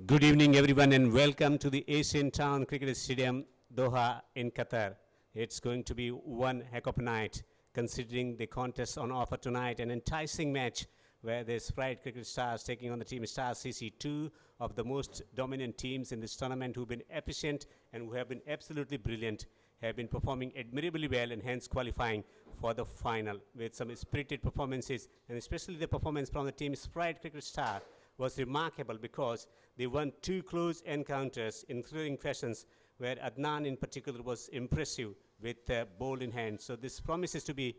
Good evening, everyone, and welcome to the Asian Town Cricket Stadium, Doha, in Qatar. It's going to be one heck of a night, considering the contest on offer tonight, an enticing match where the Sprite Cricket Stars taking on the team Stars CC, two of the most dominant teams in this tournament who've been efficient and who have been absolutely brilliant, have been performing admirably well and hence qualifying for the final with some spirited performances, and especially the performance from the team Sprite Cricket Star was remarkable because they won two close encounters in thrilling fashions where Adnan in particular was impressive with ball in hand. So this promises to be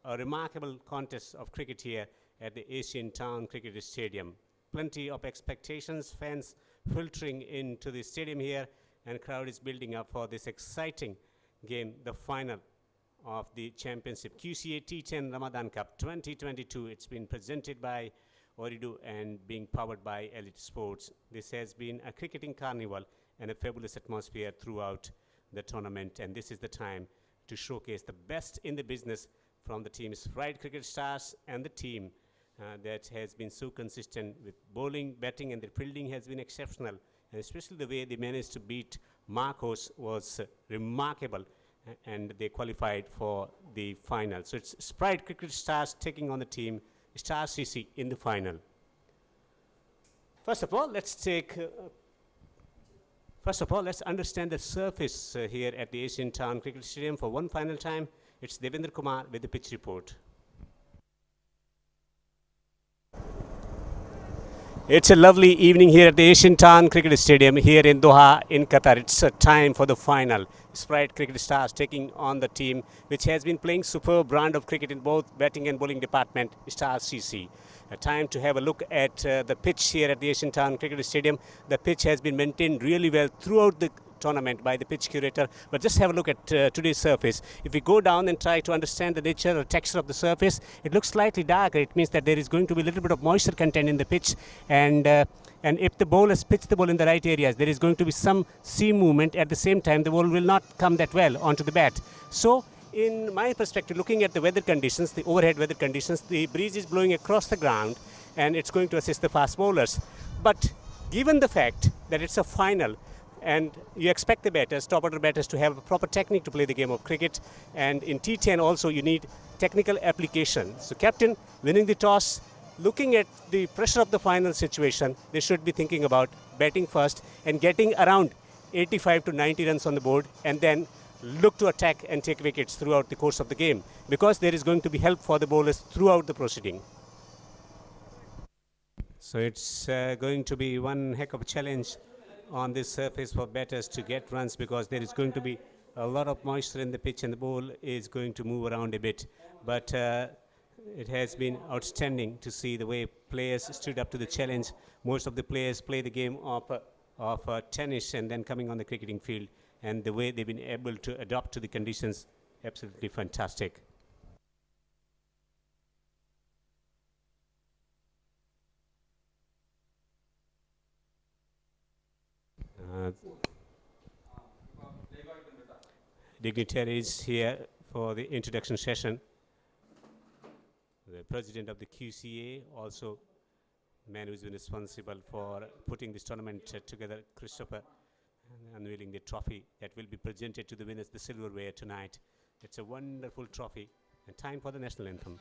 a remarkable contest of cricket here at the Asian Town Cricket Stadium. Plenty of expectations, fans filtering into the stadium here, and crowd is building up for this exciting game, the final of the championship. QCA T10 Ramadan Cup 2022. It's been presented by Ooredoo and being powered by Elite Sports. This has been a cricketing carnival and a fabulous atmosphere throughout the tournament, and this is the time to showcase the best in the business from the team Sprite Cricket Stars and the team that has been so consistent with bowling, batting, and the fielding has been exceptional, and especially the way they managed to beat Marcos was remarkable, and they qualified for the final. So it's Sprite Cricket Stars taking on the team Star CC in the final. First of all, let's understand the surface here at the Asian Town Cricket Stadium for one final time. It's Devendra Kumar with the pitch report. It's a lovely evening here at the Asian Town Cricket Stadium here in Doha in Qatar. It's a time for the final. Sprite Cricket Stars taking on the team which has been playing superb brand of cricket in both batting and bowling department, Stars CC. A time to have a look at the pitch here at the Asian Town Cricket Stadium. The pitch has been maintained really well throughout the tournament by the pitch curator, but just have a look at today's surface. If we go down and try to understand the nature or texture of the surface, it looks slightly darker. It means that there is going to be a little bit of moisture content in the pitch, and if the bowlers pitch the ball in the right areas, there is going to be some seam movement. At the same time, the ball will not come that well onto the bat. So in my perspective, looking at the weather conditions, the overhead weather conditions, the breeze is blowing across the ground and it's going to assist the fast bowlers. But given the fact that it's a final, and you expect the batters, top order batters, to have a proper technique to play the game of cricket. And in T10 also you need technical application. So captain winning the toss, looking at the pressure of the final situation, they should be thinking about batting first and getting around 85 to 90 runs on the board, and then look to attack and take wickets throughout the course of the game, because there is going to be help for the bowlers throughout the proceeding. So it's going to be one heck of a challenge on this surface for batters to get runs, because there is going to be a lot of moisture in the pitch and the ball is going to move around a bit. But it has been outstanding to see the way players stood up to the challenge. Most of the players play the game of tennis and then coming on the cricketing field, and the way they've been able to adapt to the conditions, absolutely fantastic. Dignitaries here for the introduction session. The president of the QCA, also man who's been responsible for putting this tournament together, Christopher, and unveiling the trophy that will be presented to the winners, the silverware, tonight. It's a wonderful trophy, and time for the national anthem.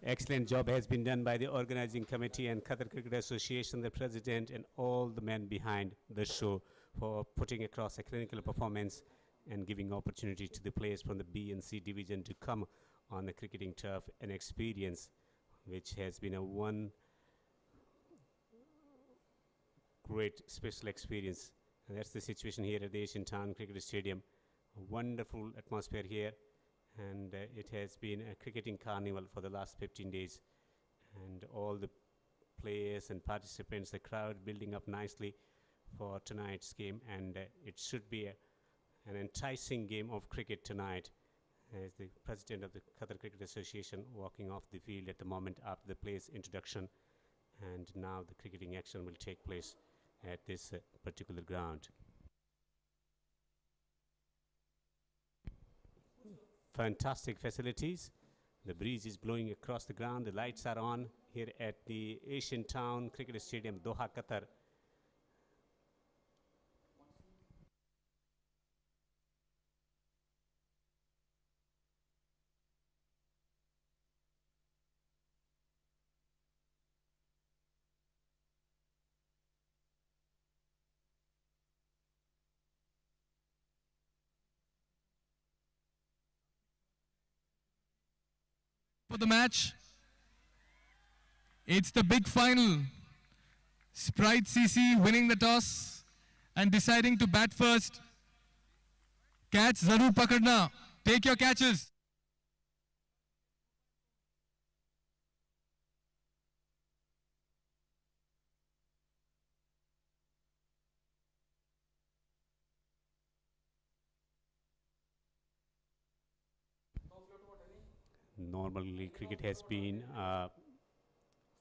Excellent job has been done by the organizing committee and Qatar Cricket Association, the president, and all the men behind the show for putting across a clinical performance and giving opportunity to the players from the B and C division to come on the cricketing turf and experience, which has been a one great special experience. And that's the situation here at the Asian Town Cricket Stadium. A wonderful atmosphere here, and it has been a cricketing carnival for the last 15 days, and all the players and participants, the crowd building up nicely for tonight's game, and it should be an enticing game of cricket tonight, as the president of the Qatar Cricket Association walking off the field at the moment after the player's introduction, and now the cricketing action will take place at this particular ground. Fantastic facilities. The breeze is blowing across the ground. The lights are on here at the Asian Town Cricket Stadium, Doha, Qatar. For the match, it's the big final. Sprite CC winning the toss and deciding to bat first. Catch zarur pakadna. Take your catches. Normally, cricket has been a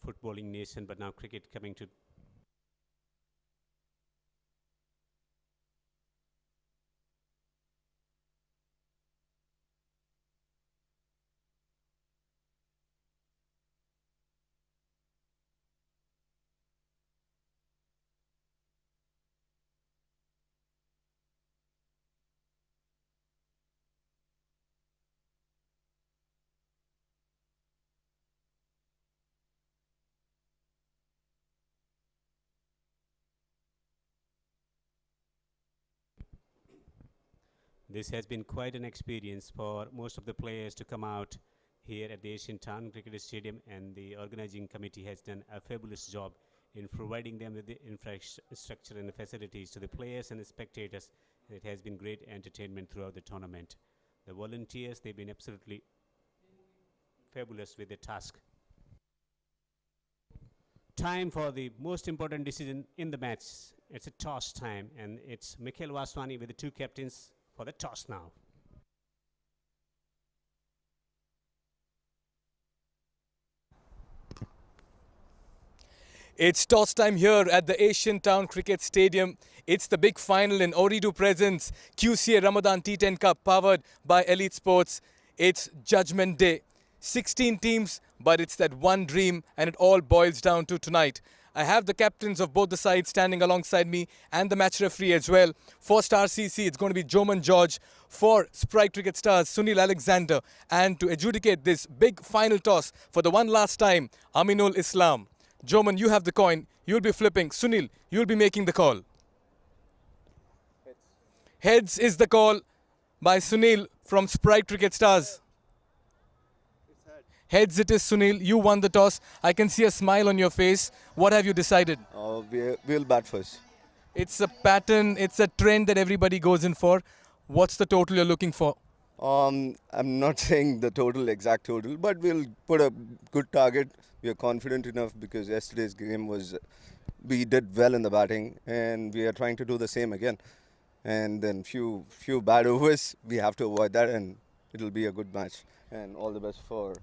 footballing nation, but now cricket coming to This has been quite an experience for most of the players to come out here at the Asian Town Cricket Stadium, and the organizing committee has done a fabulous job in providing them with the infrastructure and the facilities to the players and the spectators. And it has been great entertainment throughout the tournament. The volunteers, they've been absolutely fabulous with the task. Time for the most important decision in the match. It's a toss time, and it's Mikhail Vaswani with the two captains for the toss now. It's toss time here at the Asian Town Cricket Stadium. It's the big final in Ooredoo presence. QCA Ramadan T10 Cup powered by Elite Sports. It's Judgment Day. 16 teams, but it's that one dream, and it all boils down to tonight. I have the captains of both the sides standing alongside me and the match referee as well. For Star CC, it's going to be Joman George. For Sprite Cricket Stars, Sunil Alexander. And to adjudicate this big final toss for the one last time, Aminul Islam. Joman, you have the coin. You'll be flipping. Sunil, you'll be making the call. Heads is the call by Sunil from Sprite Cricket Stars. Heads it is, Sunil. You won the toss. I can see a smile on your face. What have you decided? We'll bat first. It's a pattern, it's a trend that everybody goes in for. What's the total you're looking for? I'm not saying the exact total, but we'll put a good target. We are confident enough because yesterday's game we did well in the batting, and we are trying to do the same again. And then few bad overs, we have to avoid that, and it'll be a good match. And all the best for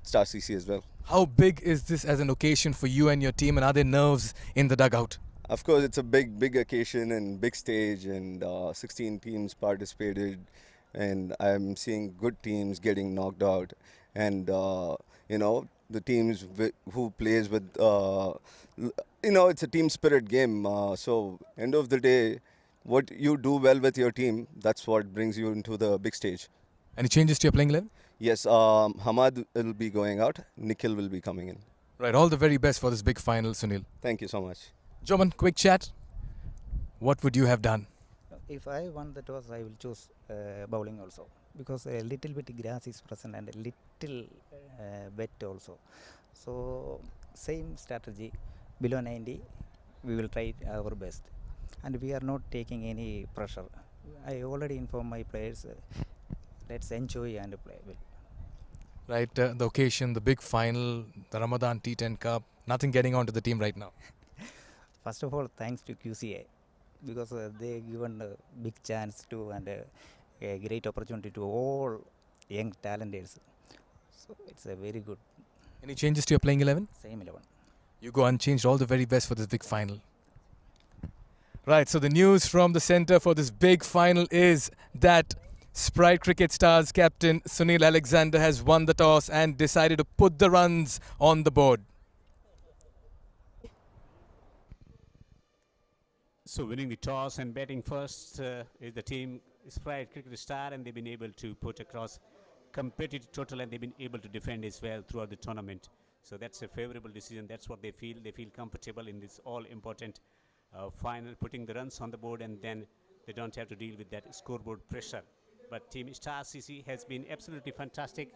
Star CC as well. How big is this as an occasion for you and your team, and are there nerves in the dugout? Of course, it's a big occasion and big stage, and 16 teams participated, and I'm seeing good teams getting knocked out, and the teams who plays with it's a team spirit game. So end of the day, what you do well with your team, that's what brings you into the big stage. Any changes to your playing 11? Yes, Hamad will be going out. Nikhil will be coming in. Right, all the very best for this big final, Sunil. Thank you so much. Joman, quick chat. What would you have done? If I won the toss, I will choose bowling also, because a little bit grass is present and a little wet also. So same strategy, below 90, we will try our best, and we are not taking any pressure. I already informed my players, let's enjoy and play well. Right, the occasion, the big final, the Ramadan T10 Cup, nothing getting onto the team right now. First of all, thanks to QCA, because they given a big chance to and a great opportunity to all young talenters. So it's a very good Any changes to your playing 11? same 11. You go unchanged, all the very best for this big final. Right, so the news from the centre for this big final is that Sprite Cricket Stars captain Sunil Alexander has won the toss and decided to put the runs on the board. So winning the toss and batting first is the team Sprite Cricket Star, and they've been able to put across competitive total, and they've been able to defend as well throughout the tournament. So that's a favorable decision. That's what they feel. They feel comfortable in this all-important final, putting the runs on the board, and then they don't have to deal with that scoreboard pressure. But Team Star CC has been absolutely fantastic.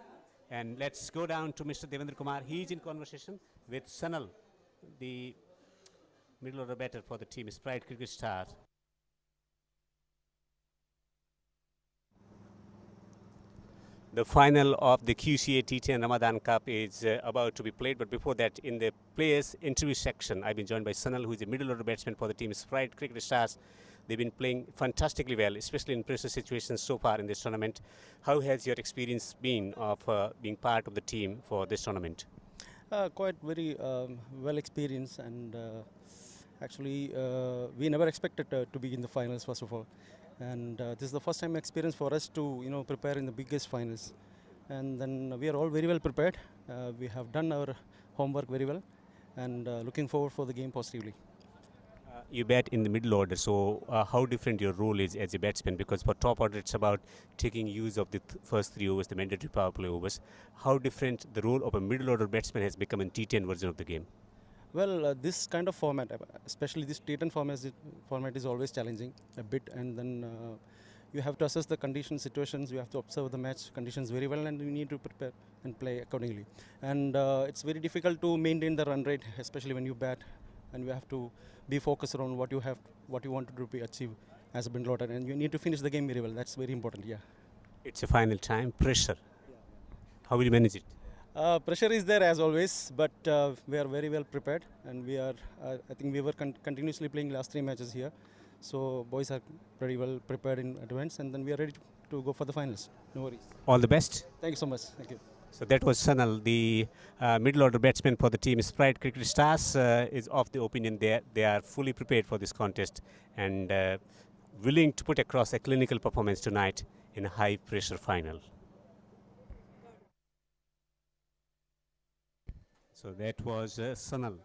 And let's go down to Mr. Devendra Kumar. He's in conversation with Sanal, the middle order batter for the team Sprite Cricket Stars. The final of the QCA T10 Ramadan Cup is about to be played, but before that, in the players interview section, I've been joined by Sanal, who is a middle order batsman for the team Sprite Cricket Stars. They've been playing fantastically well, especially in pressure situations so far in this tournament. How has your experience been of being part of the team for this tournament? Quite very well experienced, and actually we never expected to be in the finals, first of all, and this is the first time experience for us to prepare in the biggest finals, and then we are all very well prepared. We have done our homework very well, and looking forward for the game positively. You bat in the middle order, so how different your role is as a batsman? Because for top order, it's about taking use of the first 3 overs, the mandatory power play overs. How different the role of a middle order batsman has become in T10 version of the game? Well, this kind of format, especially this T10 format is always challenging a bit, and then you have to assess the condition situations, you have to observe the match conditions very well, and you need to prepare and play accordingly. And it's very difficult to maintain the run rate, especially when you bat, and you have to be focused on what you want to achieve as a middle order, and you need to finish the game very well. That's very important. Yeah. It's a final time, pressure. How will you manage it? Pressure is there as always, but we are very well prepared, and we are. I think we were continuously playing last 3 matches here, so boys are pretty well prepared in advance, and then we are ready to go for the finals. No worries. All the best. Thank you so much. Thank you. So that was Sanal, the middle order batsman for the team Sprite Cricket Stars, is of the opinion they are fully prepared for this contest and willing to put across a clinical performance tonight in a high pressure final. So that was Sanal,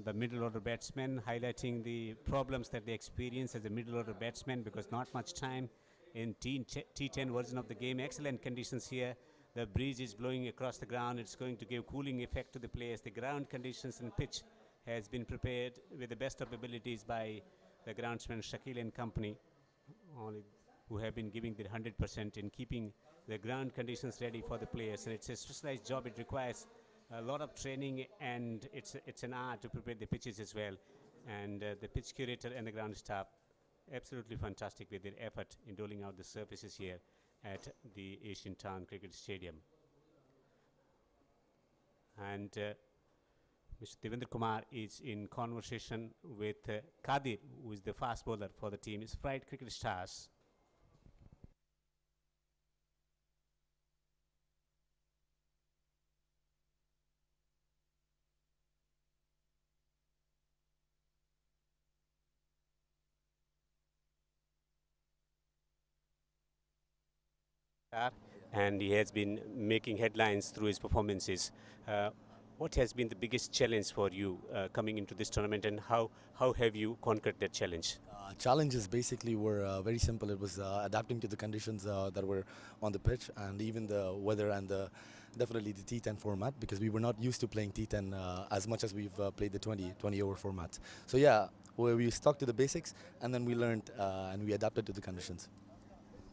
the middle order batsman, highlighting the problems that they experience as a middle order batsman, because not much time in T10 version of the game. Excellent conditions here. The breeze is blowing across the ground. It's going to give cooling effect to the players. The ground conditions and pitch has been prepared with the best of abilities by the groundsman Shakil and company, who have been giving their 100% in keeping the ground conditions ready for the players. And it's a specialized job. It requires a lot of training, and it's an art to prepare the pitches as well. And the pitch curator and the ground staff, absolutely fantastic with their effort in doling out the surfaces here at the Asian Town Cricket Stadium. And Mr. Devendra Kumar is in conversation with Kadir, who is the fast bowler for the team Sprite Cricket Stars. And he has been making headlines through his performances. What has been the biggest challenge for you coming into this tournament, and how have you conquered that challenge? Challenges basically were very simple. It was adapting to the conditions that were on the pitch, and even the weather and definitely the T10 format, because we were not used to playing T10 as much as we've played the 20 over format. So yeah, we stuck to the basics, and then we learned and we adapted to the conditions.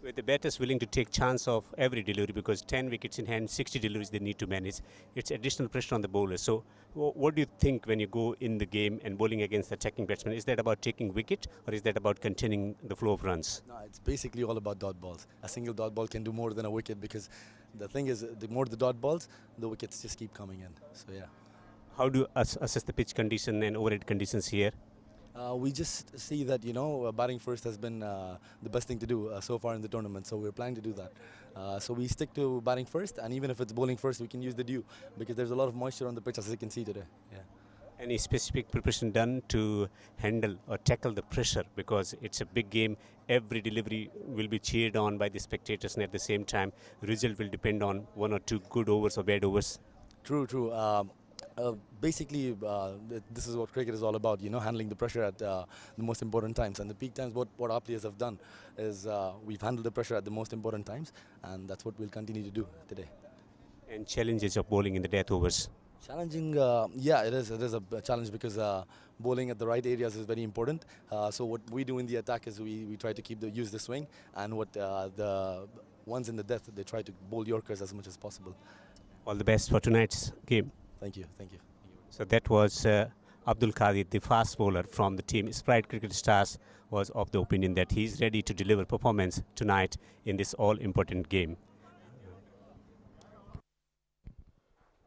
With the batters willing to take chance of every delivery, because 10 wickets in hand, 60 deliveries they need to manage, it's additional pressure on the bowlers. So what do you think when you go in the game and bowling against attacking batsmen? Is that about taking wicket, or is that about containing the flow of runs? No, it's basically all about dot balls. A single dot ball can do more than a wicket, because the thing is, the more the dot balls, the wickets just keep coming in. So yeah. How do you assess the pitch condition and overhead conditions here? We just see that, batting first has been the best thing to do so far in the tournament, so we're planning to do that. So we stick to batting first, and even if it's bowling first, we can use the dew, because there's a lot of moisture on the pitch, as you can see today. Yeah. Any specific preparation done to handle or tackle the pressure, because it's a big game? Every delivery will be cheered on by the spectators, and at the same time, result will depend on one or two good overs or bad overs. True. Basically, this is what cricket is all about, handling the pressure at the most important times. And the peak times, what our players have done is we've handled the pressure at the most important times, and that's what we'll continue to do today. And challenges of bowling in the death overs. Challenging, yeah, it is a challenge, because bowling at the right areas is very important. So what we do in the attack is we try to use the swing, and what the ones in the death, they try to bowl Yorkers as much as possible. All the best for tonight's game. Thank you. So that was Abdul Qadir, the fast bowler from the team Sprite Cricket Stars, was of the opinion that he's ready to deliver performance tonight in this all-important game.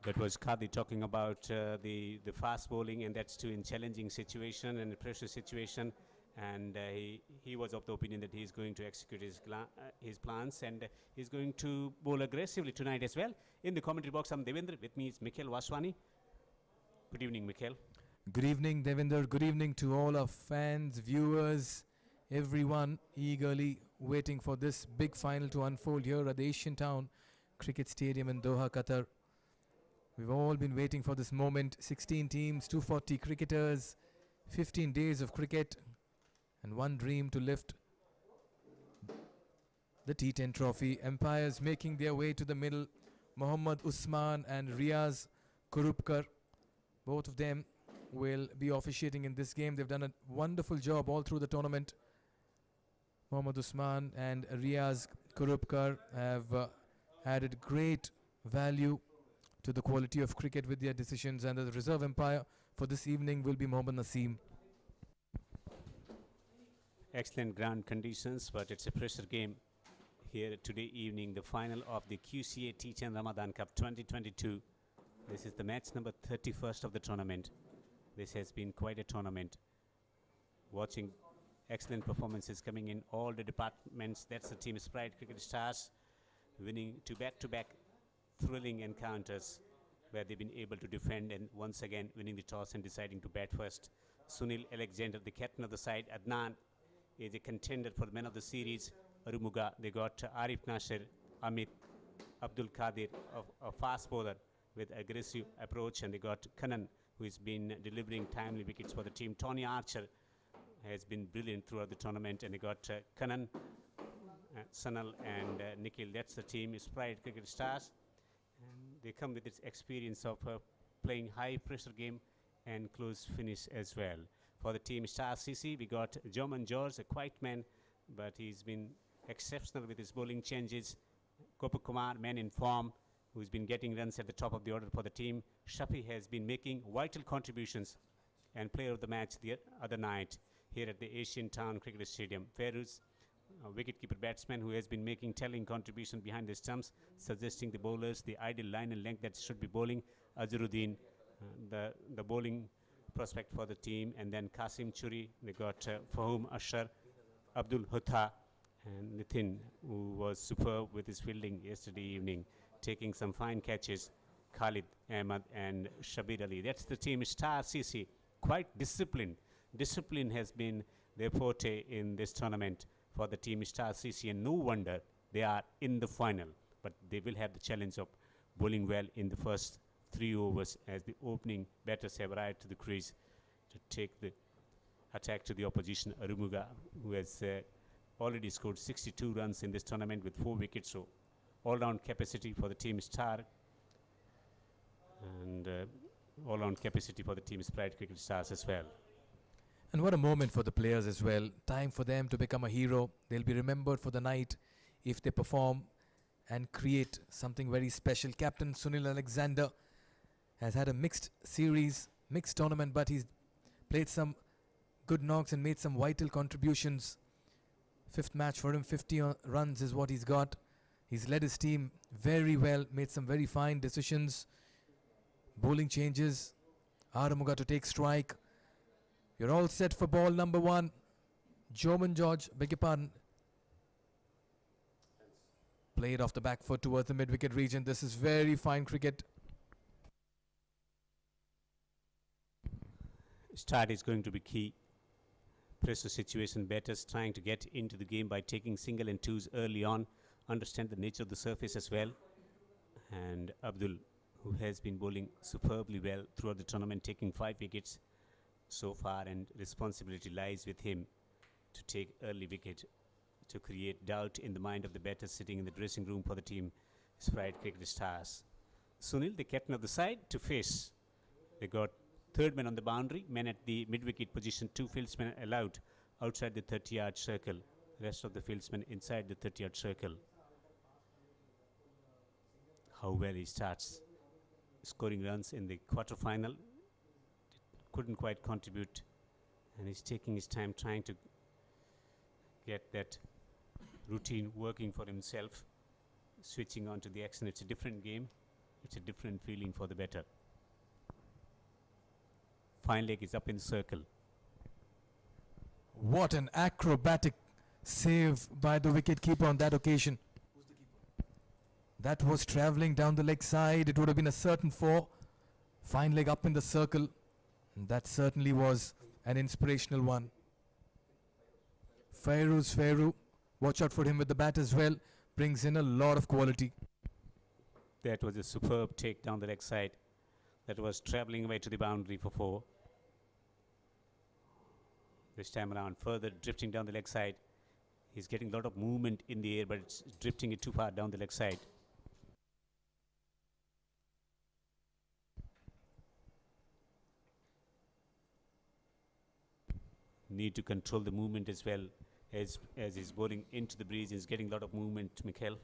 That was Qadir talking about the fast bowling, and that's too in challenging situation and a pressure situation. And he was of the opinion that he's going to execute his plans, and he's going to bowl aggressively tonight as well. In the commentary box, I'm Devendra. With me is Mikhail Vaswani. Good evening, Mikhail. Good evening, Devinder. Good evening to all our fans, viewers, everyone eagerly waiting for this big final to unfold here at the Asian Town Cricket Stadium in Doha, Qatar. We've all been waiting for this moment. 16 teams, 240 cricketers, 15 days of cricket, and one dream to lift the T10 trophy. Umpires making their way to the middle. Mohammad Usman and Riaz Kurupkar, both of them will be officiating in this game. They've done a wonderful job all through the tournament. Mohammad Usman and Riaz Kurupkar have added great value to the quality of cricket with their decisions, and the reserve umpire for this evening will be Mohammad Naseem. Excellent ground conditions, but it's a pressure game here today evening, the final of the QCA T10 Ramadan Cup 2022. This is the match number 31st of the tournament. This has been quite a tournament. Watching excellent performances coming in all the departments. That's the team Sprite Cricket Stars, winning back-to-back thrilling encounters where they've been able to defend, and once again winning the toss and deciding to bat first. Sunil Alexander, the captain of the side. Adnan is a contender for the man of the series. Arumuga, they got Arif Nasir, Amit, Abdul Qadir, a fast bowler with aggressive approach, and they got Kanan, who has been delivering timely wickets for the team. Tony Archer has been brilliant throughout the tournament, and they got Kanan, Sanal and Nikhil. That's the team Sprite Cricket Stars, and they come with its experience of playing high pressure game and close finish as well. For the team Star CC, we got German George, a quiet man, but he's been exceptional with his bowling changes. Kopu Kumar, man in form, who's been getting runs at the top of the order for the team. Shafi has been making vital contributions and player of the match the other night here at the Asian Town Cricket Stadium. Feruz, a wicketkeeper batsman who has been making telling contribution behind the stumps, suggesting the bowlers the ideal line and length that should be bowling. Azharuddin, the bowling prospect for the team, and then Qasim Churi. They got Fahum Ashar, Abdul Hutha, and Nitin, who was superb with his fielding yesterday evening, taking some fine catches. Khalid Ahmad and Shabir Ali. That's the team Star CC. Quite disciplined. Discipline has been their forte in this tournament for the team Star CC, and no wonder they are in the final. But they will have the challenge of bowling well in the first 3 overs as the opening batters have arrived to the crease to take the attack to the opposition. Arumuga, who has already scored 62 runs in this tournament with 4 wickets, so all-round capacity for the team Star and all-round capacity for the team Sprite Cricket Stars as well. And what a moment for the players as well. Time for them to become a hero. They'll be remembered for the night if they perform and create something very special. Captain Sunil Alexander has had a mixed series, mixed tournament, but he's played some good knocks and made some vital contributions. 5th match for him, 50 runs is what he's got. He's led his team very well, made some very fine decisions. Bowling changes. Aramuga to take strike. You're all set for ball number 1. Joman George, beg your pardon. Played off the back foot towards the mid-wicket region. This is very fine cricket. Start is going to be key. Pressure situation, batters trying to get into the game by taking single and twos early on. Understand the nature of the surface as well. And Abdul, who has been bowling superbly well throughout the tournament, taking 5 wickets so far, and responsibility lies with him to take early wicket to create doubt in the mind of the batters sitting in the dressing room for the team Sprite Cricket Stars. Sunil, the captain of the side, to face. They got 3rd man on the boundary, men at the mid-wicket position, 2 fieldsmen allowed outside the 30-yard circle, rest of the fieldsmen inside the 30-yard circle. How well he starts scoring runs in the quarter-final. Couldn't quite contribute, and he's taking his time trying to get that routine working for himself, switching on to the action. It's a different game, it's a different feeling for the batter. Fine leg is up in the circle. What an acrobatic save by the wicket-keeper on that occasion. That was travelling down the leg side. It would have been a certain 4. Fine leg up in the circle. That certainly was an inspirational one. Fairu, watch out for him with the bat as well. Brings in a lot of quality. That was a superb take down the leg side. That was travelling away to the boundary for 4. This time around, further drifting down the leg side. He's getting a lot of movement in the air, but it's drifting it too far down the leg side. Need to control the movement as well as he's bowling into the breeze. He's getting a lot of movement, Mikhail.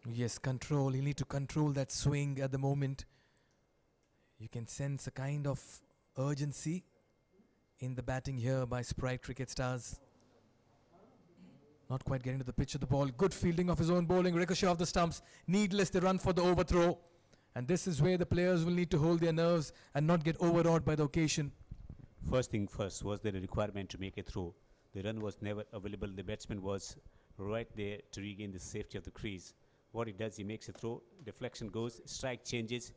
Yes, control. He'll need to control that swing at the moment. You can sense a kind of urgency in the batting here by Sprite Cricket Stars. Not quite getting to the pitch of the ball. Good fielding of his own bowling. Ricochet off the stumps. Needless, they run for the overthrow. And this is where the players will need to hold their nerves and not get overawed by the occasion. First thing first, was there a requirement to make a throw? The run was never available. The batsman was right there to regain the safety of the crease. What he does, he makes a throw, deflection goes, strike changes,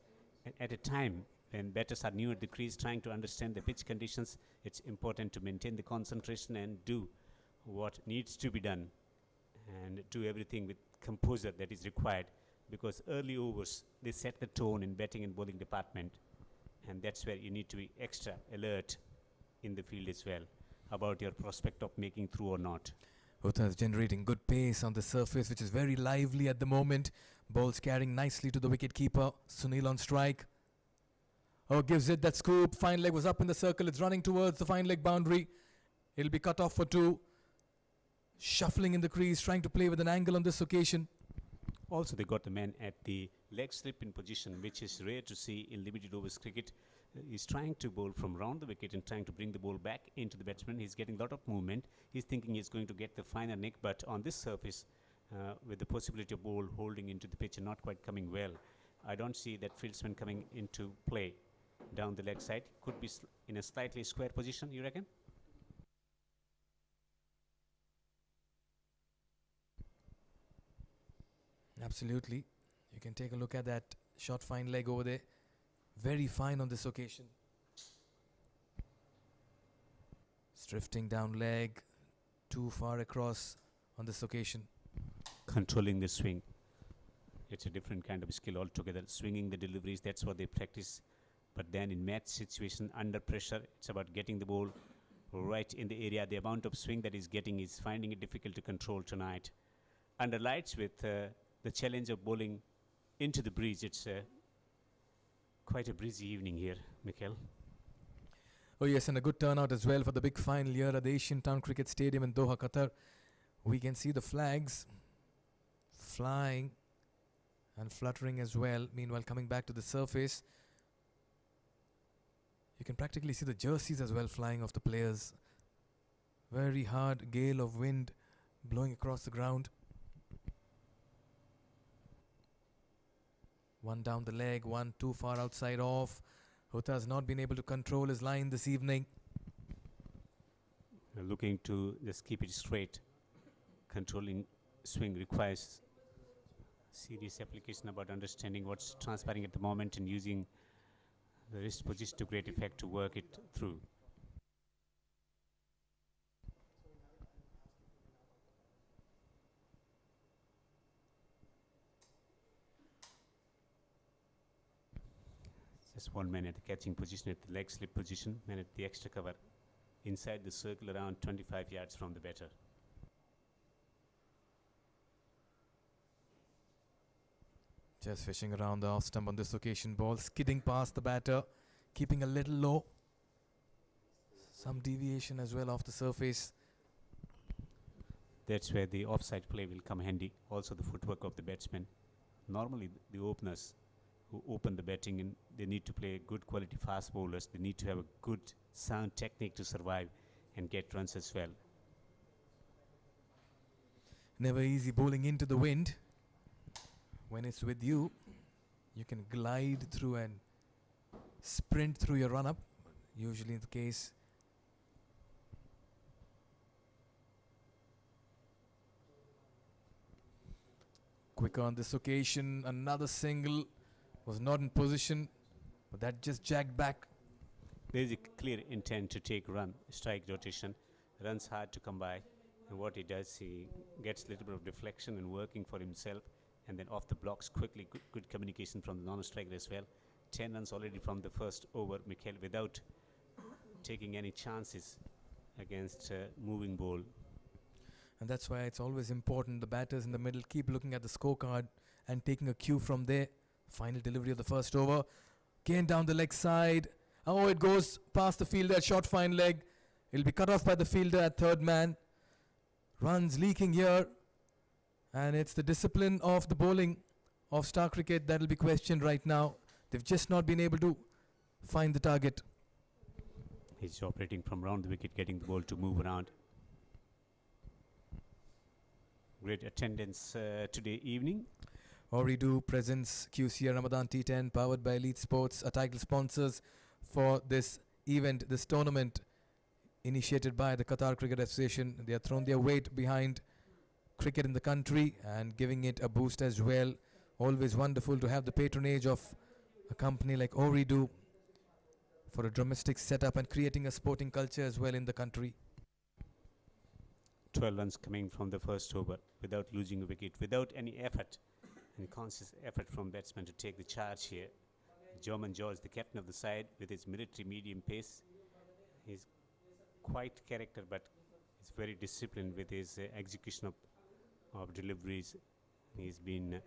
and at a time when batters are new at the crease trying to understand the pitch conditions, it's important to maintain the concentration and do what needs to be done and do everything with composure that is required, because early overs, they set the tone in batting and bowling department, and that's where you need to be extra alert in the field as well about your prospect of making through or not. Utha is generating good pace on the surface, which is very lively at the moment. Balls carrying nicely to the wicket-keeper. Sunil on strike. Oh, gives it that scoop. Fine leg was up in the circle. It's running towards the fine leg boundary. It'll be cut off for 2. Shuffling in the crease, trying to play with an angle on this occasion. Also, they got the man at the leg slip in position, which is rare to see in limited overs cricket. He's trying to bowl from round the wicket and trying to bring the ball back into the batsman. He's getting a lot of movement. He's thinking he's going to get the finer nick, but on this surface, with the possibility of ball holding into the pitch and not quite coming well, I don't see that fieldsman coming into play down the leg side. Could be in a slightly square position, you reckon? Absolutely. You can take a look at that short fine leg over there. Very fine on this occasion. It's drifting down leg, too far across on this occasion. Controlling the swing. It's a different kind of skill altogether. Swinging the deliveries, that's what they practice. But then in match situation, under pressure, it's about getting the ball right in the area. The amount of swing that he's getting is finding it difficult to control tonight. Under lights with the challenge of bowling into the breeze. It's quite a breezy evening here, Mikhail. Oh yes, and a good turnout as well for the big final here at the Asian Town Cricket Stadium in Doha, Qatar. We can see the flags flying and fluttering as well. Meanwhile, coming back to the surface, you can practically see the jerseys as well flying off the players. Very hard gale of wind blowing across the ground. One down the leg, one too far outside off. Hota has not been able to control his line this evening. Looking to just keep it straight. Controlling swing requires serious application about understanding what's transpiring at the moment and using the wrist position to great effect to work it through. Just 1 minute, catching position at the leg slip position, minute the extra cover inside the circle around 25 yards from the batter. Just fishing around the off stump on this occasion. Ball skidding past the batter, keeping a little low. Some deviation as well off the surface. That's where the offside play will come handy. Also the footwork of the batsman. Normally the openers who open the batting, and they need to play good quality fast bowlers. They need to have a good sound technique to survive and get runs as well. Never easy bowling into the wind. When it's with you, you can glide through and sprint through your run-up. Usually the case. Quick on this occasion, another single. Was not in position, but that just jagged back. There is a clear intent to take run, strike rotation. Runs hard to come by. And what he does, he gets a little bit of deflection and working for himself. And then off the blocks quickly, good communication from the non-striker as well. 10 runs already from the first over, Mikhail, without taking any chances against moving ball. And that's why it's always important the batters in the middle keep looking at the scorecard and taking a cue from there. Final delivery of the first over. Again down the leg side. Oh, it goes past the fielder at short fine leg. It'll be cut off by the fielder at third man. Runs leaking here. And it's the discipline of the bowling of Star Cricket that will be questioned right now. They've just not been able to find the target. He's operating from round the wicket, getting the ball to move around. Great attendance today evening. Ooredoo presents QCR Ramadan T10 powered by Elite Sports, title sponsors for this event, this tournament initiated by the Qatar Cricket Association. They have thrown their weight behind cricket in the country and giving it a boost as well. Always wonderful to have the patronage of a company like Ooredoo for a domestic setup and creating a sporting culture as well in the country. 12 runs coming from the first over without losing a wicket, without any effort. And conscious effort from batsmen to take the charge here. German George, the captain of the side, with his military medium pace. He's quite character, but he's very disciplined with his execution of deliveries. He's been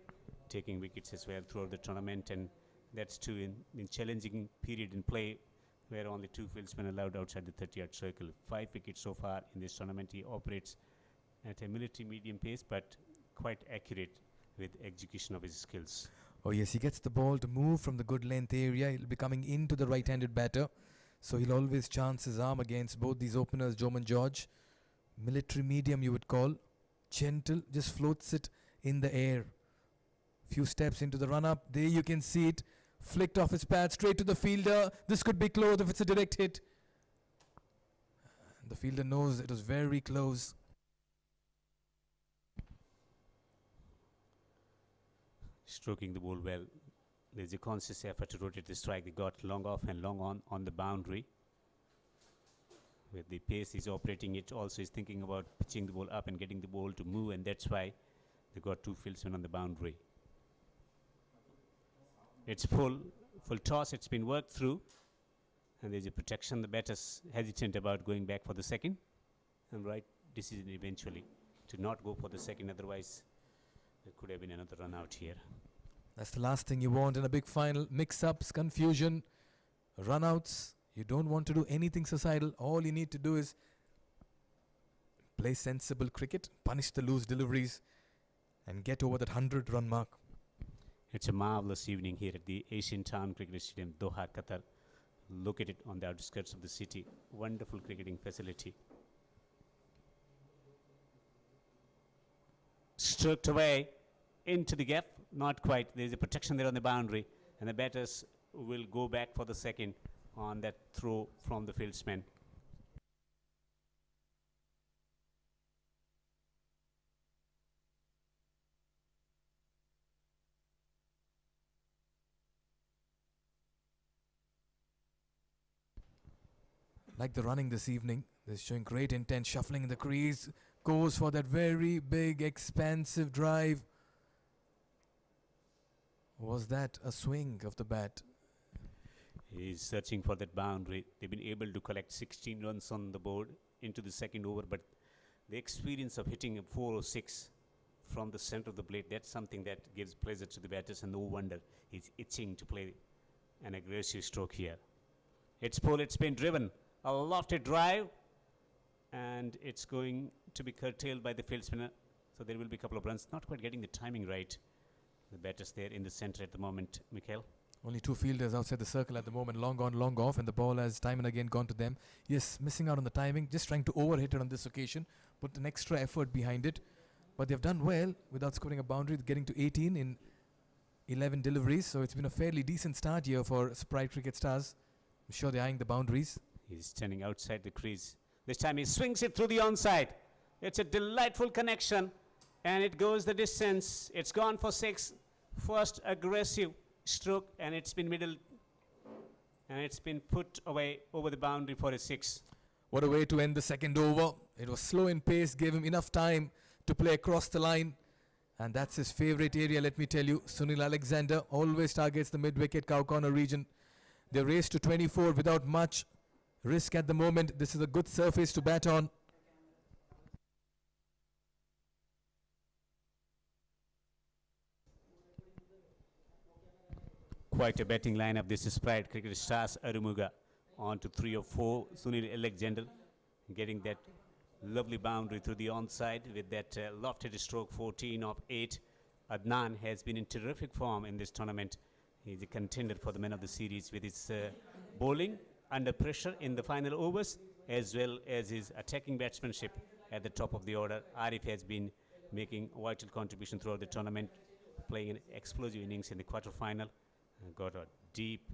taking wickets as well throughout the tournament, and that's too in challenging period in play where only 2 fieldsmen allowed outside the 30-yard circle. 5 wickets so far in this tournament. He operates at a military medium pace, but quite accurate with execution of his skills. Oh yes, he gets the ball to move from the good length area. He'll be coming into the right-handed batter. So he'll always chance his arm against both these openers, German George. Military medium you would call. Gentle, just floats it in the air. Few steps into the run-up. There you can see it. Flicked off his pad straight to the fielder. This could be close if it's a direct hit. The fielder knows it was very close. Stroking the ball well. There's a conscious effort to rotate the strike. They got long off and long on the boundary. With the pace he's operating it, also he's thinking about pitching the ball up and getting the ball to move, and that's why they got 2 fieldsmen on the boundary. It's full toss. It's been worked through. And there's a protection. The batter's hesitant about going back for the second. And right decision eventually to not go for the second. Otherwise, there could have been another run out here. That's the last thing you want in a big final. Mix-ups, confusion, run-outs. You don't want to do anything societal. All you need to do is play sensible cricket, punish the loose deliveries, and get over that 100-run mark. It's a marvelous evening here at the Asian Town Cricket Stadium, Doha, Qatar. Look at it on the outskirts of the city. Wonderful cricketing facility. Stroked away into the gap. Not quite. There's a protection there on the boundary. And the batters will go back for the second on that throw from the fieldsman. Like the running this evening, they're showing great intent, shuffling in the crease, goes for that very big, expansive drive. Was that a swing of the bat? He's searching for that boundary. They've been able to collect 16 runs on the board into the second over, but the experience of hitting a 4 or 6 from the center of the plate, that's something that gives pleasure to the batters, and no wonder he's itching to play an aggressive stroke here. It's pulled, it's been driven. A lofted drive, and it's going to be curtailed by the field spinner. So there will be a couple of runs. Not quite getting the timing right. The batters there in the center at the moment, Mikhail. Only 2 fielders outside the circle at the moment, long on, long off, and the ball has time and again gone to them. Yes, missing out on the timing, just trying to overhit it on this occasion, put an extra effort behind it. But they've done well without scoring a boundary, getting to 18 in 11 deliveries. So it's been a fairly decent start here for Sprite Cricket Stars. I'm sure they're eyeing the boundaries. He's standing outside the crease. This time he swings it through the onside. It's a delightful connection, and it goes the distance. It's gone for 6. First aggressive stroke, and it's been middle, and it's been put away over the boundary for a 6. What a way to end the second over. It was slow in pace, gave him enough time to play across the line, and that's his favorite area, let me tell you. Sunil Alexander always targets the mid-wicket cow corner region. They race to 24 without much risk at the moment. This is a good surface to bat on. Quite a batting lineup. This is Sprite Cricket Stars. Arumuga on to 3 or 4. Sunil Alexander getting that lovely boundary through the onside with that lofted stroke, 14 of 8. Adnan has been in terrific form in this tournament. He's a contender for the man of the series with his bowling under pressure in the final overs, as well as his attacking batsmanship at the top of the order. Arif has been making a vital contribution throughout the tournament, playing an explosive innings in the quarter-final. Got a deep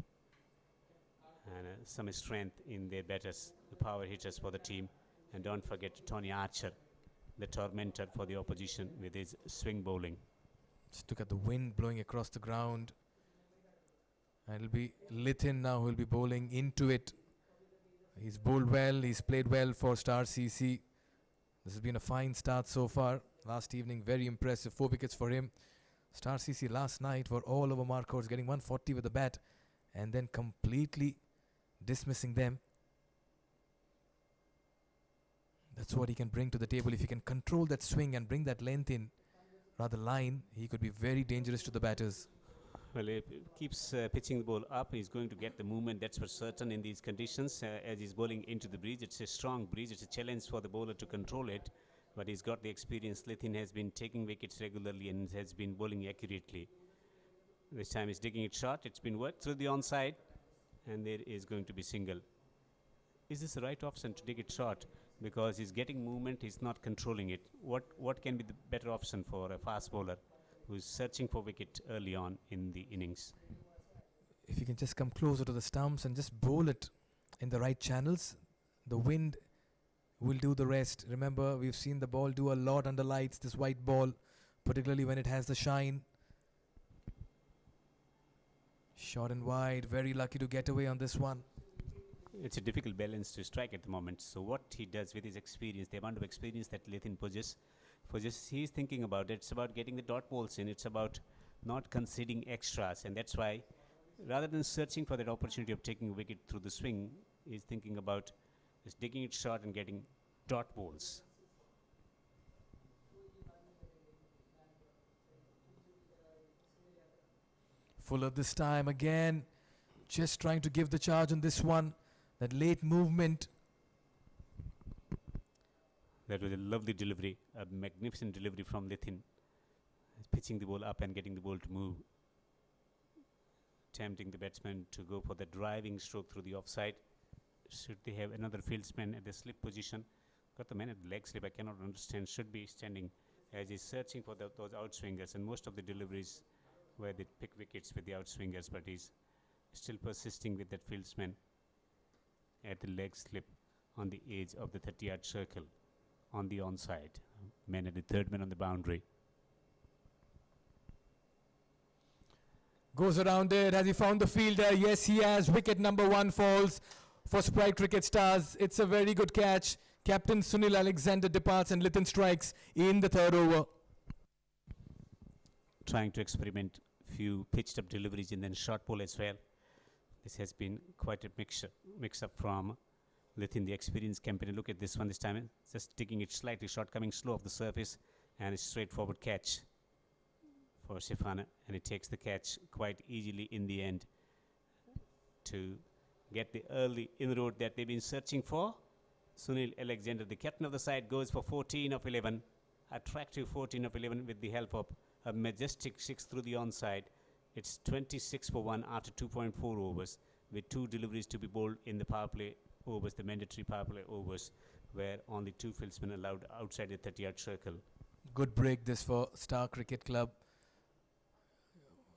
and some strength in their batters, the power hitters for the team. And don't forget Tony Archer, the tormentor for the opposition with his swing bowling. Just look at the wind blowing across the ground. And it'll be Lithin now who will be bowling into it. He's bowled well, he's played well for Star CC. This has been a fine start so far. Last evening, very impressive, 4 wickets for him. Star CC last night were all over markouts, getting 140 with the bat and then completely dismissing them. That's what he can bring to the table. If he can control that swing and bring that length in, rather line, he could be very dangerous to the batters. Well, he keeps pitching the ball up. He's going to get the movement, that's for certain in these conditions. As he's bowling into the breeze, it's a strong breeze. It's a challenge for the bowler to control it. But he's got the experience. Lithin has been taking wickets regularly and has been bowling accurately. This time he's digging it short. It's been worked through the onside, and there is going to be single. Is this the right option to dig it short? Because he's getting movement, he's not controlling it. What can be the better option for a fast bowler who's searching for wicket early on in the innings? If you can just come closer to the stumps and just bowl it in the right channels, the wind will do the rest. Remember, we've seen the ball do a lot under lights, this white ball, particularly when it has the shine. Short and wide, very lucky to get away on this one. It's a difficult balance to strike at the moment. So what he does with his experience, the amount of experience that Lithin possesses, he's thinking about it. It's about getting the dot balls in. It's about not conceding extras, and that's why rather than searching for that opportunity of taking a wicket through the swing, he's thinking about just digging it short and getting dot balls. Fuller this time again, just trying to give the charge on this one. That late movement. That was a lovely delivery, a magnificent delivery from Lithin. Pitching the ball up and getting the ball to move. Tempting the batsman to go for the driving stroke through the offside. Should they have another fieldsman at the slip position? Got the man at the leg slip, I cannot understand. Should be standing as he's searching for those outswingers. And most of the deliveries where they pick wickets with the outswingers, but he's still persisting with that fieldsman at the leg slip on the edge of the 30-yard circle on the onside. Man at the third man on the boundary. Goes around it. Has he found the fielder? Yes, he has. Wicket number 1 falls for Sprite Cricket Stars. It's a very good catch. Captain Sunil Alexander departs and Lithin strikes in the third over. Trying to experiment few pitched up deliveries and then short ball as well. This has been quite a mix up from Lithin, the experienced campaigner. Look at this one this time. Just taking it slightly short, coming slow off the surface, and a straightforward catch for Shifana, and he takes the catch quite easily in the end to get the early inroad that they've been searching for. Sunil Alexander, the captain of the side, goes for 14 of 11. Attractive 14 of 11 with the help of a majestic 6 through the onside. It's 26 for 1 after 2.4 overs, with 2 deliveries to be bowled in the power play overs, the mandatory power play overs, where only 2 fieldsmen allowed outside the 30-yard circle. Good break this for Star Cricket Club.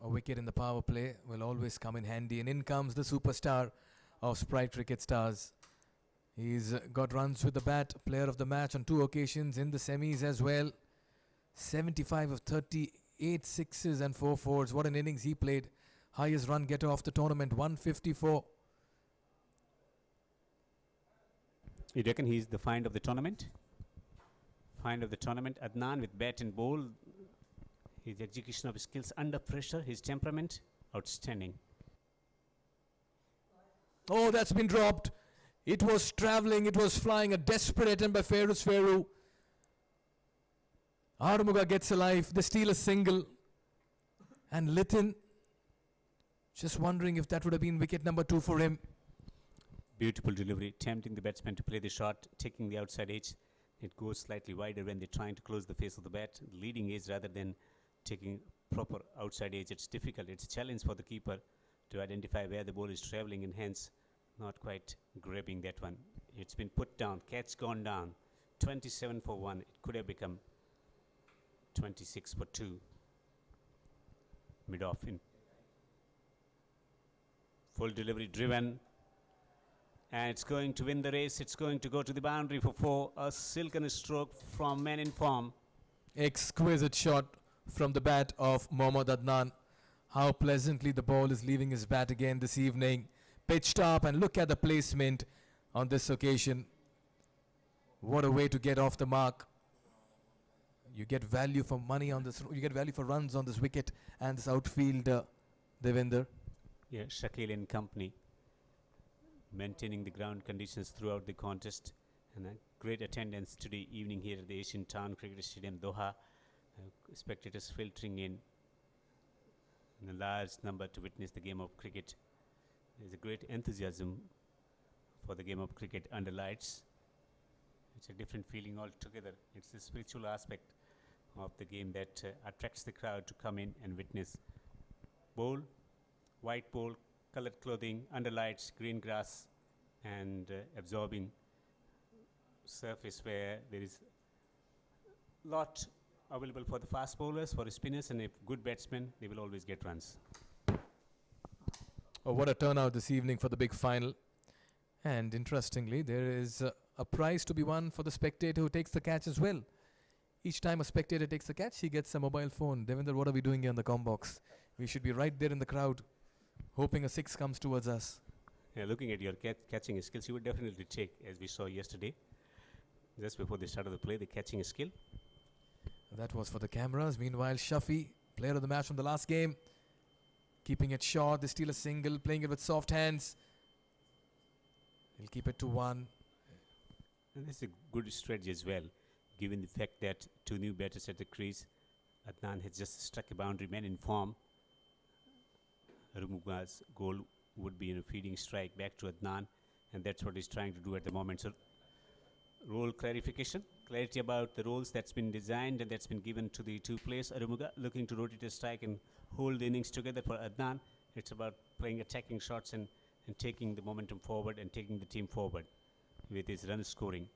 A wicket in the power play will always come in handy, and in comes the superstar of Sprite Cricket Stars. He's got runs with the bat, player of the match on 2 occasions in the semis as well. 75 of 38 sixes and 4 fours. What an innings he played. Highest run getter of the tournament, 154. You reckon he's the find of the tournament? Find of the tournament. Adnan with bat and ball. His execution of his skills under pressure, his temperament, outstanding. Oh, that's been dropped. It was travelling, it was flying. A desperate attempt by Ferus Feru. Arumuga gets alive. They steal a single. And Lithin, just wondering if that would have been wicket number 2 for him. Beautiful delivery, tempting the batsman to play the shot, taking the outside edge. It goes slightly wider when they're trying to close the face of the bat, leading edge rather than taking proper outside edge. It's difficult. It's a challenge for the keeper to identify where the ball is travelling, and hence not quite grabbing that one. It's been put down. Catch gone down. 27 for 1. It could have become 26 for 2. Mid-off in. Full delivery driven. And it's going to win the race. It's going to go to the boundary for 4. A silken stroke from man in form. Exquisite shot from the bat of Mohammad Adnan. How pleasantly the ball is leaving his bat again this evening. Pitched up, and look at the placement on this occasion. What a way to get off the mark. You get value for money on this. You get value for runs on this wicket and this outfield, Devinder. Yeah, Shakil and company maintaining the ground conditions throughout the contest, and a great attendance today evening here at the Asian Town Cricket Stadium, Doha. Spectators filtering in a large number to witness the game of cricket. There's a great enthusiasm for the game of cricket under lights. It's a different feeling altogether. It's the spiritual aspect of the game that attracts the crowd to come in and witness. Bowl, white bowl, colored clothing, under lights, green grass, and absorbing surface where there is lot available for the fast bowlers, for the spinners, and if good batsmen, they will always get runs. Oh, what a turnout this evening for the big final. And interestingly, there is a prize to be won for the spectator who takes the catch as well. Each time a spectator takes the catch, he gets a mobile phone. Devinder, what are we doing here in the com box? We should be right there in the crowd, hoping a 6 comes towards us. Yeah, looking at your catching skills, you would definitely take, as we saw yesterday, just before the start of the play, the catching skill. That was for the cameras. Meanwhile, Shafi, player of the match from the last game, keeping it short. They steal a single, playing it with soft hands. He'll keep it to 1. And that's a good strategy as well, given the fact that 2 new batters at the crease. Adnan has just struck a boundary, man in form. Rumuga's goal would be a feeding strike back to Adnan, and that's what he's trying to do at the moment. So, role clarification, clarity about the roles that's been designed and that's been given to the 2 players. Rumuga looking to rotate a strike and hold the innings together. For Adnan, it's about playing attacking shots and taking the momentum forward and taking the team forward with his run scoring.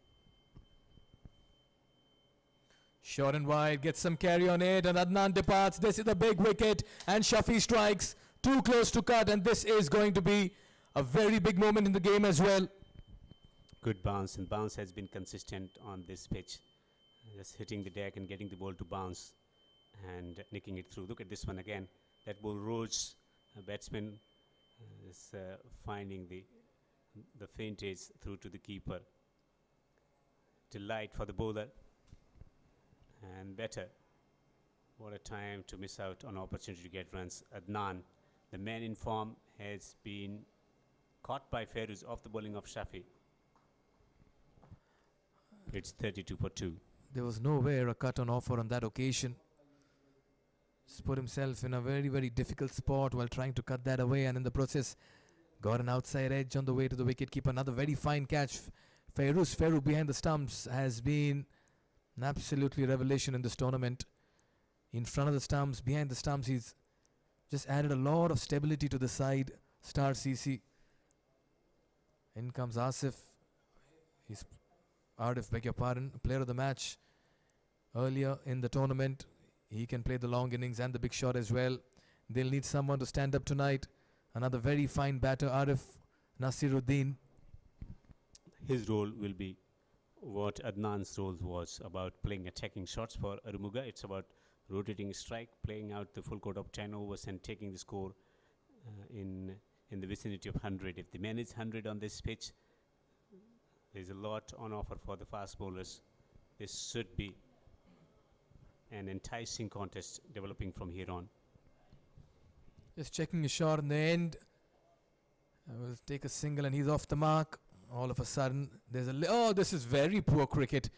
Short and wide, gets some carry on it, and Adnan departs. This is a big wicket, and Shafi strikes. Too close to cut, and this is going to be a very big moment in the game as well. Good bounce, and bounce has been consistent on this pitch. Just hitting the deck and getting the ball to bounce and nicking it through. Look at this one again. That ball rose. A batsman is finding the faintage through to the keeper. Delight for the bowler. And better. What a time to miss out on opportunity to get runs. Adnan, the man in form, has been caught by Feroz off the bowling of Shafi. It's 32 for 2. There was nowhere a cut on offer on that occasion. Just put himself in a very, very difficult spot while trying to cut that away, and in the process got an outside edge on the way to the wicket-keeper. Another very fine catch. Feroz behind the stumps has been an absolutely revelation in this tournament. In front of the stumps, behind the stumps, he's just added a lot of stability to the side. Star CC. In comes Asif. He's Arif, beg your pardon, player of the match earlier in the tournament. He can play the long innings and the big shot as well. They'll need someone to stand up tonight. Another very fine batter, Arif Nasiruddin. His role will be what Adnan's role was, about playing attacking shots. For Arumuga, it's about rotating strike, playing out the full court of 10 overs and taking the score in the vicinity of 100. If they manage 100 on this pitch, there's a lot on offer for the fast bowlers. This should be an enticing contest developing from here on. Just checking his shot in the end. I will take a single and he's off the mark. All of a sudden, there's oh, this is very poor cricket.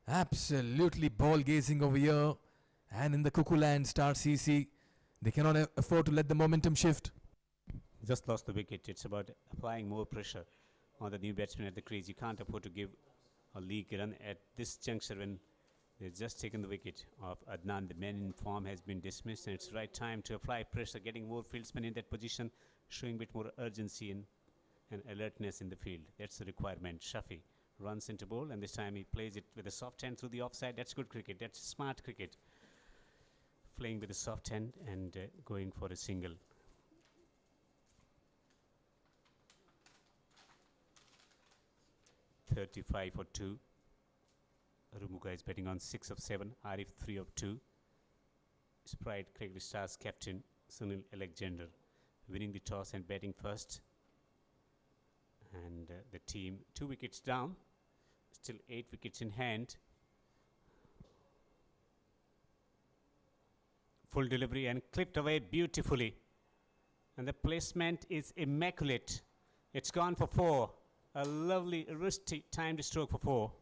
Absolutely ball gazing over here. And in the cuckoo land, Star CC, they cannot afford to let the momentum shift. Just lost the wicket. It's about applying more pressure on the new batsman at the crease. You can't afford to give a league run at this juncture when they've just taken the wicket of Adnan. The man in form has been dismissed, and it's right time to apply pressure, getting more fieldsmen in that position, showing a bit more urgency and alertness in the field. That's the requirement. Shafi runs into ball, and this time he plays it with a soft hand through the offside. That's good cricket. That's smart cricket. Playing with a soft hand and going for a single. .35 for 2. Rumuga is betting on 6 of 7. Arif 3 of 2. Sprite Cricket Stars captain Sunil Alexander winning the toss and batting first. And the team 2 wickets down. Still 8 wickets in hand. Full delivery and clipped away beautifully. And the placement is immaculate. It's gone for 4. A lovely wristy timed stroke for 4.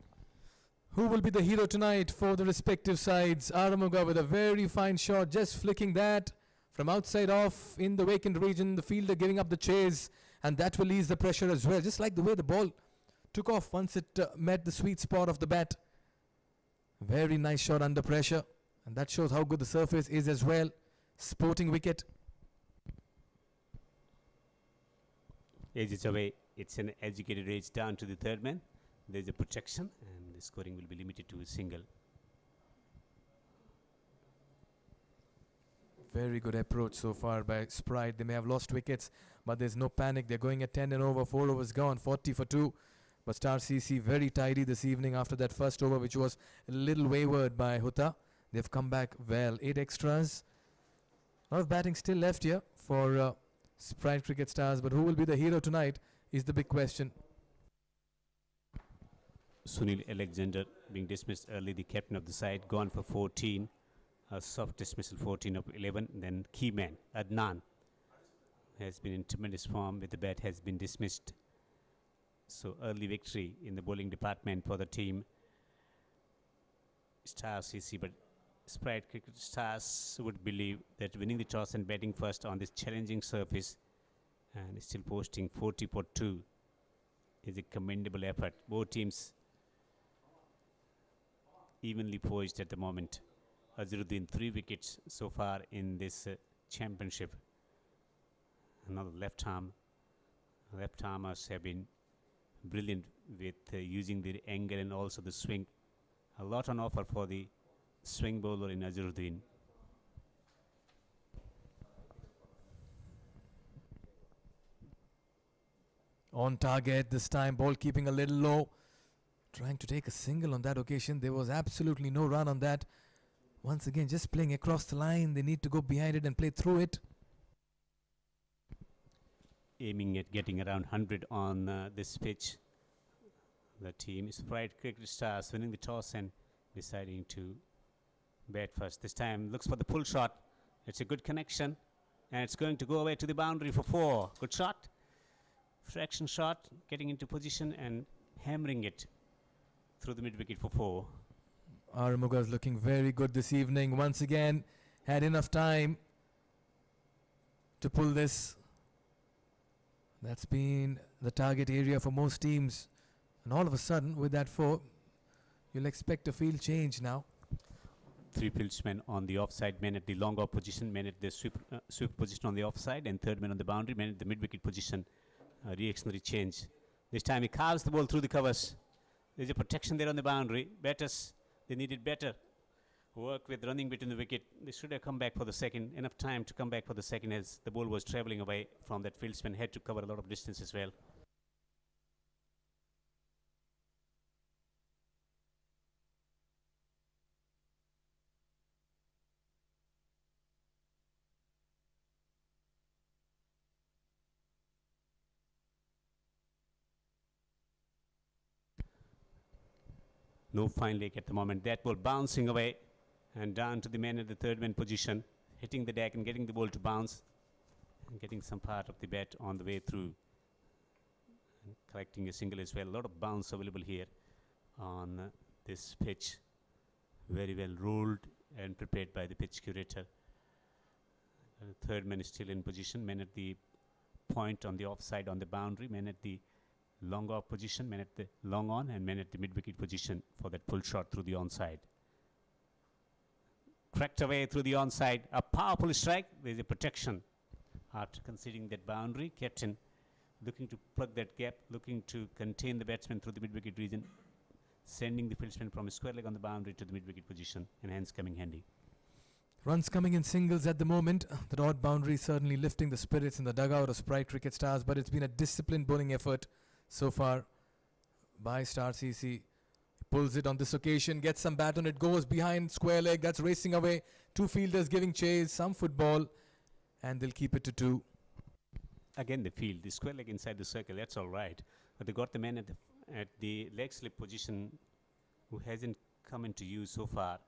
Who will be the hero tonight for the respective sides? Aramuga with a very fine shot, just flicking that from outside off in the vacant region. The fielder giving up the chase, and that will ease the pressure as well. Just like the way the ball took off once it met the sweet spot of the bat. Very nice shot under pressure, and that shows how good the surface is as well. Sporting wicket. Edges away. It's an educated edge down to the third man. There's a protection, and the scoring will be limited to a single. Very good approach so far by Sprite. They may have lost wickets, but there's no panic. They're going at 10 and over. 4 overs gone. 40 for 2. But Star CC very tidy this evening after that first over, which was a little wayward by Huta. They've come back well. 8 extras. A lot of batting still left here for Sprite Cricket Stars, but who will be the hero tonight is the big question. Sunil Alexander being dismissed early, the captain of the side, gone for 14. A soft dismissal, 14 of 11. Then key man, Adnan. has been in tremendous form with the bat, has been dismissed. So early victory in the bowling department for the team Star CC, but Sprite Cricket Stars would believe that winning the toss and batting first on this challenging surface and still posting 40 for 2 is a commendable effort. Both teams evenly poised at the moment. Azharuddin 3 wickets so far in this championship. Another left arm. Left armers have been brilliant with using the angle and also the swing. A lot on offer for the swing bowler in Azharuddin. On target this time, ball keeping a little low. Trying to take a single on that occasion. There was absolutely no run on that. Once again, just playing across the line. They need to go behind it and play through it. Aiming at getting around 100 on this pitch. The team Sprite Cricket Stars winning the toss and deciding to bat first. This time looks for the pull shot. It's a good connection and it's going to go away to the boundary for 4. Good shot. Fraction shot, getting into position and hammering it through the mid-wicket for 4. Aramuga is looking very good this evening. Once again, had enough time to pull this. That's been the target area for most teams. And all of a sudden, with that 4, you'll expect a field change now. 3 fieldsmen on the offside, men at the long off position, men at the sweep position on the offside, and third man on the boundary, men at the mid-wicket position. Reactionary change. This time he carves the ball through the covers. There's a protection there on the boundary. Batters, they needed better work with running between the wicket. They should have come back for the second. Enough time to come back for the second as the ball was travelling away from that fieldsman. Had to cover a lot of distance as well. No fine leg at the moment. That ball bouncing away and down to the man at the third man position, hitting the deck and getting the ball to bounce and getting some part of the bat on the way through and collecting a single as well. A lot of bounce available here on this pitch. Very well ruled and prepared by the pitch curator. The third man is still in position. Man at the point on the offside on the boundary. Man at the long off position, men at the long on and men at the mid-wicket position for that pull shot through the onside. Cracked away through the onside. A powerful strike. There's a protection after conceding that boundary. Captain looking to plug that gap, looking to contain the batsman through the mid-wicket region, sending the fieldsman from a square leg on the boundary to the mid-wicket position and hence coming handy. Runs coming in singles at the moment. The odd boundary certainly lifting the spirits in the dugout of Sprite Cricket Stars, but it's been a disciplined bowling effort so far by Star CC. Pulls it on this occasion, gets some bat on it, goes behind square leg, that's racing away. 2 fielders giving chase, some football, and they'll keep it to 2. Again the field, the square leg inside the circle, that's all right. But they got the man at the leg slip position who hasn't come into use so far.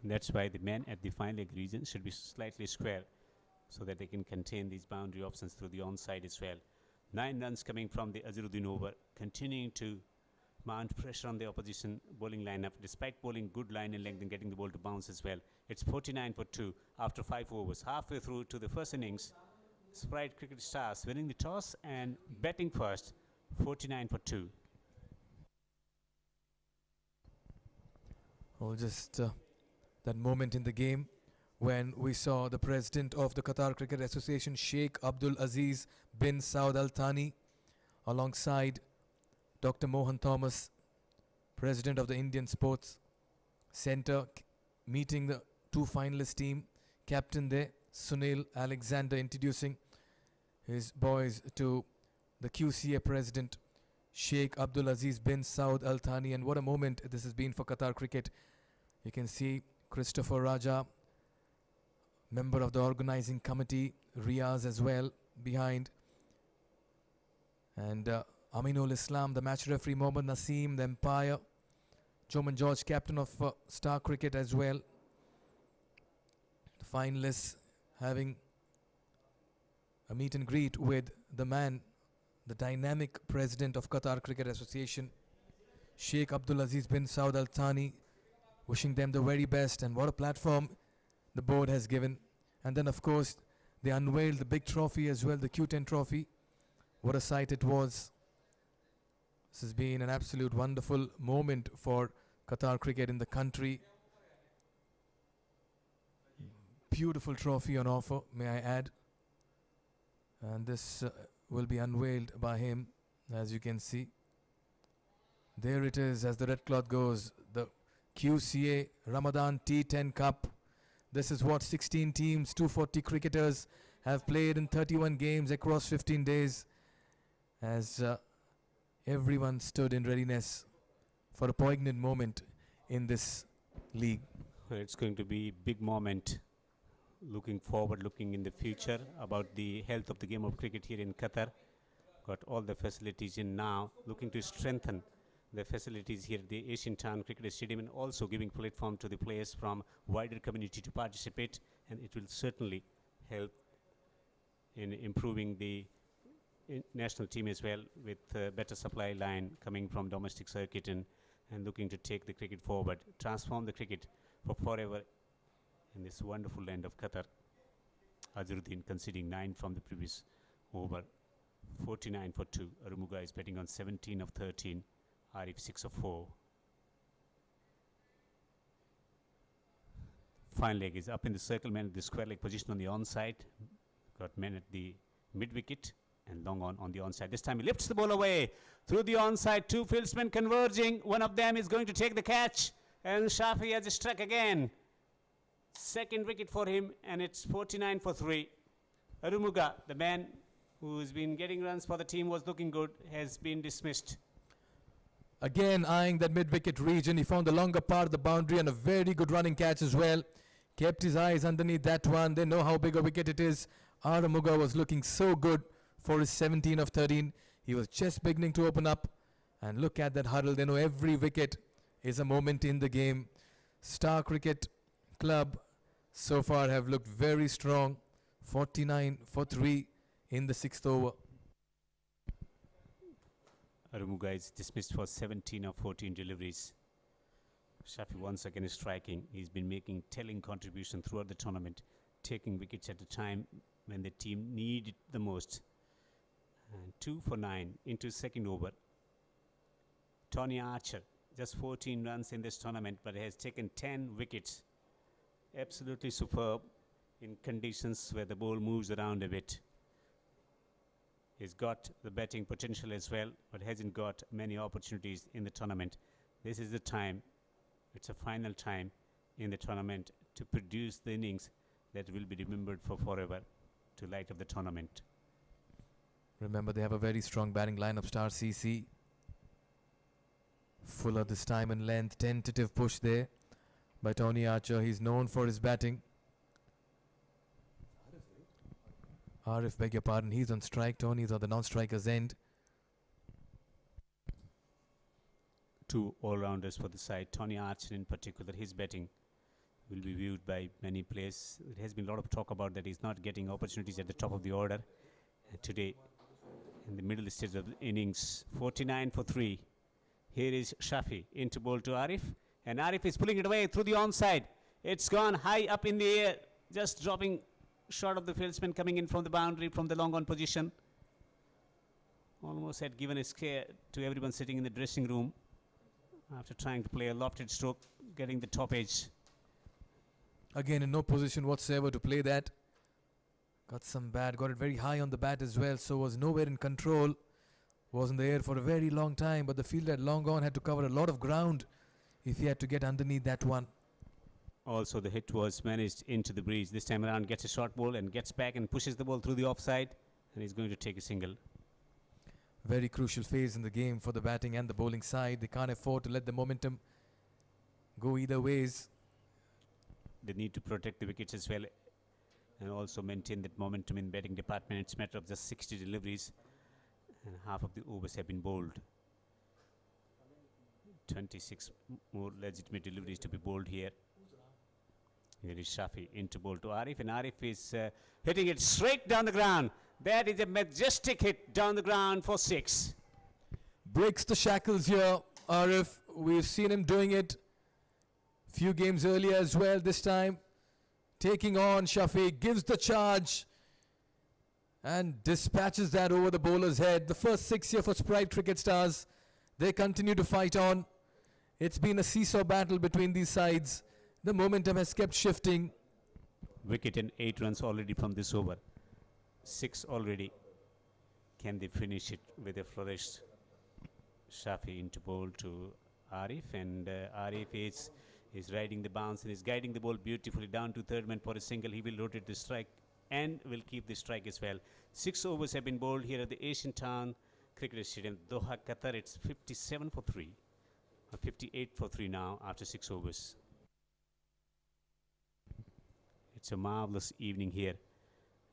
That's why the man at the fine leg region should be slightly square, so that they can contain these boundary options through the onside as well. 9 runs coming from the Azharuddin over, continuing to mount pressure on the opposition bowling lineup, despite bowling good line and length and getting the ball to bounce as well. It's 49 for 2 after 5 overs. Halfway through to the first innings, Sprite Cricket Stars winning the toss and batting first, 49 for 2. Oh, just that moment in the game when we saw the president of the Qatar Cricket Association, Sheikh Abdul Aziz bin Saud Al Thani, alongside Dr. Mohan Thomas, president of the Indian Sports Centre, meeting the 2 finalist team. Captain there, Sunil Alexander, introducing his boys to the QCA president, Sheikh Abdul Aziz bin Saud Al Thani. And what a moment this has been for Qatar cricket. You can see Christopher Raja, member of the organizing committee, Riaz as well behind, and Aminul Islam, the match referee, Mohammad Naseem, the umpire, Joman George, captain of Star Cricket as well. The finalists having a meet and greet with the man, the dynamic president of Qatar Cricket Association, Sheikh Abdulaziz bin Saud Al Thani, wishing them the very best. And what a platform the board has given. And then, of course, they unveiled the big trophy as well, the Q10 trophy. What a sight it was. This has been an absolute wonderful moment for Qatar cricket in the country. Beautiful trophy on offer, may I add. And this will be unveiled by him, as you can see. There it is, as the red cloth goes, the QCA Ramadan T10 Cup. This is what 16 teams, 240 cricketers have played in 31 games across 15 days, as everyone stood in readiness for a poignant moment in this league. Well, it's going to be a big moment, looking forward, looking in the future about the health of the game of cricket here in Qatar. Got all the facilities in now, looking to strengthen the facilities here at the Asian Town Cricket Stadium, and also giving platform to the players from wider community to participate, and it will certainly help in improving the national team as well, with better supply line coming from domestic circuit, and looking to take the cricket forward, transform the cricket for forever in this wonderful land of Qatar. Azharuddin conceding 9 from the previous over, 49 for 2. Arumuga is betting on 17 of 13. Arif 6 of 4. Fine leg is up in the circle, man at the square leg position on the onside. Got men at the mid wicket and long on the onside. This time he lifts the ball away through the onside. 2 fieldsmen converging. One of them is going to take the catch, and Shafi has struck again. Second wicket for him, and it's 49 for 3. Arumuga, the man who's been getting runs for the team, was looking good, has been dismissed. Again, eyeing that mid-wicket region, he found the longer part of the boundary and a very good running catch as well. Kept his eyes underneath that one. They know how big a wicket it is. Arumuga was looking so good for his 17 of 13. He was just beginning to open up. And look at that huddle. They know every wicket is a moment in the game. Star Cricket Club so far have looked very strong. 49 for 3 in the 6th over. Arumuga is dismissed for 17 of 14 deliveries. Shafi once again is striking. He's been making telling contribution throughout the tournament, taking wickets at a time when the team needed the most. And 2 for 9 into second over. Tony Archer, just 14 runs in this tournament, but has taken 10 wickets. Absolutely superb in conditions where the ball moves around a bit. He's got the batting potential as well, but hasn't got many opportunities in the tournament. This is the time, it's a final time in the tournament to produce the innings that will be remembered for forever to light up the tournament. Remember, they have a very strong batting lineup. Star CC. Fuller this time in length. Tentative push there by Tony Archer. He's known for his batting. Arif, beg your pardon, he's on strike. Tony's on the non-striker's end. 2 all-rounders for the side. Tony Archer in particular, his batting will be viewed by many players. There has been a lot of talk about that he's not getting opportunities at the top of the order. Today, in the middle stage of the innings, 49 for 3. Here is Shafi into ball to Arif, and Arif is pulling it away through the onside. It's gone high up in the air, just dropping short of the fieldsman coming in from the boundary from the long on position. Almost had given a scare to everyone sitting in the dressing room after trying to play a lofted stroke, getting the top edge. Again, in no position whatsoever to play that. Got it very high on the bat as well, so was nowhere in control. Was in the air for a very long time, but the fielder had long gone, had to cover a lot of ground if he had to get underneath that one. Also, the hit was managed into the breeze. This time around, gets a short ball and gets back and pushes the ball through the offside, and he's going to take a single. Very crucial phase in the game for the batting and the bowling side. They can't afford to let the momentum go either ways. They need to protect the wickets as well, and also maintain that momentum in batting department. It's a matter of just 60 deliveries, and half of the overs have been bowled. 26 more legitimate deliveries to be bowled here. Here is Shafi into ball to Arif, and Arif is hitting it straight down the ground. That is a majestic hit down the ground for 6. Breaks the shackles here, Arif. We've seen him doing it few games earlier as well. This time taking on Shafi, gives the charge and dispatches that over the bowler's head. The first 6 here for Sprite Cricket Stars. They continue to fight on. It's been a seesaw battle between these sides. The momentum has kept shifting. Wicket and 8 runs already from this over. 6 already. Can they finish it with a flourish? Shafi into ball to Arif, and Arif is riding the bounce and is guiding the ball beautifully down to third man for a single. He will rotate the strike and will keep the strike as well. 6 overs have been bowled here at the Asian Town Cricket Stadium, Doha, Qatar. It's 57 for 3, or 58 for 3 now after 6 overs. It's a marvelous evening here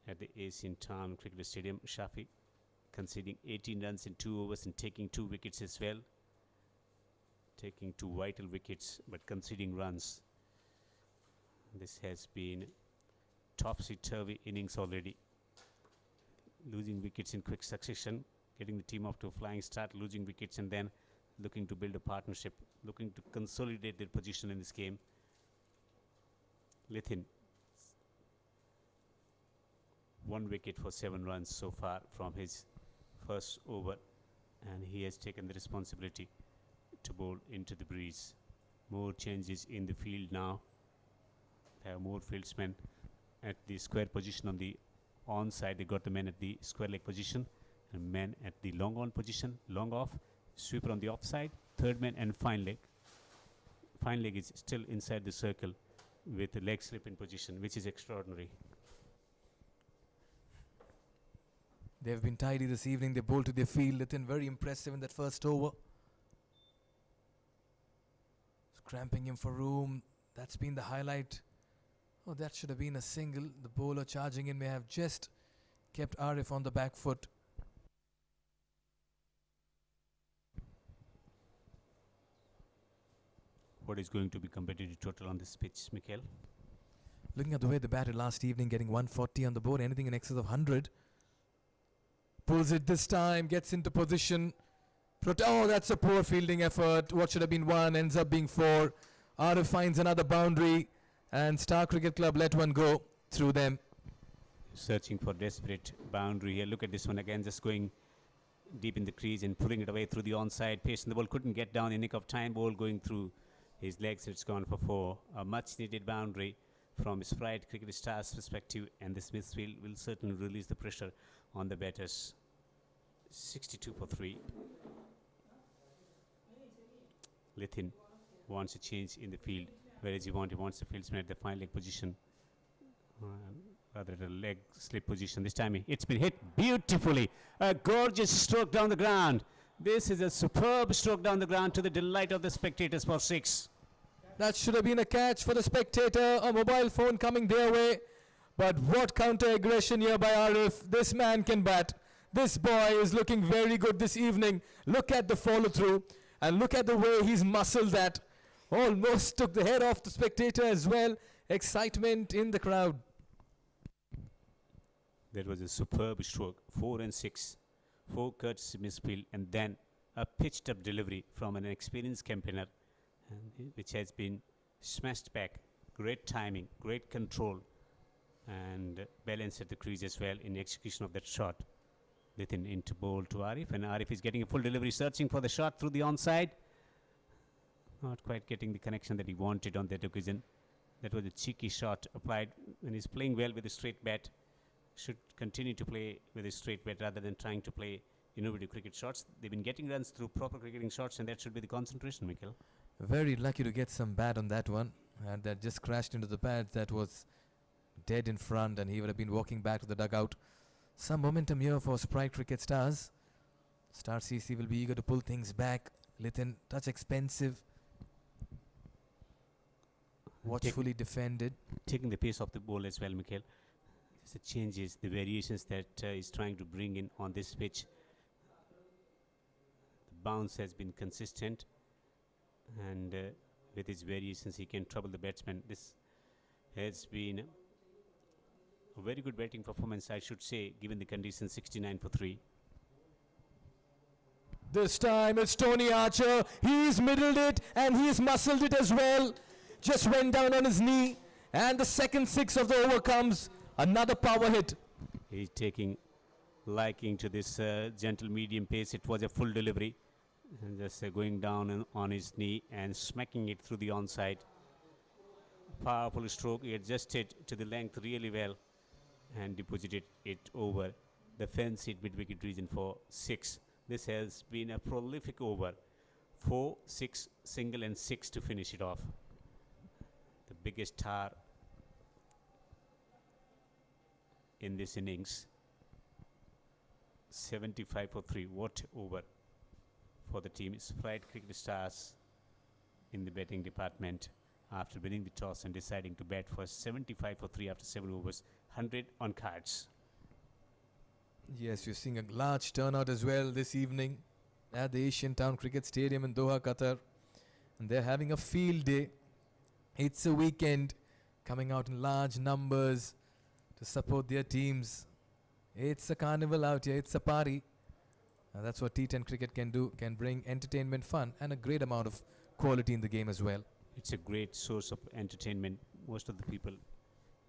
at the Asian Town Cricket Stadium. Shafi conceding 18 runs in 2 overs and taking 2 wickets as well. Taking 2 vital wickets but conceding runs. This has been topsy-turvy innings already. Losing wickets in quick succession, getting the team off to a flying start, losing wickets, and then looking to build a partnership, looking to consolidate their position in this game. Lithin, 1 wicket for 7 runs so far from his first over, and he has taken the responsibility to bowl into the breeze. More changes in the field now. They have more fieldsmen at the square position on the on side. They got the men at the square leg position, and men at the long on position, long off, sweeper on the offside, third man, and fine leg. Fine leg is still inside the circle with the leg slip in position, which is extraordinary. They've been tidy this evening. They bowled to their field. Lithin very impressive in that first over. Cramping him for room. That's been the highlight. Oh, that should have been a single. The bowler charging in may have just kept Arif on the back foot. What is going to be competitive total on this pitch, Mikhail? Looking at the way they batted last evening, getting 140 on the board, anything in excess of 100. Pulls it this time, gets into position. Oh, that's a poor fielding effort. What should have been 1 ends up being 4. Arif finds another boundary, and Star Cricket Club let one go through them. Searching for desperate boundary here. Look at this one again, just going deep in the crease and pulling it away through the onside. Pacing the ball, couldn't get down in nick of time. Ball going through his legs. It's gone for 4. A much needed boundary from Sprite Cricket Stars perspective, and this midfield will certainly release the pressure on the batters. 62 for 3. Lithin wants a change in the field. Where does he want? He wants the fieldsman at the fine leg position, rather the leg slip position. This time it's been hit beautifully. A gorgeous stroke down the ground. This is a superb stroke down the ground to the delight of the spectators for 6. That should have been a catch for the spectator. A mobile phone coming their way. But what counter aggression here by Arif. This man can bat. This boy is looking very good this evening. Look at the follow through. And look at the way he's muscled that. Almost took the head off the spectator as well. Excitement in the crowd. That was a superb stroke. 4 and 6. 4 cuts misfield, and then a pitched up delivery from an experienced campaigner, which has been smashed back. Great timing, great control, and balance at the crease as well in execution of that shot. Lithin into bowl to Arif, and Arif is getting a full delivery, searching for the shot through the onside. Not quite getting the connection that he wanted on that occasion. That was a cheeky shot applied when he's playing well with a straight bat. Should continue to play with a straight bat rather than trying to play innovative cricket shots. They've been getting runs through proper cricketing shots, and that should be the concentration, Mikhail. Very lucky to get some bat on that one. And that just crashed into the pad. That was dead in front, and he would have been walking back to the dugout. Some momentum here for Sprite Cricket Stars. Star CC will be eager to pull things back. Lithin, touch expensive. Watchfully defended. Taking the pace off the ball as well, Mikhail. The changes, the variations that he's trying to bring in on this pitch. The bounce has been consistent, and with his variations he can trouble the batsman. This has been a very good batting performance, I should say, given the conditions. 69 for 3. This time it's Tony Archer. He's middled it and he's muscled it as well. Just went down on his knee. And the second 6 of the over comes. Another power hit. He's taking liking to this gentle medium pace. It was a full delivery. And just going down on his knee and smacking it through the onside. Powerful stroke. He adjusted to the length really well and deposited it over the fence hit mid-wicket region for 6. This has been a prolific over. 4, 6, single and 6 to finish it off. The biggest star in this innings. 75 for 3. What over for the team. Sprite Cricket Stars in the batting department after winning the toss and deciding to bat first. 75 for 3 after 7 overs. 100 on cards. Yes, you're seeing a large turnout as well this evening at the Asian Town Cricket Stadium in Doha, Qatar. And they're having a field day. It's a weekend, coming out in large numbers to support their teams. It's a carnival out here. It's a party. And that's what T10 cricket can do, can bring entertainment, fun, and a great amount of quality in the game as well. It's a great source of entertainment. Most of the people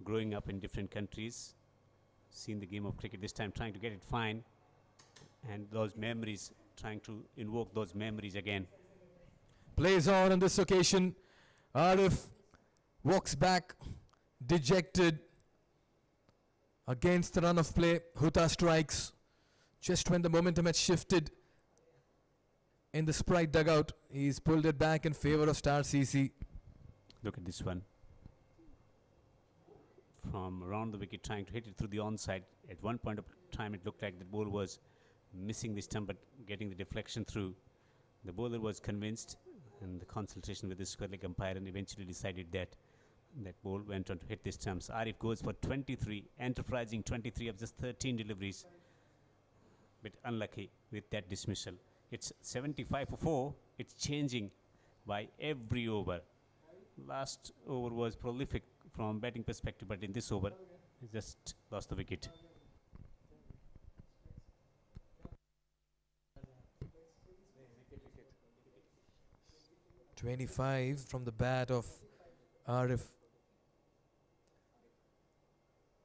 growing up in different countries seen the game of cricket this time, trying to get it fine, and those memories, trying to invoke those memories again. Plays on this occasion. Arif walks back, dejected against the run of play. Huta strikes just when the momentum had shifted in the Sprite dugout. He's pulled it back in favor of Star CC. Look at this one. From around the wicket, trying to hit it through the onside. At one point of time, it looked like the bowler was missing the stump, but getting the deflection through. The bowler was convinced, and the consultation with the square leg umpire, and eventually decided that that ball went on to hit the stumps. Arif goes for 23, enterprising 23 of just 13 deliveries. Bit unlucky with that dismissal. It's 75 for 4. It's changing by every over. Last over was prolific from batting perspective, but in this over, he just lost the wicket. .25 from the bat of Arif.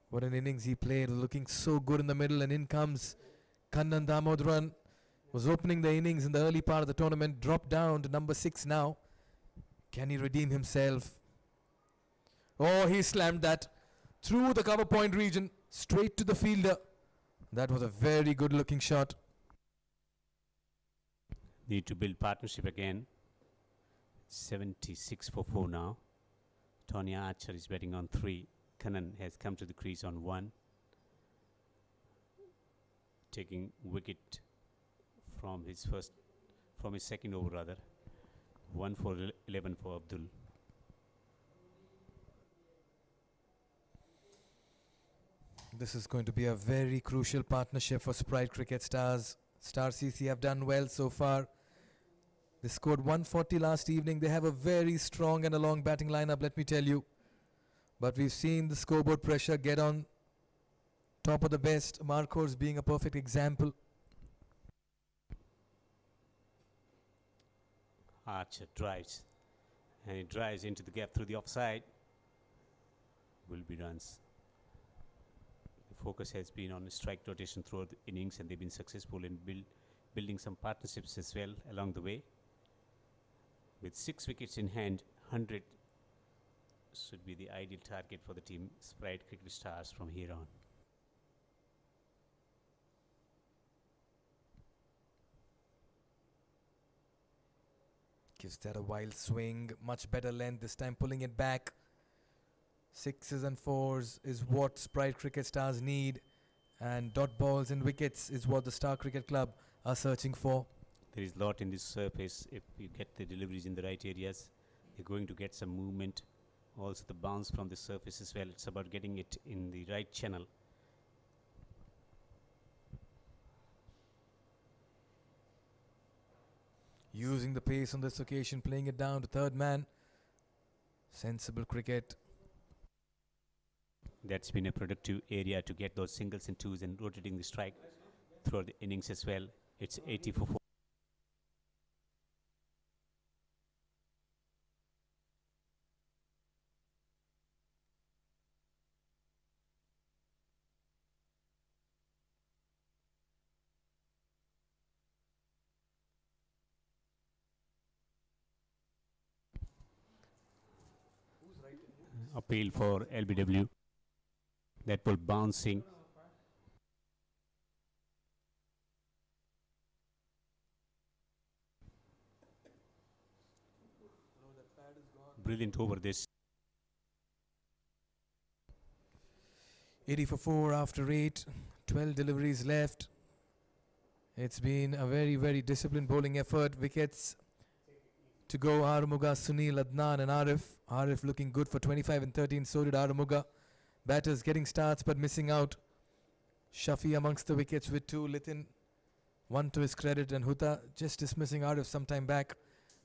What an innings he played, looking so good in the middle, and in comes Kannan Damodran. Was opening the innings in the early part of the tournament, dropped down to number 6 now. Can he redeem himself? Oh, he slammed that through the cover point region, straight to the fielder. That was a very good looking shot. Need to build partnership again. 76 for 4 now. Tony Archer is batting on 3. Kannan has come to the crease on 1. Taking wicket from his second over rather. 1 for 11 for Abdul. This is going to be a very crucial partnership for Sprite Cricket Stars. Star CC have done well so far. They scored 140 last evening. They have a very strong and a long batting lineup, let me tell you. But we've seen the scoreboard pressure get on top of the best. Marcos being a perfect example. Archer drives, and he drives into the gap through the offside. Will be runs. The focus has been on strike rotation throughout the innings, and they've been successful in building some partnerships as well along the way. With 6 wickets in hand, 100 should be the ideal target for the team Sprite Cricket Stars from here on. Gives that a wild swing, much better length this time, pulling it back. 6s and 4s is what Sprite Cricket Stars need, and dot balls and wickets is what the Star Cricket Club are searching for. There is a lot in this surface. If you get the deliveries in the right areas, you're going to get some movement. Also the bounce from the surface as well. It's about getting it in the right channel. Using the pace on this occasion, playing it down to third man. Sensible cricket. That's been a productive area to get those singles and twos and rotating the strike throughout the innings as well. It's 80 for 4. Appeal for LBW. That ball bouncing. Brilliant over this. 80 for 4 after 8. 12 deliveries left. It's been a very, very disciplined bowling effort. Wickets to go. Aramuga, Sunil, Adnan and Arif. Arif looking good for 25 and 13. So did Aramuga. Batters getting starts but missing out. Shafi amongst the wickets with 2. Lithin, 1 to his credit. And Huta just dismissing Arif some time back.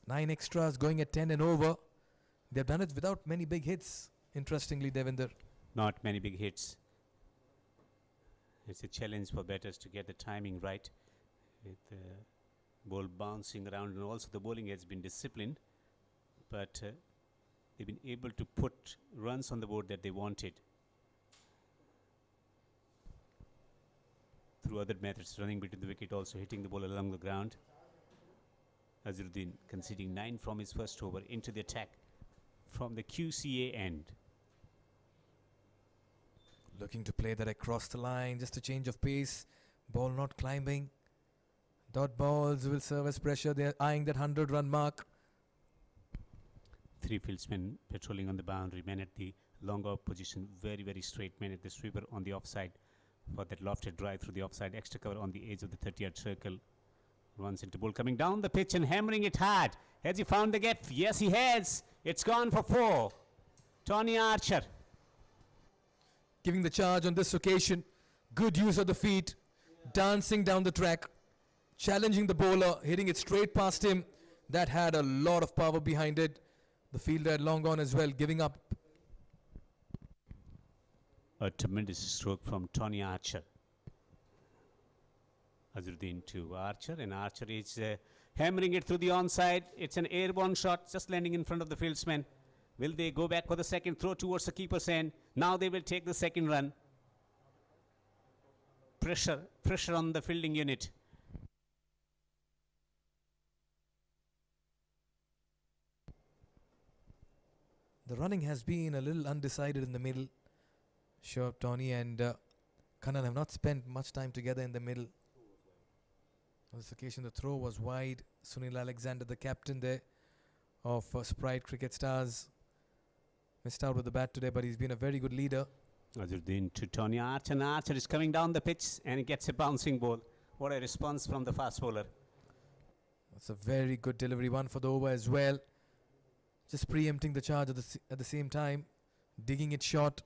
9 extras going at 10 and over. They've done it without many big hits, interestingly, Devinder. Not many big hits. It's a challenge for batters to get the timing right, with the ball bouncing around, and also the bowling has been disciplined, but they've been able to put runs on the board that they wanted through other methods, running between the wicket, also hitting the ball along the ground. Azharuddin conceding 9 from his first over into the attack from the QCA end. Looking to play that across the line, just a change of pace. Ball not climbing. Dot balls will serve as pressure. They're eyeing that 100-run mark. 3 fieldsmen patrolling on the boundary, men at the long off position, very, very straight, men at the sweeper on the offside for that lofted drive through the offside, extra cover on the edge of the 30-yard circle. Runs into ball coming down the pitch and hammering it hard. Has he found the gap? Yes, he has. It's gone for 4. Tony Archer Giving the charge on this occasion. Good use of the feet. Dancing down the track. Challenging the bowler. Hitting it straight past him. That had a lot of power behind it. The fielder had long gone as well, giving up. A tremendous stroke from Tony Archer. Azharuddin to Archer, and Archer is hammering it through the onside. It's an airborne shot, just landing in front of the fieldsman. Will they go back for the second throw towards the keeper's end? Now they will take the second run. Pressure on the fielding unit. The running has been a little undecided in the middle. Sure, Tony and Kannan have not spent much time together in the middle. On this occasion, the throw was wide. Sunil Alexander, the captain there of Sprite Cricket Stars, missed out with the bat today, but he's been a very good leader. Azharuddin to Tony Archer, and Archer is coming down the pitch and he gets a bouncing ball. What a response from the fast bowler. That's a very good delivery, one for the over as well. Just preempting the charge at the same time, digging it short.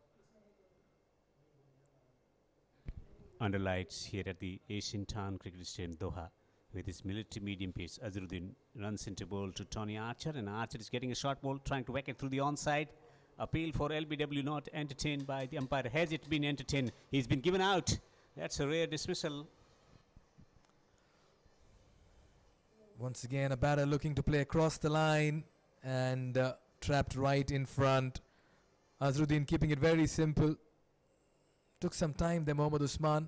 Under lights here at the Asian Town Cricket Stadium, Doha, with his military medium pace. Azharuddin runs into ball to Tony Archer, and Archer is getting a short ball, trying to whack it through the onside. Appeal for LBW not entertained by the umpire. Has it been entertained? He's been given out. That's a rare dismissal. Once again, a batter looking to play across the line and trapped right in front. Azharuddin keeping it very simple. Took some time there, Mohammad Usman,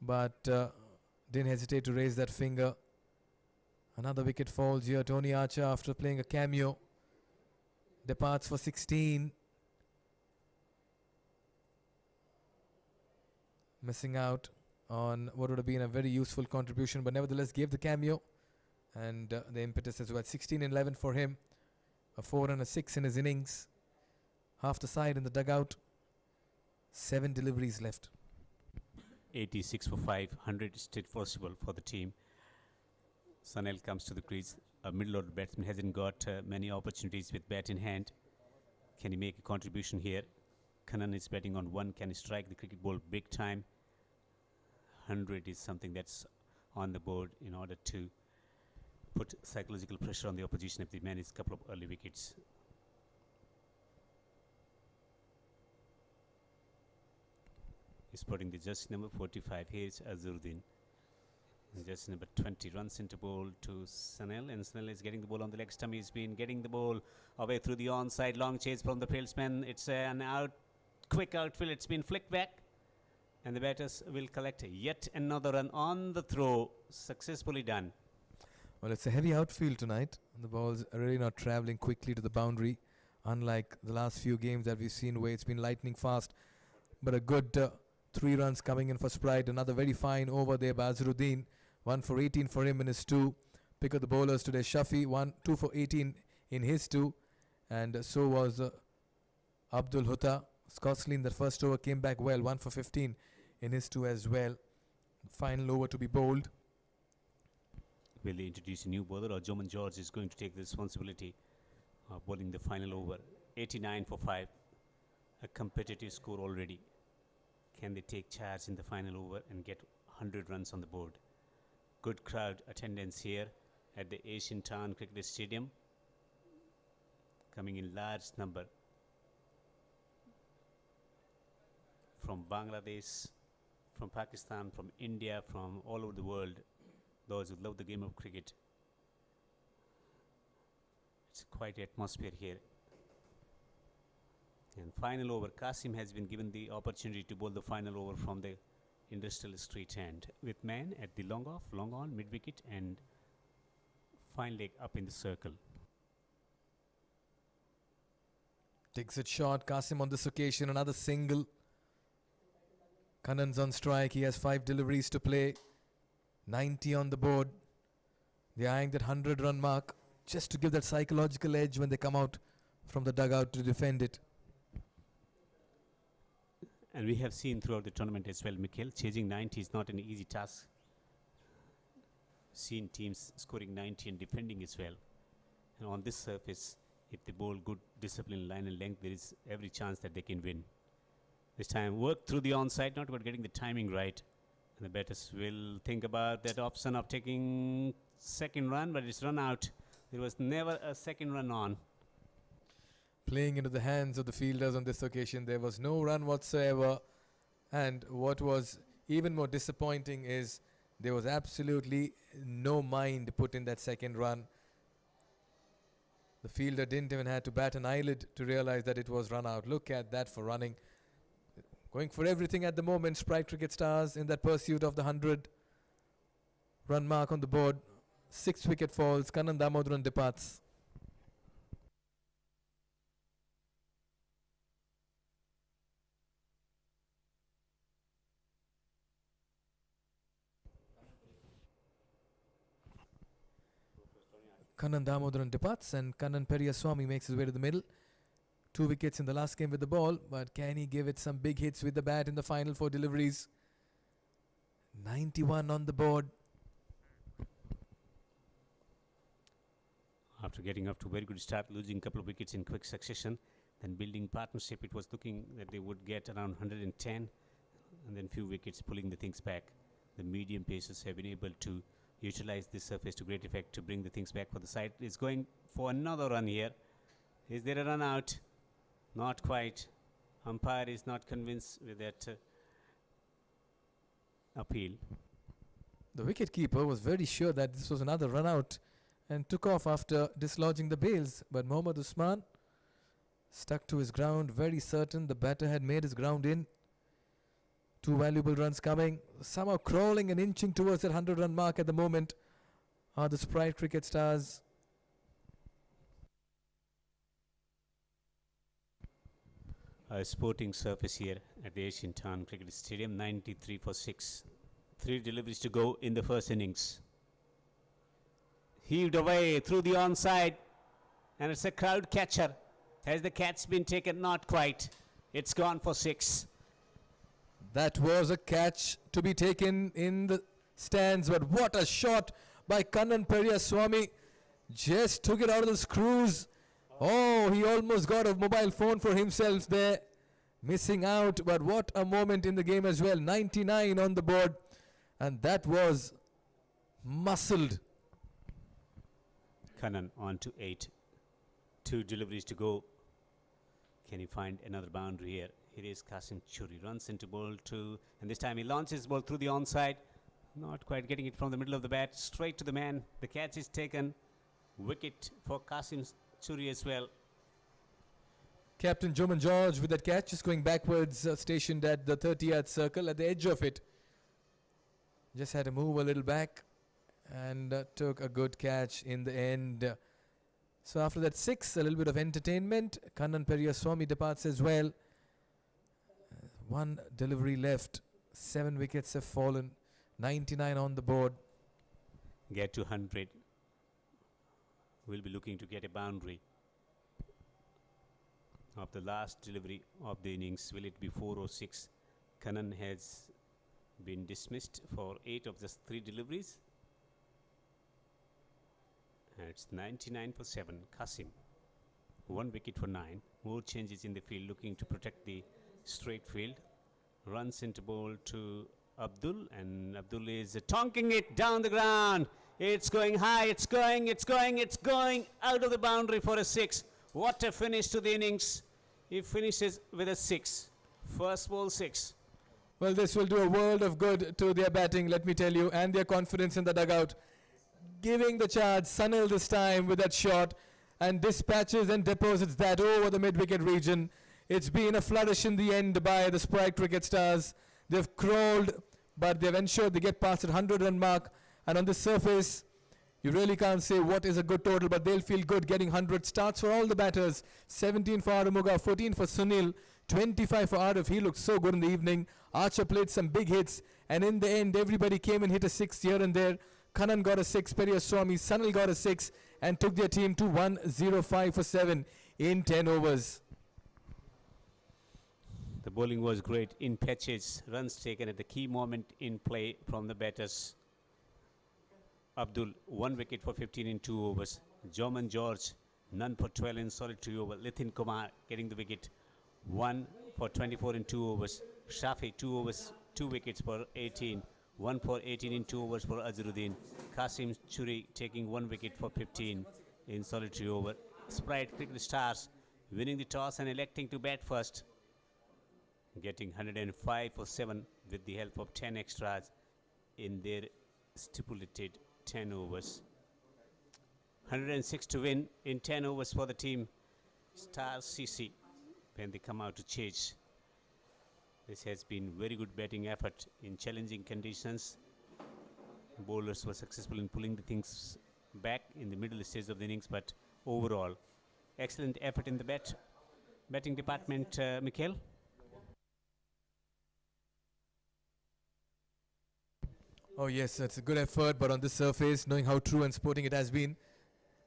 but didn't hesitate to raise that finger. Another wicket falls here. Tony Archer, after playing a cameo, departs for 16. Missing out on what would have been a very useful contribution, but nevertheless gave the cameo and the impetus as well. 16 and 11 for him. A 4 and a 6 in his innings. Half the side in the dugout. 7 deliveries left. 86 for 5, 100 still possible for the team. Sanel comes to the crease. A middle order batsman hasn't got many opportunities with bat in hand. Can he make a contribution here? Kannan is batting on 1. Can he strike the cricket ball big time? 100 is something that's on the board in order to put psychological pressure on the opposition if they manage a couple of early wickets. He's putting the jersey number 45. Here's Azharuddin. Jersey number 20 runs into ball to Sanel, and Sanel is getting the ball on the leg stump. He's been getting the ball away through the onside. Long chase from the fieldsman. It's an quick outfield. It's been flicked back, and the batters will collect yet another run on the throw. Successfully done. Well, it's a heavy outfield tonight. The ball's really not traveling quickly to the boundary, unlike the last few games that we've seen where it's been lightning fast. But a good 3 runs coming in for Sprite. Another very fine over there by Azharuddin. 1 for 18 for him in his 2. Pick up the bowlers today. Shafi, 2 for 18 in his 2. And so was Abdul Hutta. Scottsley in the first over came back well. 1 for 15 in his 2 as well. Final over to be bowled. Will they introduce a new bowler, or Joman George is going to take the responsibility of bowling the final over? 89 for 5. A competitive score already. Can they take charge in the final over and get 100 runs on the board? Good crowd attendance here at the Asian Town Cricket Stadium. Coming in large number from Bangladesh, from Pakistan, from India, from all over the world. Those who love the game of cricket. It's quite an atmosphere here. And final over, Qasim has been given the opportunity to bowl the final over from the industrial street end, with man at the long off, long on, mid wicket, and fine leg up in the circle. Takes it short. Qasim on this occasion, another single. Kannan's on strike. He has 5 deliveries to play. 90 on the board. They're eyeing that 100-run mark just to give that psychological edge when they come out from the dugout to defend it. And we have seen throughout the tournament as well, Mikhail, chasing 90 is not an easy task. Seen teams scoring 90 and defending as well. And on this surface, if they bowl good discipline, line and length, there is every chance that they can win. This time, work through the onside, not about getting the timing right. And the batters will think about that option of taking second run, but it's run out. There was never a second run on. Playing into the hands of the fielders on this occasion. There was no run whatsoever. And what was even more disappointing is there was absolutely no mind put in that second run. The fielder didn't even have to bat an eyelid to realize that it was run out. Look at that for running. Going for everything at the moment. Sprite Cricket Stars in that pursuit of the 100-run mark on the board. 6 wicket falls. Kannan Damodaran departs. Kannan Damodaran departs and Kannan Periyaswamy makes his way to the middle. 2 wickets in the last game with the ball, but can he give it some big hits with the bat in the final 4 deliveries? 91 on the board. After getting up to a very good start, losing a couple of wickets in quick succession, then building partnership, it was looking that they would get around 110, and then few wickets pulling the things back. The medium pacers have been able to utilize this surface to great effect to bring the things back for the side. Is going for another run here. Is there a run out? Not quite. Umpire is not convinced with that appeal. The wicketkeeper was very sure that this was another run out and took off after dislodging the bails. But Mohammad Usman stuck to his ground, very certain the batter had made his ground in. 2 valuable runs coming. Somehow crawling and inching towards that 100-run mark at the moment are the Sprite Cricket Stars. A sporting surface here at the Asian Town Cricket Stadium. 93 for 6. 3 deliveries to go in the first innings. Heaved away through the onside, and it's a crowd catcher. Has the catch been taken? Not quite. It's gone for 6. That was a catch to be taken in the stands, but what a shot by Kannan Periyaswamy. Just took it out of the screws. Oh, he almost got a mobile phone for himself there. Missing out, but what a moment in the game as well. 99 on the board, and that was muscled. Kannan on to 8. 2 deliveries to go. Can he find another boundary here? Here is Kasim Churi, runs into ball 2, and this time he launches ball through the onside. Not quite getting it from the middle of the bat, straight to the man. The catch is taken. Wicket for Kasim Churi as well. Captain Joman George with that catch, just going backwards, stationed at the 30-yard circle at the edge of it. Just had to move a little back and took a good catch in the end. So after that 6, a little bit of entertainment. Kannan Periyaswamy departs as well. One delivery left. 7 wickets have fallen. 99 on the board. Get to 100. We'll be looking to get a boundary. Of the last delivery of the innings, will it be 4 or 6? Kannan has been dismissed for 8 of just 3 deliveries. And it's 99 for 7. Kasim, 1 wicket for 9. More changes in the field, looking to protect the straight field. Runs into ball to Abdul, and Abdul is tonking it down the ground. It's going high, it's going out of the boundary for a 6. What a finish to the innings. He finishes with a 6. First ball 6. Well, this will do a world of good to their batting, let me tell you, and their confidence in the dugout. Giving the charge, Sunil this time with that shot, and dispatches and deposits that over the mid-wicket region. It's been a flourish in the end by the Sprite cricket stars. They've crawled, but they've ensured they get past the 100-run mark. And on the surface, you really can't say what is a good total, but they'll feel good getting 100 starts for all the batters. 17 for Arumuga, 14 for Sunil, 25 for Arif. He looked so good in the evening. Archer played some big hits, and in the end, everybody came and hit a 6 here and there. Kannan got a 6, Periyaswamy, Sunil got a 6, and took their team to 105 for 7 in 10 overs. The bowling was great in patches. Runs taken at the key moment in play from the batters. Abdul, 1 wicket for 15 in 2 overs. Joman George, none for 12 in solitary over. Lithin Kumar getting the wicket. 1 for 24 in 2 overs. Shafi, 2 overs, 2 wickets for 18. 1 for 18 in 2 overs for Azharuddin. Kasim Churi taking 1 wicket for 15 in solitary over. Sprite Cricket Stars winning the toss and electing to bat first. Getting 105 for 7 with the help of 10 extras in their stipulated 10 overs. 106 to win in 10 overs for the team. Stars CC when they come out to chase. This has been very good batting effort in challenging conditions. Bowlers were successful in pulling the things back in the middle stage of the innings, but overall, excellent effort in the batting department, Mikhail. Oh yes, it's a good effort, but on the surface, knowing how true and sporting it has been,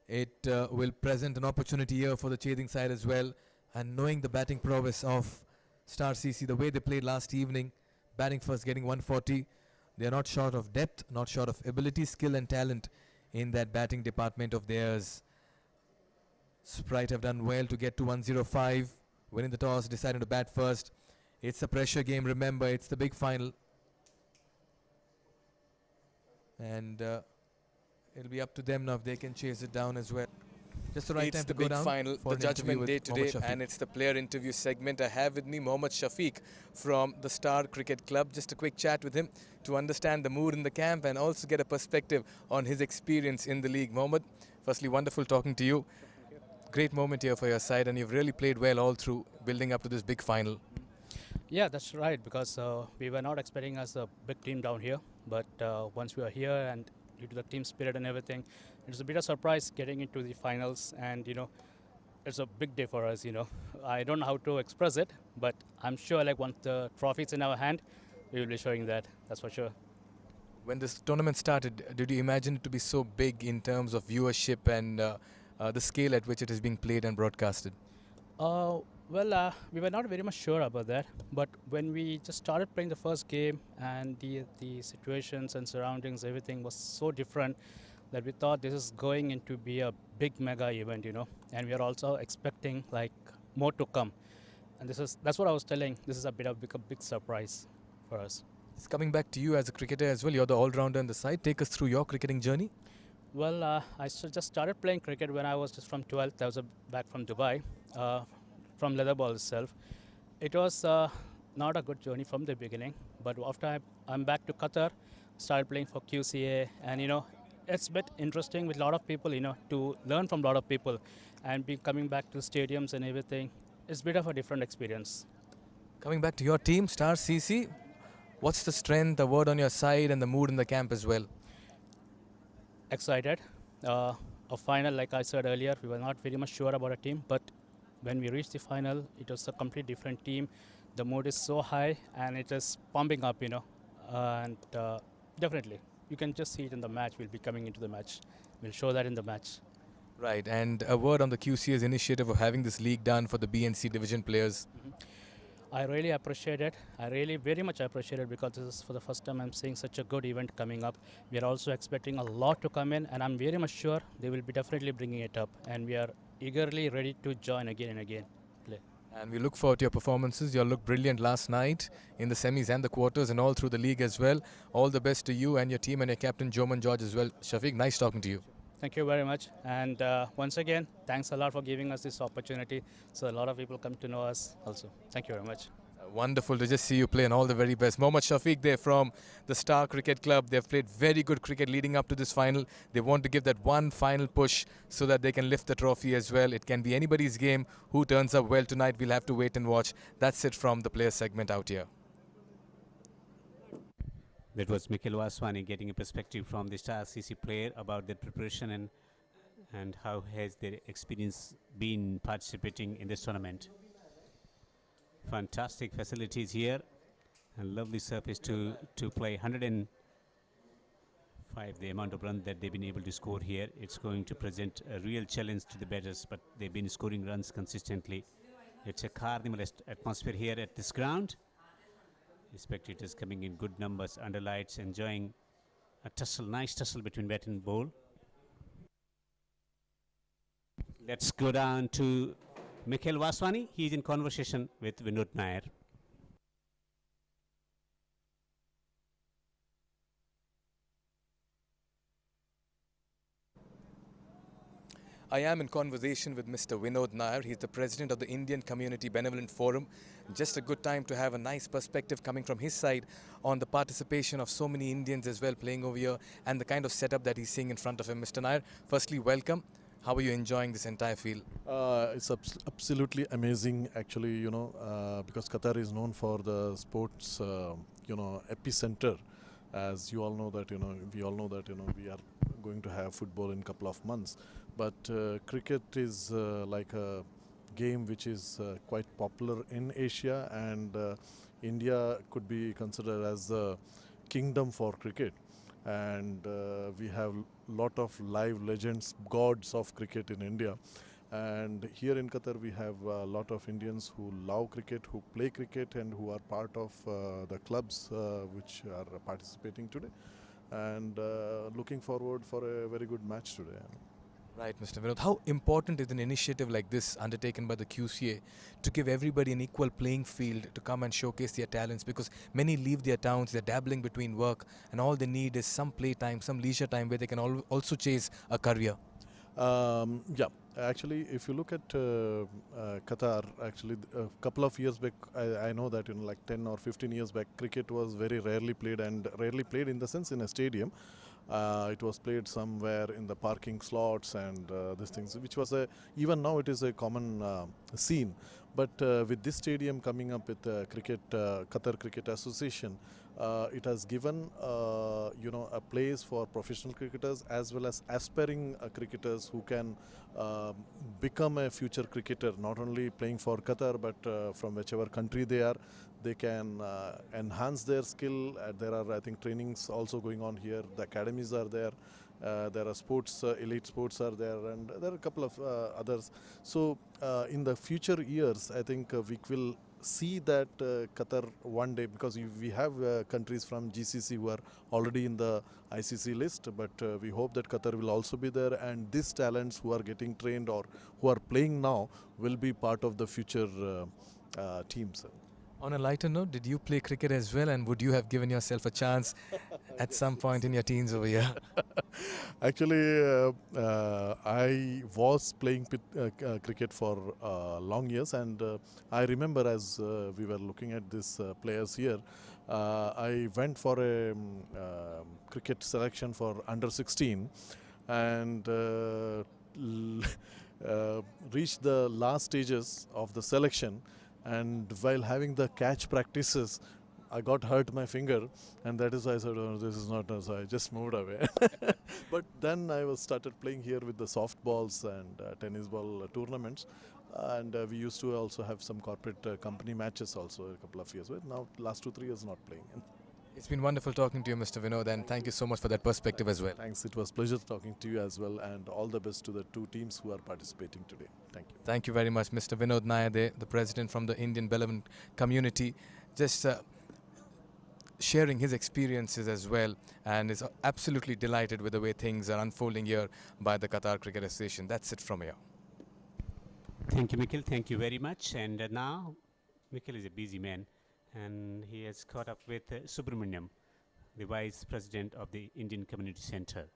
it will present an opportunity here for the chasing side as well. And knowing the batting prowess of Star CC, the way they played last evening, batting first, getting 140, they are not short of depth, not short of ability, skill and talent in that batting department of theirs. Sprite have done well to get to 105, winning the toss, deciding to bat first. It's a pressure game, remember, it's the big final. And it'll be up to them now if they can chase it down as well. Just the right It's time the to go big down final, for the an interview judgment with day Mohammad today, Shafiq. and it's the player interview segment. I have with me Mohammad Shafiq from the Star Cricket Club. Just a quick chat with him to understand the mood in the camp and also get a perspective on his experience in the league. Mohammad, firstly, wonderful talking to you. Great moment here for your side, and you've really played well all through building up to this big final. Yeah, that's right, because we were not expecting us a big team down here, but once we are here and due to the team spirit and everything, it's a bit of surprise getting into the finals, and it's a big day for us. I don't know how to express it, but I'm sure like once the trophy's in our hand, we will be showing that, that's for sure. When this tournament started, did you imagine it to be so big in terms of viewership and the scale at which it is being played and broadcasted? Well, we were not very much sure about that, but when we just started playing the first game and the situations and surroundings, everything was so different that we thought this is going into be a big mega event, and we are also expecting like more to come. And that's what I was telling. This is a big surprise for us. It's coming back to you as a cricketer as well. You're the all-rounder on the side. Take us through your cricketing journey. Well, I just started playing cricket when I was just from 12th. I was back from Dubai. From leather ball itself, It was not a good journey from the beginning, but after I'm back to Qatar, started playing for QCA, and it's a bit interesting with a lot of people, to learn from a lot of people, and be coming back to stadiums and everything. It's a bit of a different experience. Coming back to your team, Star CC, what's the strength, the word on your side, and the mood in the camp as well? Excited. A final, like I said earlier, we were not very much sure about a team, but when we reached the final, it was a completely different team. The mood is so high, and it is pumping up, and definitely, you can just see it in the match. We'll be coming into the match. We'll show that in the match. Right, and a word on the QCA's initiative of having this league done for the B and C division players. I really appreciate it. I really very much appreciate it because this is for the first time I'm seeing such a good event coming up. We are also expecting a lot to come in, and I'm very much sure they will be definitely bringing it up, and we are eagerly ready to join again and again. Play. And we look forward to your performances. You all looked brilliant last night in the semis and the quarters and all through the league as well. All the best to you and your team and your captain, Joman George, as well. Shafiq, nice talking to you. Thank you very much. And once again, thanks a lot for giving us this opportunity. So a lot of people come to know us also. Thank you very much. Wonderful to just see you play, and all the very best. Mohammad Shafiq there from the Star Cricket Club. They've played very good cricket leading up to this final. They want to give that one final push so that they can lift the trophy as well. It can be anybody's game. Who turns up well tonight, we'll have to wait and watch. That's it from the player segment out here. That was Mikel Vaswani getting a perspective from the Star CC player about their preparation and how has their experience been participating in this tournament. Fantastic facilities here and lovely surface to play. 105 the amount of runs that they've been able to score here. It's going to present a real challenge to the batters, but they've been scoring runs consistently. It's a carnival atmosphere here at this ground. The spectators coming in good numbers under lights, enjoying a tussle, nice tussle between bat and ball. Let's go down to Mikel Vaswani. He's in conversation with Vinod Nair. I am in conversation with Mr. Vinod Nair. He's the president of the Indian Community Benevolent Forum. Just a good time to have a nice perspective coming from his side on the participation of so many Indians as well playing over here and the kind of setup that he's seeing in front of him. Mr. Nair, firstly, welcome. How are you enjoying this entire field? It's absolutely amazing, actually, because Qatar is known for the sports, epicenter. As you all know that, we all know that, we are going to have football in a couple of months. But cricket is like a game which is quite popular in Asia, and India could be considered as the kingdom for cricket. And we have lot of live legends, gods of cricket in India. And here in Qatar we have a lot of Indians who love cricket, who play cricket, and who are part of the clubs which are participating today. And looking forward for a very good match today. Right, Mr. Vinod. How important is an initiative like this undertaken by the QCA to give everybody an equal playing field to come and showcase their talents? Because many leave their towns, they're dabbling between work, and all they need is some play time, some leisure time where they can also chase a career. Yeah, actually, if you look at Qatar, actually, a couple of years back, I know that like 10 or 15 years back, cricket was very rarely played, and rarely played in the sense in a stadium. It was played somewhere in the parking slots and these things, which was even now it is a common scene. But with this stadium coming up with Qatar Cricket Association, it has given a place for professional cricketers as well as aspiring cricketers who can become a future cricketer, not only playing for Qatar but from whichever country they are. They can enhance their skill. There are, I think, trainings also going on here. The academies are there. There are sports, elite sports are there, and there are a couple of others. So in the future years, I think we will see that Qatar one day, because we have countries from GCC who are already in the ICC list, but we hope that Qatar will also be there, and these talents who are getting trained or who are playing now will be part of the future teams. On a lighter note, did you play cricket as well, and would you have given yourself a chance at some point in your teens over here? Actually, I was playing cricket for long years, and I remember as we were looking at these players here, I went for a cricket selection for under 16, and reached the last stages of the selection. And while having the catch practices, I got hurt my finger, and that is why I said, "Oh, this is not." So I just moved away. But then I was started playing here with the softballs and tennis ball tournaments, and we used to also have some corporate company matches also a couple of years. But now, last 2-3 years not playing. It's been wonderful talking to you, Mr. Vinod, and thank you so much for that perspective as well. Thanks. It was pleasure talking to you as well, and all the best to the two teams who are participating today. Thank you. Thank you very much, Mr. Vinod Nayade, the president from the Indian Benevolent community, just sharing his experiences as well, and is absolutely delighted with the way things are unfolding here by the Qatar Cricket Association. That's it from here. Thank you, Mikel. Thank you very much. And now, Mikel is a busy man, and he has caught up with Subramaniam, the Vice President of the Indian Community Center.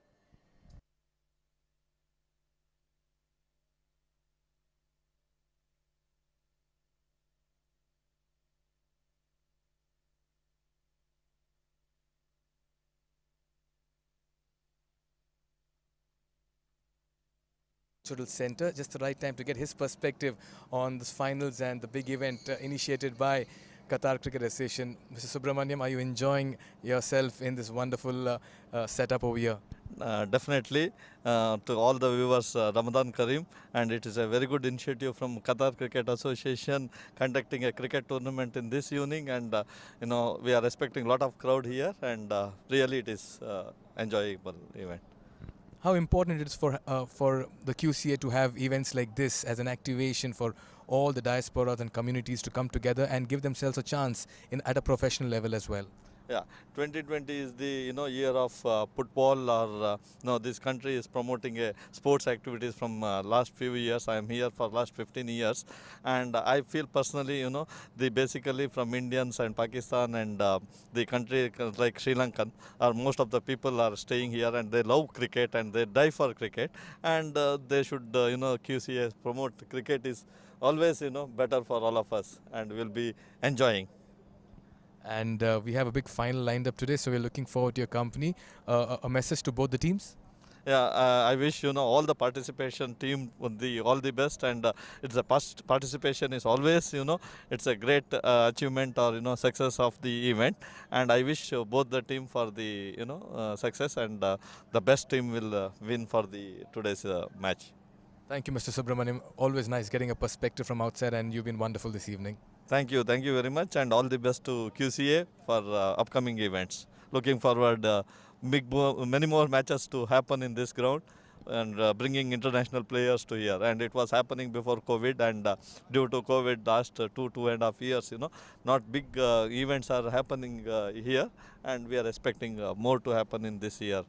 Center, just the right time to get his perspective on the finals and the big event initiated by Qatar Cricket Association. Mr. Subramaniam, are you enjoying yourself in this wonderful setup over here? Definitely. To all the viewers, Ramadan Kareem, and it is a very good initiative from Qatar Cricket Association conducting a cricket tournament in this evening, and we are expecting a lot of crowd here, and really it is enjoyable event. How important it is for the QCA to have events like this as an activation for all the diasporas and communities to come together and give themselves a chance at a professional level as well? Yeah, 2020 is the year of football, or this country is promoting sports activities from last few years. I am here for last 15 years, and I feel personally, the basically from Indians and Pakistan and the country like Sri Lankan, most of the people are staying here and they love cricket and they die for cricket, and they should QCA promote cricket is always better for all of us, and we'll be enjoying. And we have a big final lined up today, so we're looking forward to your company. A message to both the teams? Yeah, I wish all the participation team all the best, and it's a participation is always it's a great achievement or success of the event, and I wish both the team for the success, and the best team will win for the today's match. Thank you, Mr. Subramaniam. Always nice getting a perspective from outside, and you've been wonderful this evening. Thank you very much, and all the best to QCA for upcoming events. Looking forward many more matches to happen in this ground, and bringing international players to here. And it was happening before COVID, and due to COVID last 2.5 years, not big events are happening here, and we are expecting more to happen in this year.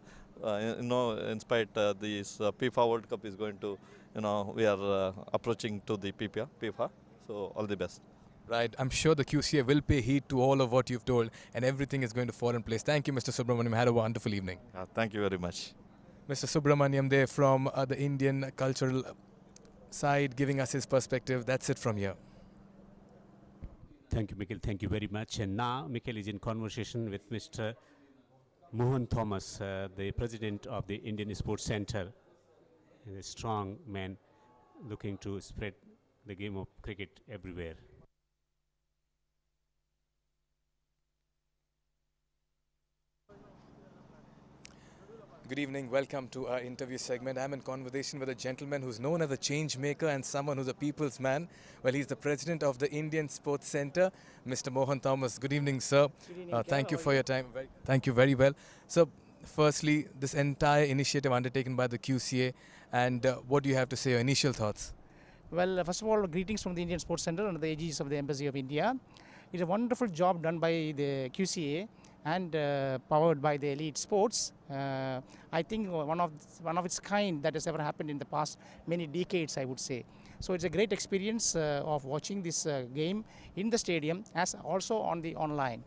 In spite this FIFA World Cup is going to, we are approaching to the FIFA. So all the best. Right, I'm sure the QCA will pay heed to all of what you've told, and everything is going to fall in place. Thank you, Mr. Subramaniam. Had a wonderful evening. Thank you very much. Mr. Subramaniam there from the Indian cultural side, giving us his perspective. That's it from here. Thank you, Mikel. Thank you very much. And now Mikel is in conversation with Mr. Mohan Thomas, the president of the Indian Sports Center, a strong man looking to spread the game of cricket everywhere. Good evening. Welcome to our interview segment. I'm in conversation with a gentleman who's known as a change maker and someone who's a people's man. Well, he's the president of the Indian Sports Center, Mr. Mohan Thomas. Good evening, sir. Good evening, thank you for your time. Thank you very well. So, firstly, this entire initiative undertaken by the QCA, and what do you have to say, your initial thoughts? Well, first of all, greetings from the Indian Sports Center under the aegis of the Embassy of India. It's a wonderful job done by the QCA and powered by the Elite Sports. I think one of its kind that has ever happened in the past many decades, I would say. So it's a great experience of watching this game in the stadium as also on the online.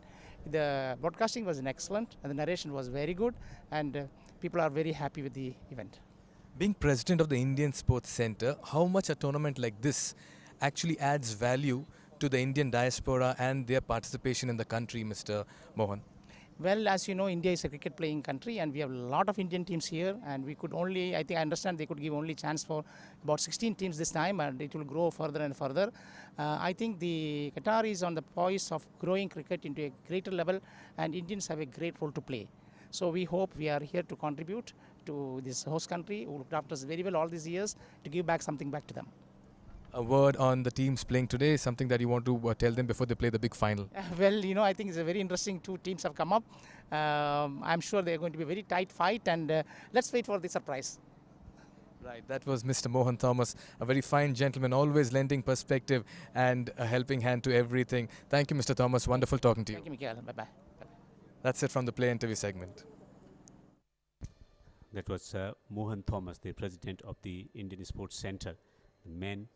The broadcasting was excellent and the narration was very good, and people are very happy with the event. Being president of the Indian Sports Center, how much a tournament like this actually adds value to the Indian diaspora and their participation in the country, Mr. Mohan? Well, as you know, India is a cricket playing country and we have a lot of Indian teams here, and we could only, I understand they could give only chance for about 16 teams this time, and it will grow further and further. I think the Qatar is on the poise of growing cricket into a greater level, and Indians have a great role to play. So we hope we are here to contribute to this host country who looked after us very well all these years, to give back something back to them. A word on the teams playing today, something that you want to tell them before they play the big final? Well, you know, I think it's a very interesting two teams have come up. I'm sure they're going to be a very tight fight, and let's wait for the surprise. Right, that was Mr. Mohan Thomas, a very fine gentleman, always lending perspective and a helping hand to everything. Thank you, Mr. Thomas. Wonderful talking to you. Thank you, Mikhail. Bye-bye. That's it from the Play Interview segment. That was Mohan Thomas, the president of the Indian Sports Center. The man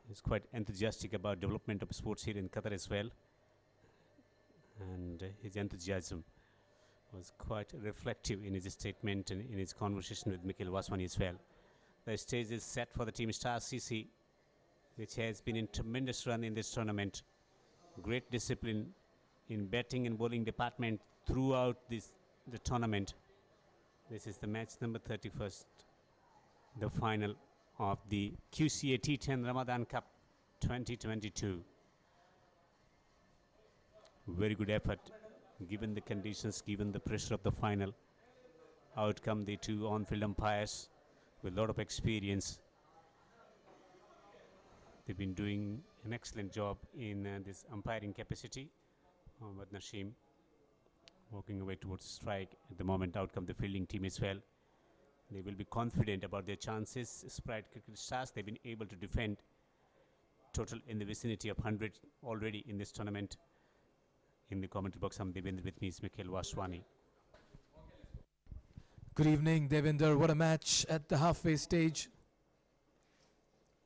is quite enthusiastic about development of sports here in Qatar as well. And his enthusiasm was quite reflective in his statement and in his conversation with Mikhail Vaswani as well. The stage is set for the team Star CC, which has been in tremendous run in this tournament. Great discipline in batting and bowling department throughout the tournament. This is the match number 31st, the final of the QCA T10 Ramadan Cup 2022. Very good effort given the conditions, given the pressure of the final. Out come the two on-field umpires with a lot of experience. They've been doing an excellent job in this umpiring capacity. Mohammad Nasheem walking away towards strike. At the moment, out come the fielding team as well. They will be confident about their chances. Sprite Cricket Stars, they've been able to defend. Total in the vicinity of 100 already in this tournament. In the commentary box, Devendra with me is Mikhail Vaswani. Good evening, Devendra. What a match at the halfway stage.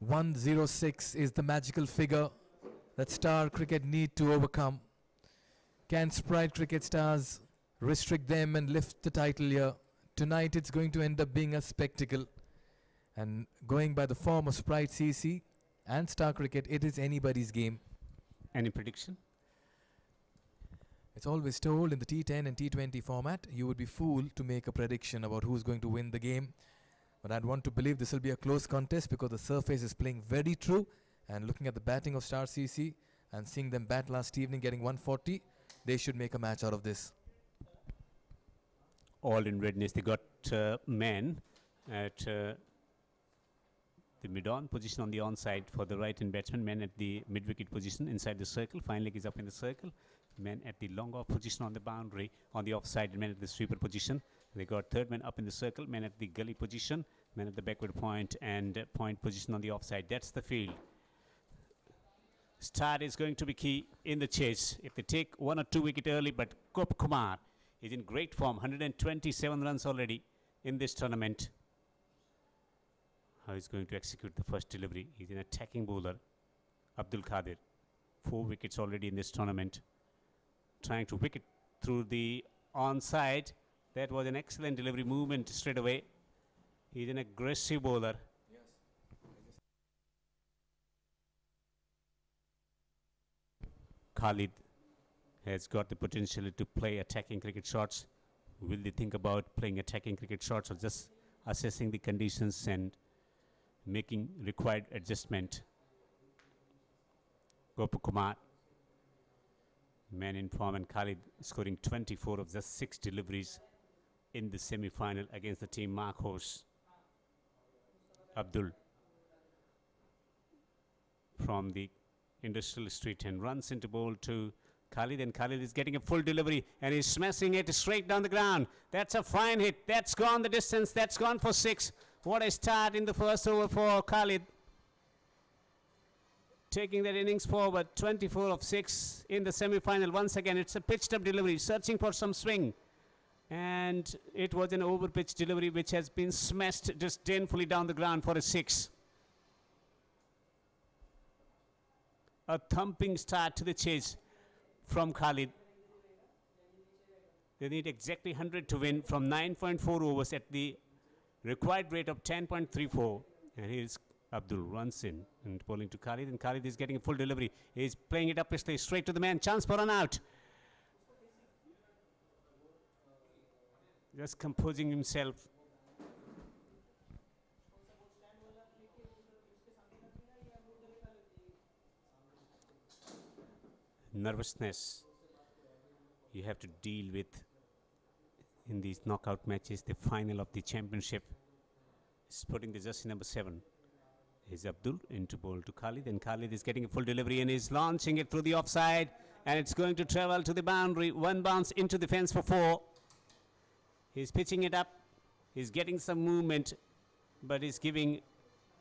106 is the magical figure that Star Cricket need to overcome. Can Sprite Cricket Stars restrict them and lift the title here? Tonight it's going to end up being a spectacle. And going by the form of Sprite CC and Star Cricket, it is anybody's game. Any prediction? It's always told in the T10 and T20 format, you would be fooled to make a prediction about who's going to win the game. But I'd want to believe this will be a close contest because the surface is playing very true. And looking at the batting of Star CC and seeing them bat last evening getting 140, they should make a match out of this. All in readiness. They got men at the mid-on position on the onside for the right-hand batsman, men at the mid-wicket position inside the circle. Fine leg is up in the circle. Men at the long-off position on the boundary, on the offside, and men at the sweeper position. They got third man up in the circle, men at the gully position, men at the backward point, and point position on the offside. That's the field. Start is going to be key in the chase. If they take 1 or 2 wicket early, but Kop Kumar is in great form, 127 runs already in this tournament. How he's going to execute the first delivery. He's an attacking bowler. Abdul Qadir, 4 wickets already in this tournament. Trying to wicket through the onside. That was an excellent delivery movement straight away. He's an aggressive bowler. Khalid has got the potential to play attacking cricket shots. Will they think about playing attacking cricket shots or just assessing the conditions and making required adjustment? Gopu Kumar, man in form, and Khalid scoring 24 of just 6 deliveries in the semi-final against the team Mark Horse. Abdul from the Industrial Street and runs into bowl to Khalid, and Khalid is getting a full delivery and he's smashing it straight down the ground. That's a fine hit. That's gone the distance. That's gone for 6. What a start in the first over for Khalid. Taking that innings forward, 24 of 6 in the semi-final. Once again, it's a pitched up delivery, searching for some swing. And it was an over-pitched delivery which has been smashed disdainfully down the ground for a 6. A thumping start to the chase from Khalid. They need exactly 100 to win from 9.4 overs at the required rate of 10.34. And here's Abdul runs in and bowling to Khalid, and Khalid is getting a full delivery. He's playing it up straight to the man. Chance for run out. Just composing himself. Nervousness you have to deal with in these knockout matches. The final of the championship is putting the jersey number 7 is Abdul into bowl to Khalid, and Khalid is getting a full delivery and is launching it through the offside, and it's going to travel to the boundary. One bounce into the fence for 4. He's pitching it up. He's getting some movement, but he's giving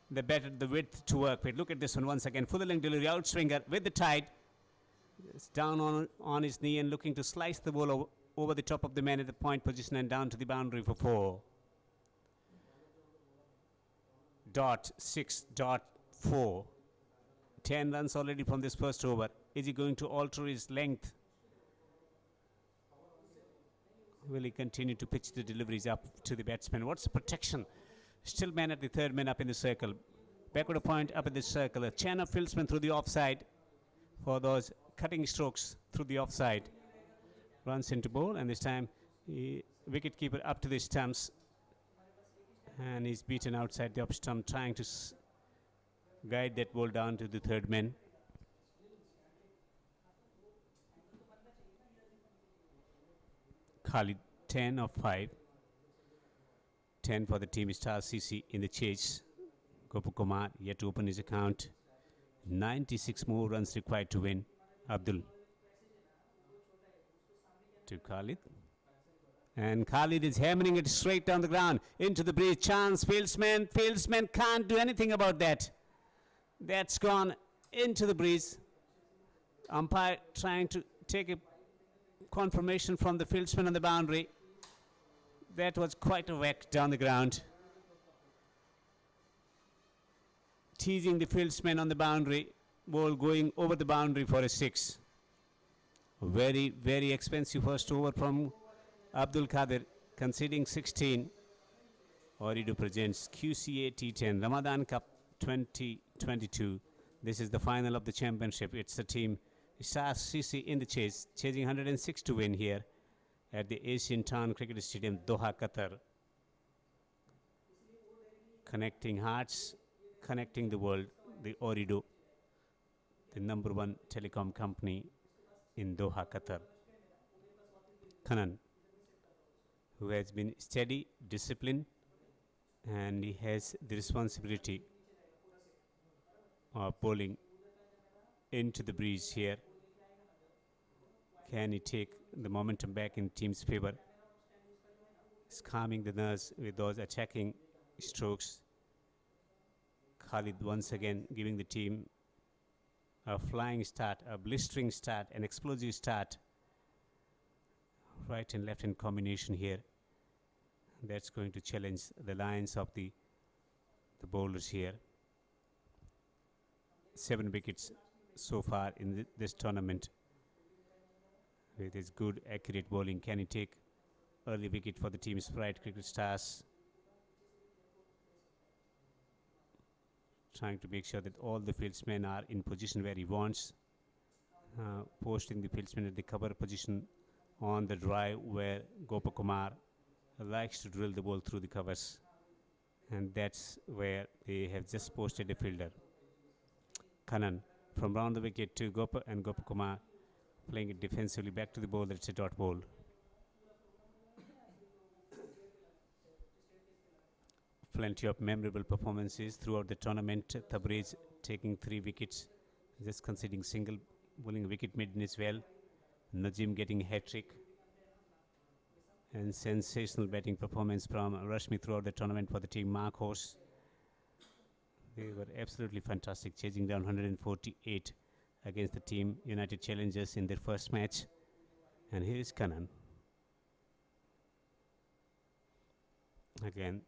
the width to work with. Look at this one once again. Full length delivery, out swinger with the tide. It's down on his knee and looking to slice the ball over the top of the man at the point position and down to the boundary for 4. Dot 6.4. 10 runs already from this first over. Is he going to alter his length? Will he continue to pitch the deliveries up to the batsman? What's the protection? Still man at the third man up in the circle. Backward a point up in the circle. A chain of fieldsmen through the offside for those cutting strokes through the offside. Runs into bowl, and this time wicket keeper up to the stumps, and he's beaten outside the up stump, trying to guide that ball down to the third man. Khalid 10 of 5. 10 for the team star CC in the chase. Gopakumar yet to open his account. 96 more runs required to win. Abdul to Khalid. And Khalid is hammering it straight down the ground into the breeze. Chance, fieldsman. Fieldsman can't do anything about that. That's gone into the breeze. Umpire trying to take a confirmation from the fieldsman on the boundary. That was quite a whack down the ground. Teasing the fieldsman on the boundary. Ball going over the boundary for a 6. Very, very expensive first over from Abdul Qadir, conceding 16. Ooredoo presents QCA T10 Ramadan Cup 2022. This is the final of the championship. It's the team Star CC in the chase, chasing 106 to win here at the Asian Town Cricket Stadium, Doha, Qatar. Connecting hearts, connecting the world. The Ooredoo, the number 1 telecom company in Doha, Qatar. Kanan, who has been steady, disciplined, and he has the responsibility of bowling into the breeze here. Can he take the momentum back in team's favor? He's calming the nerves with those attacking strokes. Khalid once again giving the team a flying start, a blistering start, an explosive start. Right and left hand combination here. That's going to challenge the lines of the bowlers here. 7 wickets so far in this tournament. With his good, accurate bowling, can he take early wicket for the team Sprite Cricket Stars? Trying to make sure that all the fieldsmen are in position where he wants. Posting the fieldsmen at the cover position on the drive where Gopakumar likes to drill the ball through the covers. And that's where they have just posted a fielder. Kanan from round the wicket to Gopakumar playing it defensively back to the ball. It's a dot ball. Plenty of memorable performances throughout the tournament. Tabriz taking 3 wickets, just conceding single, bowling a wicket maiden as well. Najim getting a hat-trick. And sensational batting performance from Rashmi throughout the tournament for the team Mark Horse. They were absolutely fantastic, chasing down 148 against the team United Challengers in their first match. And here is Kanan. Again,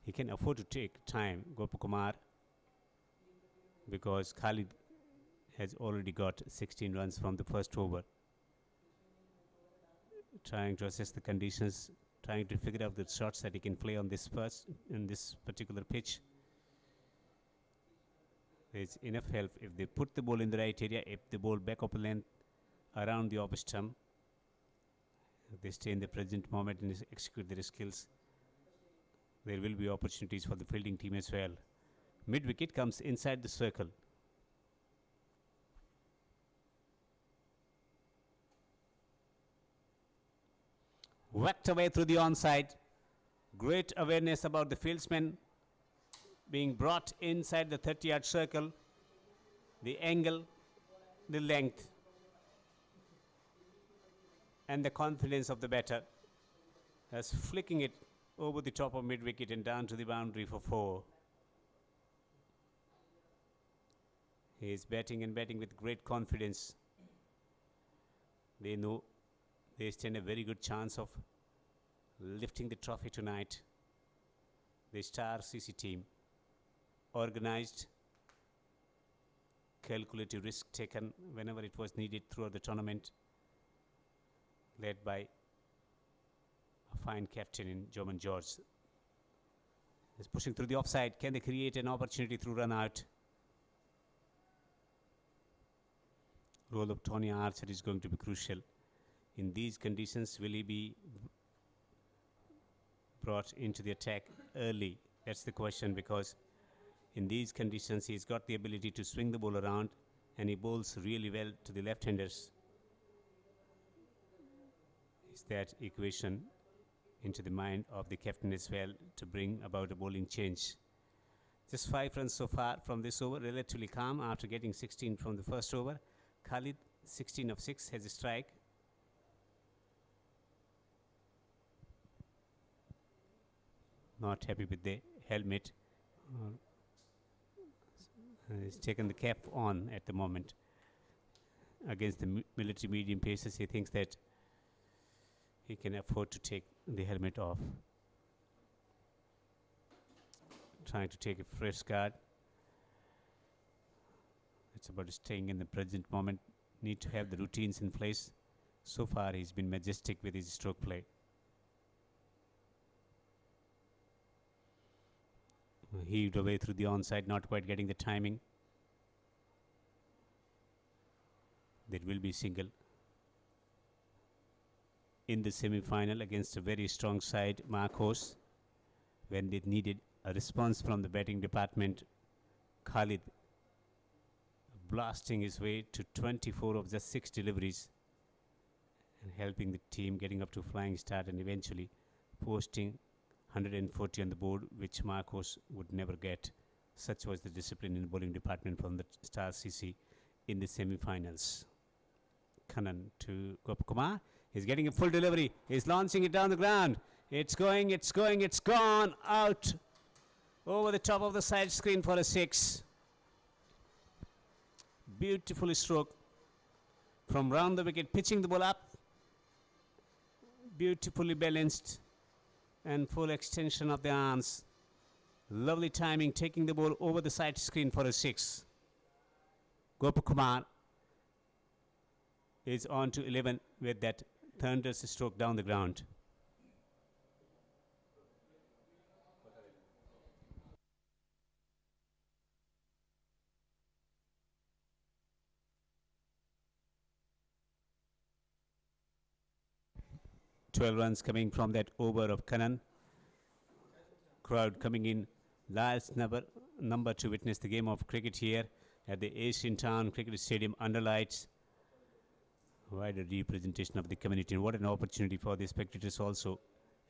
he can afford to take time, Gopakumar, because Khalid has already got 16 runs from the first over. Trying to assess the conditions, trying to figure out the shots that he can play on this particular pitch. There's enough help if they put the ball in the right area, if the ball back up a length around the off stump. If they stay in the present moment and execute their skills, there will be opportunities for the fielding team as well. Mid wicket comes inside the circle. Whacked away through the onside. Great awareness about the fieldsman being brought inside the 30-yard circle. The angle, the length, and the confidence of the batter as flicking it over the top of mid-wicket and down to the boundary for 4. He is batting and batting with great confidence. They know they stand a very good chance of lifting the trophy tonight. The Star CC team, organized, calculative risk taken whenever it was needed throughout the tournament, led by a fine captain in German George. Is pushing through the offside. Can they create an opportunity through run out? Role of Tony Archer is going to be crucial. In these conditions, will he be brought into the attack early? That's the question, because in these conditions, he's got the ability to swing the ball around and he bowls really well to the left-handers. Is that equation into the mind of the captain as well to bring about a bowling change? Just 5 runs so far from this over, relatively calm after getting 16 from the first over. Khalid, 16 of 6, has a strike. Not happy with the helmet. He's taken the cap on at the moment against the military medium paces. He thinks that he can afford to take the helmet off. Trying to take a fresh guard. It's about staying in the present moment. Need to have the routines in place. So far, he's been majestic with his stroke play. Heaved away through the onside, not quite getting the timing. There will be single in the semi-final against a very strong side, Marcos. When they needed a response from the batting department, Khalid blasting his way to 24 of just 6 deliveries and helping the team getting up to flying start and eventually posting 140 on the board, which Marcos would never get. Such was the discipline in the bowling department from the Star CC in the semi-finals. Kannan to Gopakumar. He's getting a full delivery. He's launching it down the ground. It's going, it's gone out over the top of the side screen for a 6. Beautiful stroke from round the wicket, pitching the ball up. Beautifully balanced and full extension of the arms. Lovely timing, taking the ball over the side screen for a 6. Gopakumar is on to 11 with that thunderous stroke down the ground. Twelve runs coming from that over of Kannan. Crowd coming in large number to witness the game of cricket here at the Asian Town Cricket Stadium under lights. Wider representation of the community, and what an opportunity for the spectators also,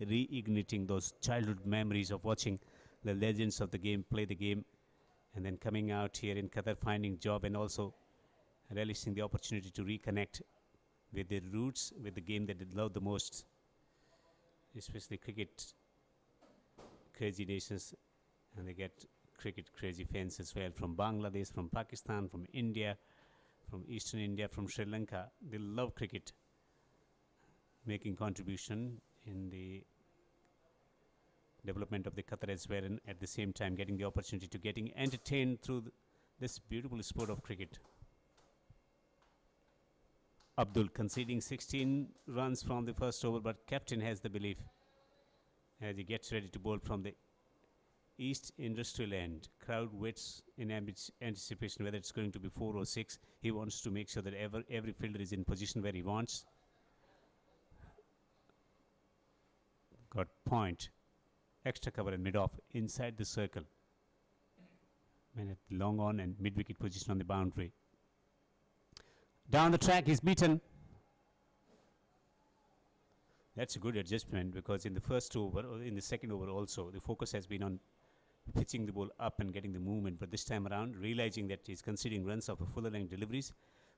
reigniting those childhood memories of watching the legends of the game play the game, and then coming out here in Qatar, finding job, and also relishing the opportunity to reconnect with their roots, with the game that they love the most, especially cricket crazy nations, and they get cricket crazy fans as well from Bangladesh, from Pakistan, from India, from Eastern India, from Sri Lanka. They love cricket, making contribution in the development of the Qatar as well, and at the same time getting the opportunity to getting entertained through this beautiful sport of cricket. Abdul conceding 16 runs from the first over, but captain has the belief as he gets ready to bowl from the East Industrial end. Crowd waits in anticipation whether it's going to be 4 or 6. He wants to make sure that every fielder is in position where he wants. Got point. Extra cover and mid-off inside the circle. And at long on and mid-wicket position on the boundary. Down the track, he's beaten. That's a good adjustment because in the first over, or in the second over also, the focus has been on pitching the ball up and getting the movement. But this time around, realizing that he's conceding runs of a fuller length deliveries,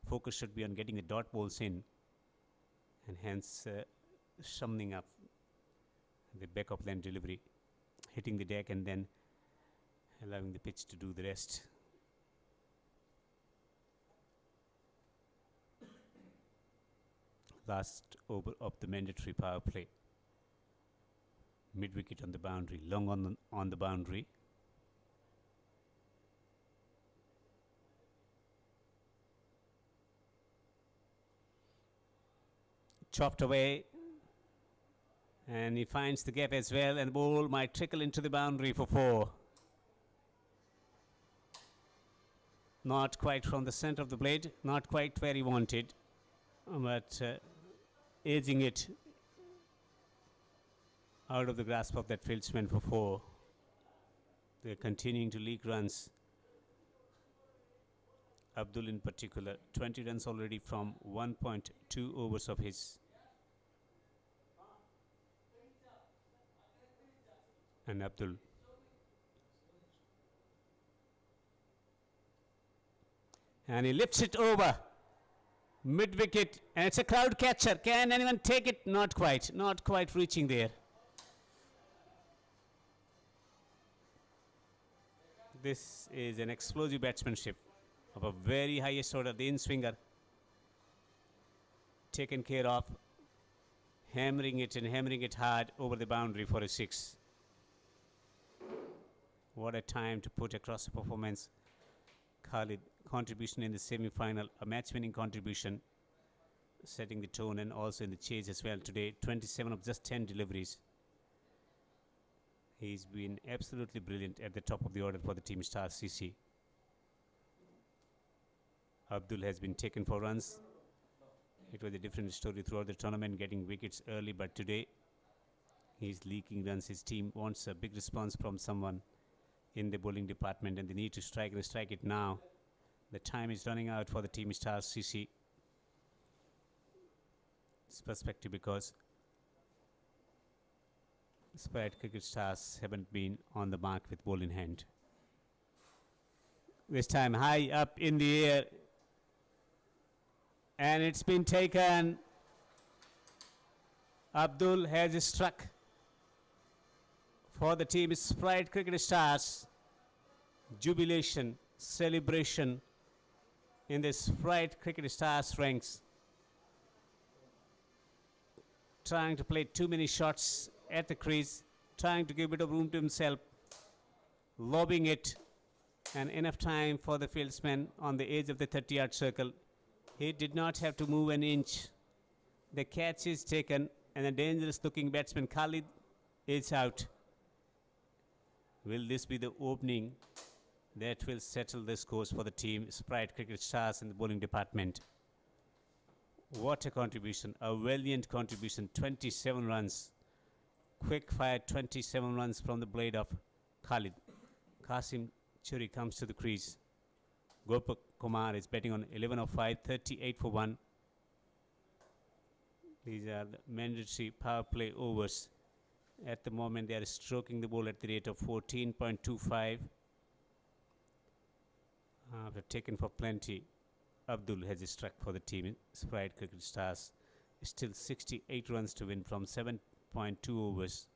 focus should be on getting the dot balls in and hence summing up the back of length delivery, hitting the deck and then allowing the pitch to do the rest. Last over of the mandatory power play. Mid wicket on the boundary, long on the boundary. Chopped away, and he finds the gap as well, and the ball might trickle into the boundary for 4. Not quite from the center of the blade, not quite where he wanted, but edging it out of the grasp of that fieldsman for 4. They're continuing to leak runs. Abdul in particular, 20 runs already from 1.2 overs of his. And Abdul. And he lifts it over mid-wicket, and it's a crowd catcher. Can anyone take it? Not quite reaching there. This is an explosive batsmanship of a very highest order. The in-swinger taken care of, hammering it hard over the boundary for a 6. What a time to put across a performance. Khalid, contribution in the semi-final, a match-winning contribution, setting the tone and also in the chase as well today. 27 of just 10 deliveries. He's been absolutely brilliant at the top of the order for the Team Star CC. Abdul has been taken for runs. It was a different story throughout the tournament, getting wickets early, but today he's leaking runs. His team wants a big response from someone in the bowling department, and they need to strike and strike it now. The time is running out for the Team Star CC. It's perspective because Sprite Cricket Stars haven't been on the mark with ball in hand. This time high up in the air, and it's been taken. Abdul has struck for the team Sprite Cricket Stars. Jubilation, celebration in the Sprite Cricket Stars ranks. Trying to play too many shots at the crease, trying to give a bit of room to himself, lobbing it, and enough time for the fieldsman on the edge of the 30-yard circle. He did not have to move an inch. The catch is taken, and a dangerous-looking batsman, Khalid, is out. Will this be the opening that will settle the scores for the team Sprite Cricket Stars in the bowling department? What a contribution, a valiant contribution, 27 runs. Quick fire, 27 runs from the blade of Khalid. Qasim Churi comes to the crease. Gopak Kumar is betting on 11 of 5, 38 for 1. These are the mandatory power play overs. At the moment, they are stroking the ball at the rate of 14.25. After taken for plenty, Abdul has struck for the team Sprite Cricket Stars. Still 68 runs to win from 7.2 overs.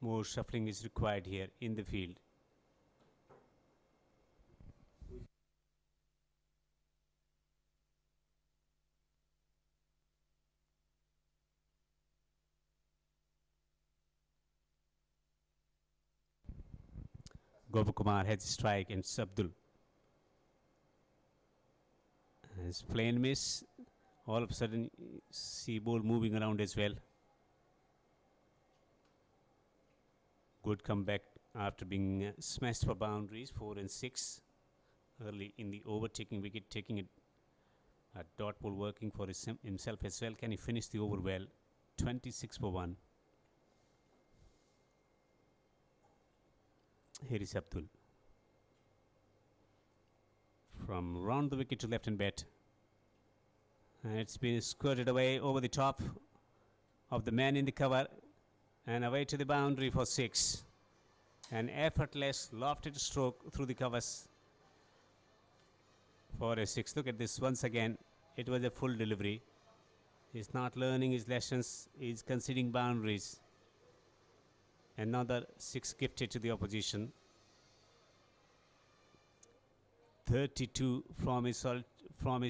More shuffling is required here in the field. Gopakumar has a strike and Abdul. It's play and miss. All of a sudden, see ball moving around as well. Good comeback after being smashed for boundaries, 4 and 6 early in the over, taking wicket, taking it. A dot ball working for himself as well. Can he finish the over well? 26 for 1. Here is Abdul. From round the wicket to left hand bat. And it's been squirted away over the top of the man in the cover. And away to the boundary for 6. An effortless lofted stroke through the covers for a 6. Look at this once again. It was a full delivery. He's not learning his lessons. He's conceding boundaries. Another 6 gifted to the opposition. 32 from his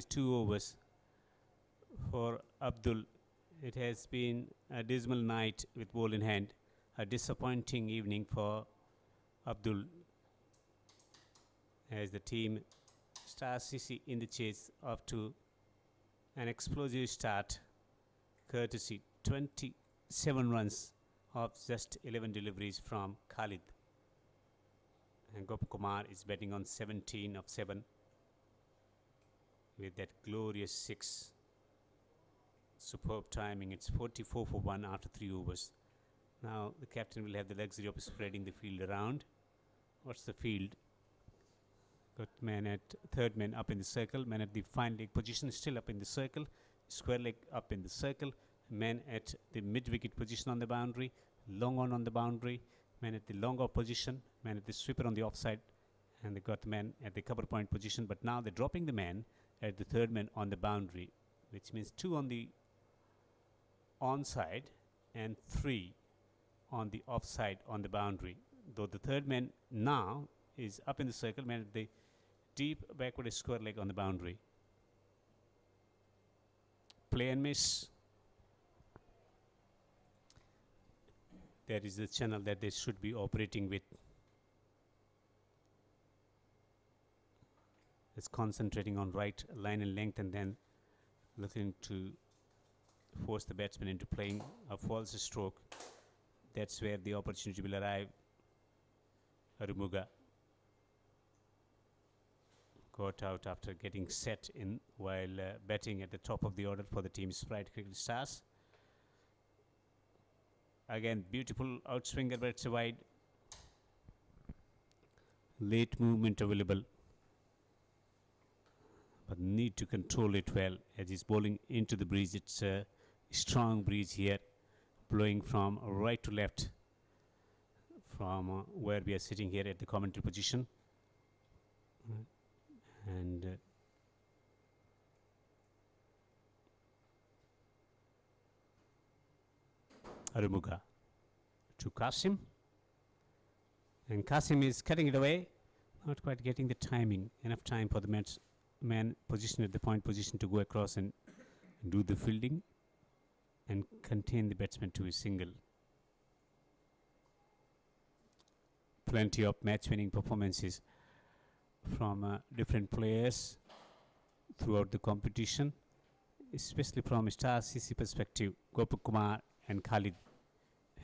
2 overs for Abdul. It has been a dismal night with ball in hand. A disappointing evening for Abdul as the team Star CC in the chase up to an explosive start, courtesy 27 runs of just 11 deliveries from Khalid. And Gopakumar is betting on 17 of 7 with that glorious 6. Superb timing. It's 44 for 1 after 3 overs. Now the captain will have the luxury of spreading the field around. What's the field? Got man at third man up in the circle, man at the fine leg position still up in the circle, square leg up in the circle, man at the mid wicket position on the boundary, long on the boundary, man at the long off position, man at the sweeper on the offside, and they got the man at the cover point position. But now they're dropping the man at the third man on the boundary, which means 2 on the onside and 3 on the offside on the boundary. Though the third man now is up in the circle, man at the deep backward square leg on the boundary. Play and miss. That is the channel that they should be operating with. It's concentrating on right line and length and then looking to force the batsman into playing a false stroke. That's where the opportunity will arrive. Arumuga got out after getting set in while batting at the top of the order for the team Sprite Cricket Stars. Again, beautiful outswinger, but it's a wide. Late movement available, but need to control it well as he's bowling into the breeze. It's a strong breeze here, blowing from right to left from where we are sitting here at the commentary position. And Arumuga to Qasim, and Qasim is cutting it away, not quite getting the timing, enough time for the man positioned at the point position to go across and do the fielding and contain the batsman to a single. Plenty of match-winning performances from different players throughout the competition, especially from a Star CC perspective. Gopakumar and Khalid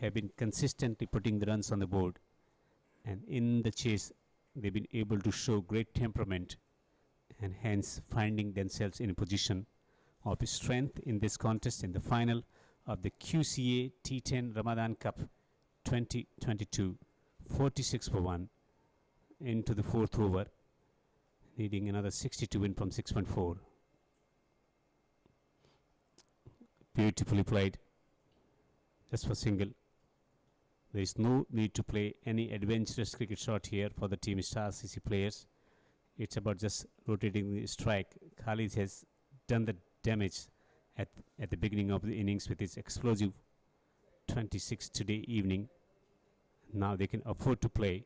have been consistently putting the runs on the board, and in the chase they've been able to show great temperament and hence finding themselves in a position of strength in this contest in the final of the QCA T10 Ramadan Cup 2022. 46 for 1 into the 4th over, needing another 60 to win from 6.4. Beautifully played, just for single. There is no need to play any adventurous cricket shot here for the team Star CC players. It's about just rotating the strike. Khalid has done the damage at the beginning of the innings with his explosive 26 today evening. Now they can afford to play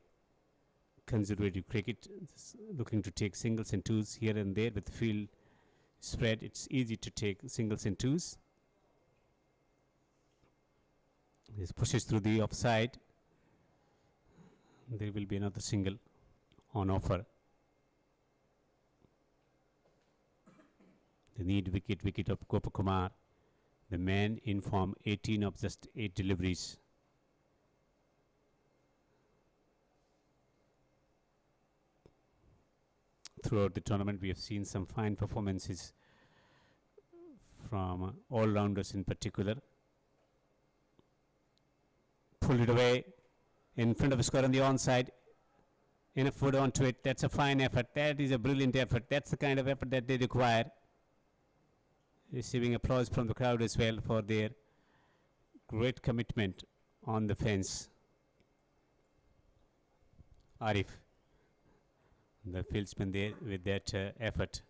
conservative cricket, looking to take singles and twos here and there with field spread. It's easy to take singles and twos. This pushes through the offside. There will be another single on offer. The need wicket of Gopakumar. The man in form, 18 of just 8 deliveries. Throughout the tournament, we have seen some fine performances from all-rounders in particular. Pulled it away in front of the score on the onside. Enough foot onto it. That's a fine effort. That is a brilliant effort. That's the kind of effort that they require. Receiving applause from the crowd as well for their great commitment on the fence. Arif, the fieldsman there with that effort.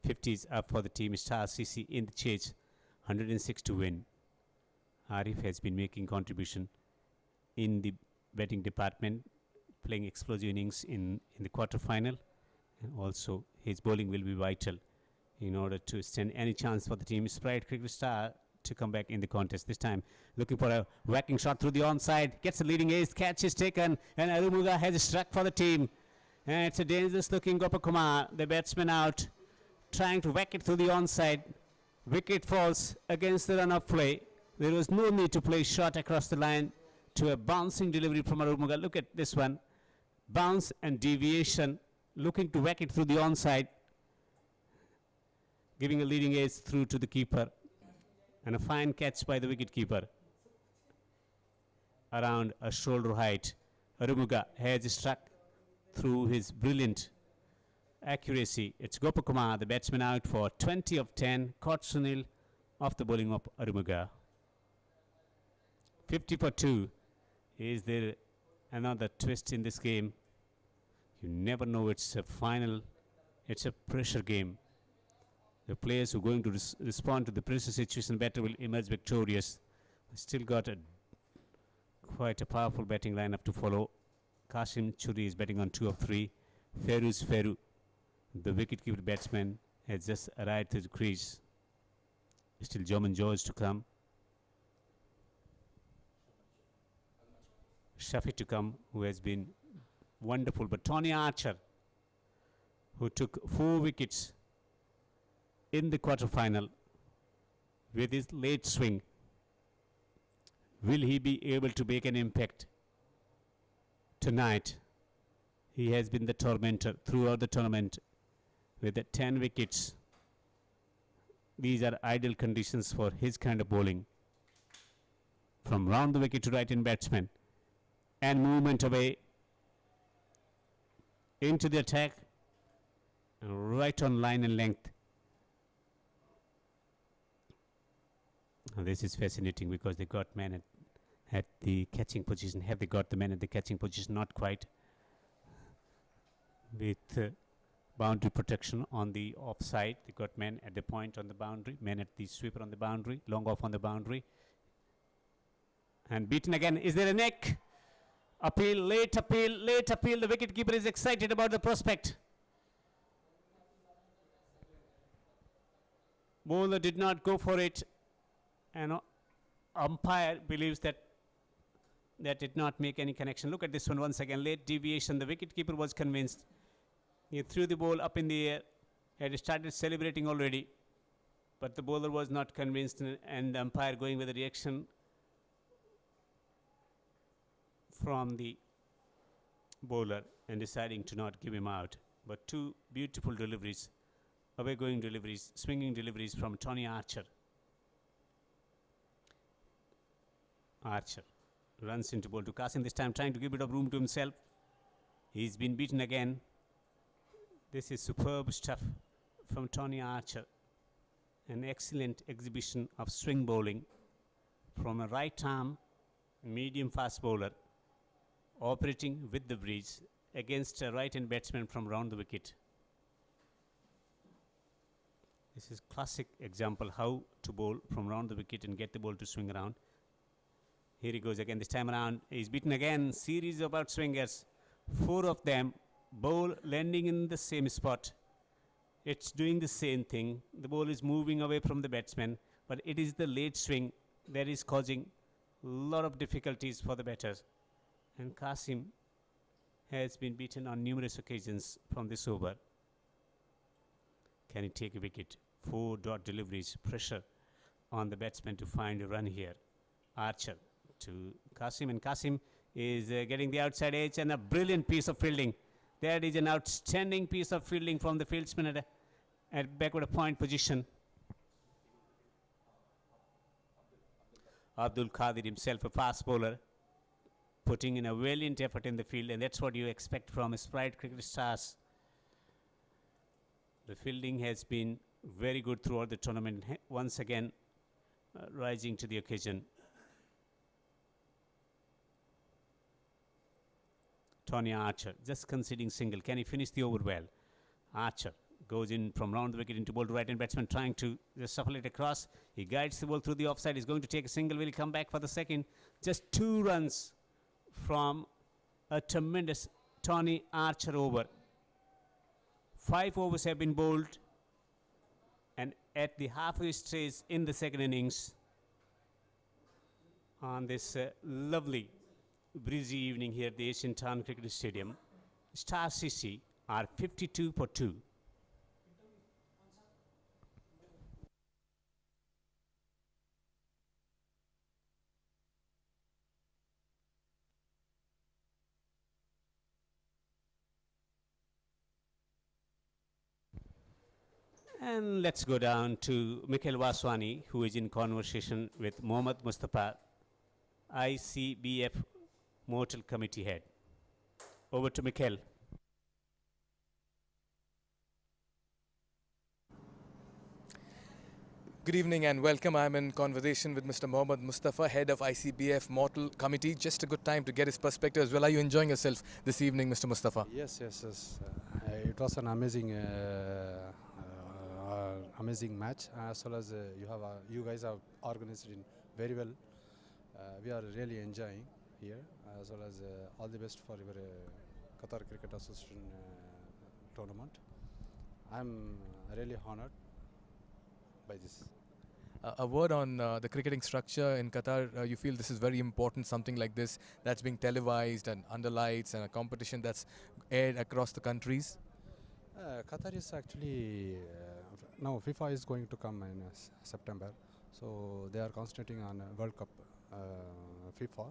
50s up for the team. Star CC in the chase. 106 to win. Arif has been making contribution in the batting department, playing explosive innings in the quarter-final, and also his bowling will be vital in order to stand any chance for the team. Sprite Cricket Star to come back in the contest this time. Looking for a whacking shot through the onside. Gets a leading ace. Catch is taken, and Arumuga has struck for the team. And it's a dangerous-looking Gopakumar, the batsman out, trying to whack it through the onside. Wicket falls against the run of play. There was no need to play shot across the line to a bouncing delivery from Arumuga. Look at this one. Bounce and deviation, looking to whack it through the onside, giving a leading ace through to the keeper, and a fine catch by the wicket keeper around a shoulder height. Arumuga has struck through his brilliant accuracy. It's Gopakumar, the batsman, out for 20 of 10. Caught Sunil off the bowling of Arumuga. 50 for 2. Is there another twist in this game? You never know. It's a final. It's a pressure game. The players who are going to respond to the pressure situation better will emerge victorious. Still got quite a powerful batting lineup to follow. Kasim Churi is batting on 2 of 3. Feruz Feru, the wicket-keeper batsman, has just arrived to the crease. Still German George to come. Shafi to come, who has been wonderful. But Tony Archer, who took 4 wickets in the quarter-final with his late swing, will he be able to make an impact tonight? He has been the tormentor throughout the tournament with the 10 wickets. These are ideal conditions for his kind of bowling. From round the wicket to right-hand batsman, and movement away into the attack, and right on line and length. Now this is fascinating because they got men at the catching position. Have they got the men at the catching position? Not quite. With boundary protection on the offside, they got men at the point on the boundary, men at the sweeper on the boundary, long off on the boundary. And beaten again. Is there a neck? Appeal, late appeal, late appeal. The wicketkeeper is excited about the prospect. Bowler did not go for it, and umpire believes that did not make any connection. Look at this one once again. Late deviation. The wicketkeeper was convinced. He threw the ball up in the air. Had started celebrating already, but the bowler was not convinced, and the umpire going with a reaction from the bowler and deciding to not give him out. But 2 beautiful deliveries, away-going deliveries, swinging deliveries from Tony Archer. Archer runs into ball to Kasim, this time trying to give a bit of room to himself. He's been beaten again. This is superb stuff from Tony Archer. An excellent exhibition of swing bowling from a right arm medium fast bowler operating with the breeze against a right-hand batsman from round the wicket. This is classic example how to bowl from round the wicket and get the ball to swing around. Here he goes again. This time around, he's beaten again. Series of outswingers, 4 of them, ball landing in the same spot. It's doing the same thing. The ball is moving away from the batsman, but it is the late swing that is causing a lot of difficulties for the batters. And Kasim has been beaten on numerous occasions from this over. Can he take a wicket? 4 dot deliveries, pressure on the batsman to find a run here. Archer to Qasim, and Qasim is getting the outside edge, and a brilliant piece of fielding. That is an outstanding piece of fielding from the fieldsman at backward point position. Abdul Qadir himself, a fast bowler, putting in a valiant effort in the field, and that's what you expect from Sprite cricket stars. The fielding has been very good throughout the tournament, once again rising to the occasion. Tony Archer just conceding single. Can he finish the over well? Archer goes in from round the wicket into ball to right-hand batsman, trying to just shuffle it across. He guides the ball through the offside. He's going to take a single. Will he come back for the second? Just 2 runs from a tremendous Tony Archer over. 5 overs have been bowled, and at the halfway stage in the second innings, on this lovely breezy evening here at the Asian Town Cricket Stadium, Star CC are 52 for 2. And let's go down to Mikhail Vaswani, who is in conversation with Mohammad Mustafa, ICBF Mortal Committee Head. Over to Mikhail. Good evening and welcome. I'm in conversation with Mr. Mohammad Mustafa, head of ICBF Mortal Committee. Just a good time to get his perspective as well. Are you enjoying yourself this evening, Mr. Mustafa? Yes. It was an amazing match, as well as you guys have organized it very well. We are really enjoying here, as well as all the best for your Qatar Cricket Association tournament. I'm really honored by this. A word on the cricketing structure in Qatar. You feel this is very important, something like this that's being televised and under lights, and a competition that's aired across the countries? Qatar is actually now FIFA is going to come in September, so they are concentrating on World Cup FIFA,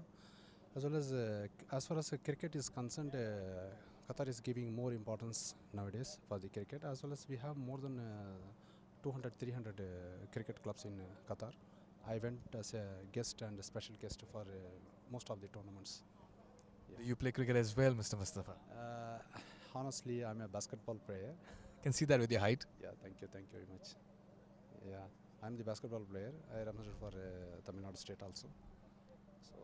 as far as cricket is concerned. Qatar is giving more importance nowadays for the cricket, as well as we have more than 200-300 cricket clubs in Qatar. I went as a guest and a special guest for most of the tournaments. Yeah. Do you play cricket as well, Mr. Mustafa? Honestly, I'm a basketball player. Can see that with your height. Yeah, thank you very much. Yeah, I'm the basketball player. I represent for Tamil Nadu state also. So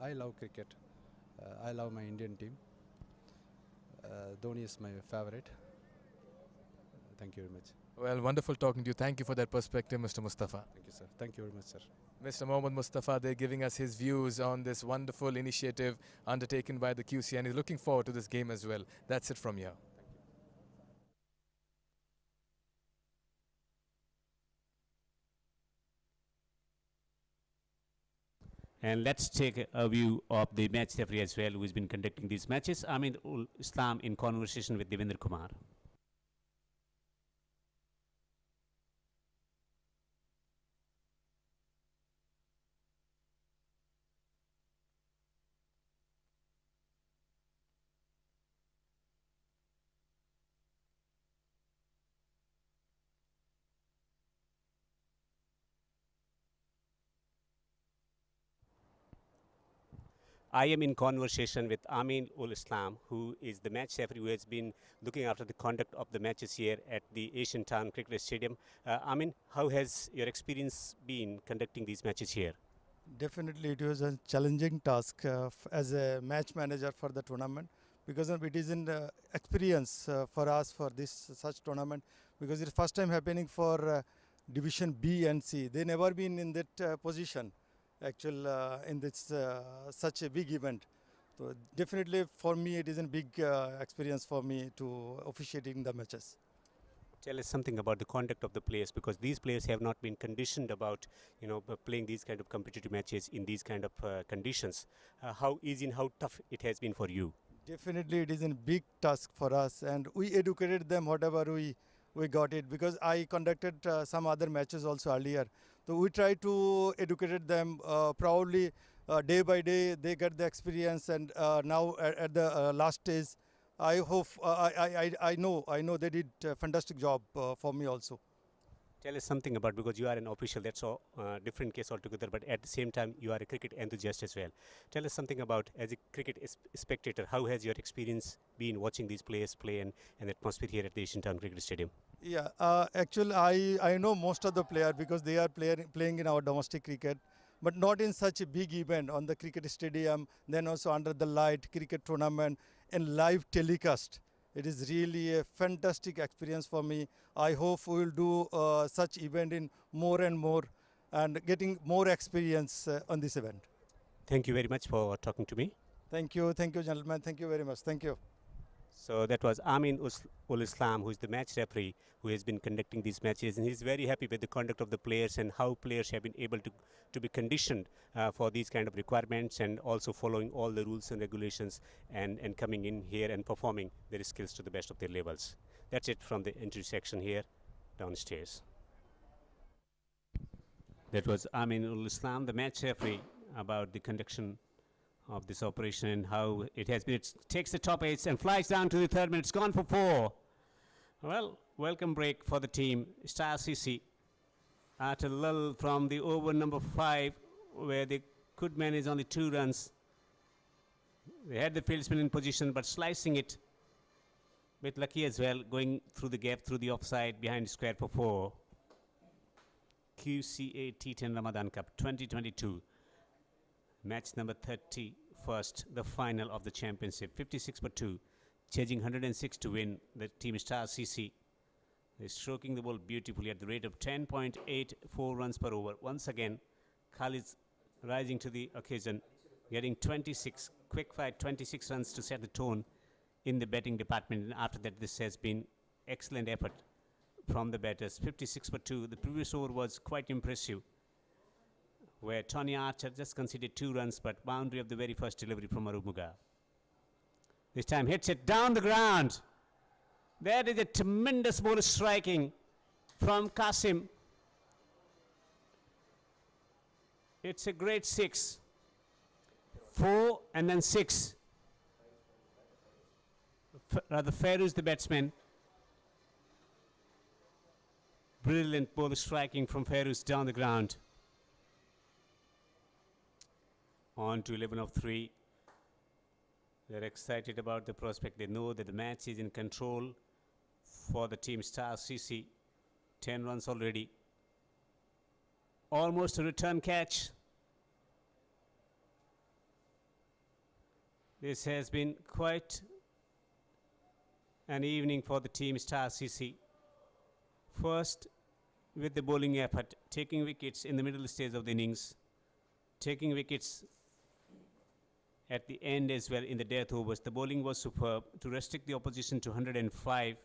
I love cricket. I love my Indian team. Dhoni is my favorite. Thank you very much. Well, wonderful talking to you. Thank you for that perspective, Mr. Mustafa. Thank you, sir. Thank you very much, sir. Mr. Mohammad Mustafa, they're giving us his views on this wonderful initiative undertaken by the QC, and he's looking forward to this game as well. That's it from here. And let's take a view of the match referee as well, who has been conducting these matches. Amin ul Islam in conversation with Devendra Kumar. I am in conversation with Amin ul Islam, who is the match referee who has been looking after the conduct of the matches here at the Asian Town Cricket Stadium. Amin, how has your experience been conducting these matches here? Definitely, it was a challenging task as a match manager for the tournament, because it is an experience for us for this such tournament, because it's first time happening for Division B and C. They never been in that position. In this such a big event. So definitely for me it is a big experience for me to officiating the matches. Tell us something about the conduct of the players, because these players have not been conditioned about playing these kind of competitive matches in these kind of conditions. How easy and how tough it has been for you? Definitely it is a big task for us, and we educated them whatever we we got it, because I conducted some other matches also earlier. So we try to educate them proudly, day by day. They get the experience, and now at the last stage, I hope I know they did a fantastic job for me also. Tell us something about, because you are an official, that's a different case altogether, but at the same time you are a cricket enthusiast as well. Tell us something about, as a cricket spectator, how has your experience been watching these players play and atmosphere here at the Asian Town Cricket Stadium? Yeah, actually I know most of the players because they are playing in our domestic cricket, but not in such a big event on the cricket stadium, then also under the light cricket tournament and live telecast. It is really a fantastic experience for me. I hope we will do such event in more and more and getting more experience on this event. Thank you very much for talking to me. Thank you, gentlemen. Thank you very much. Thank you. So that was Amin Ul Islam, who is the match referee, who has been conducting these matches, and he's very happy with the conduct of the players and how players have been able to be conditioned for these kind of requirements, and also following all the rules and regulations and coming in here and performing their skills to the best of their levels. That's it from the entry section here downstairs. That was Amin Ul Islam, the match referee, about the conduction of this operation and how it has been. It takes the top 8 and flies down to the 3rd minute. It's gone for 4. Well, welcome break for the team. Star CC at a lull from the over number 5, where they could manage only 2 runs. They had the field spin in position, but slicing it, bit lucky as well, going through the gap, through the offside, behind square for 4. QCA T10 Ramadan Cup 2022. Match number 31st, the final of the championship. 56 for 2, chasing 106 to win. The team Star CC is stroking the ball beautifully at the rate of 10.84 runs per over. Once again, Khalid's rising to the occasion, getting 26, quick fire 26 runs to set the tone in the batting department. And after that, this has been excellent effort from the batters. 56 for 2. The previous over was quite impressive, where Tony Archer just conceded 2 runs, but boundary of the very first delivery from Arumuga. This time hits it down the ground. That is a tremendous ball striking from Qasim. It's a great 6. 4 and then 6. Rather, Fairuz the batsman. Brilliant ball striking from Fairuz down the ground. On to 11 of 3. They're excited about the prospect. They know that the match is in control for the team Star CC. 10 runs already. Almost a return catch. This has been quite an evening for the team Star CC. First, with the bowling effort, taking wickets in the middle stage of the innings, taking wickets at the end as well in the death overs. The bowling was superb to restrict the opposition to 105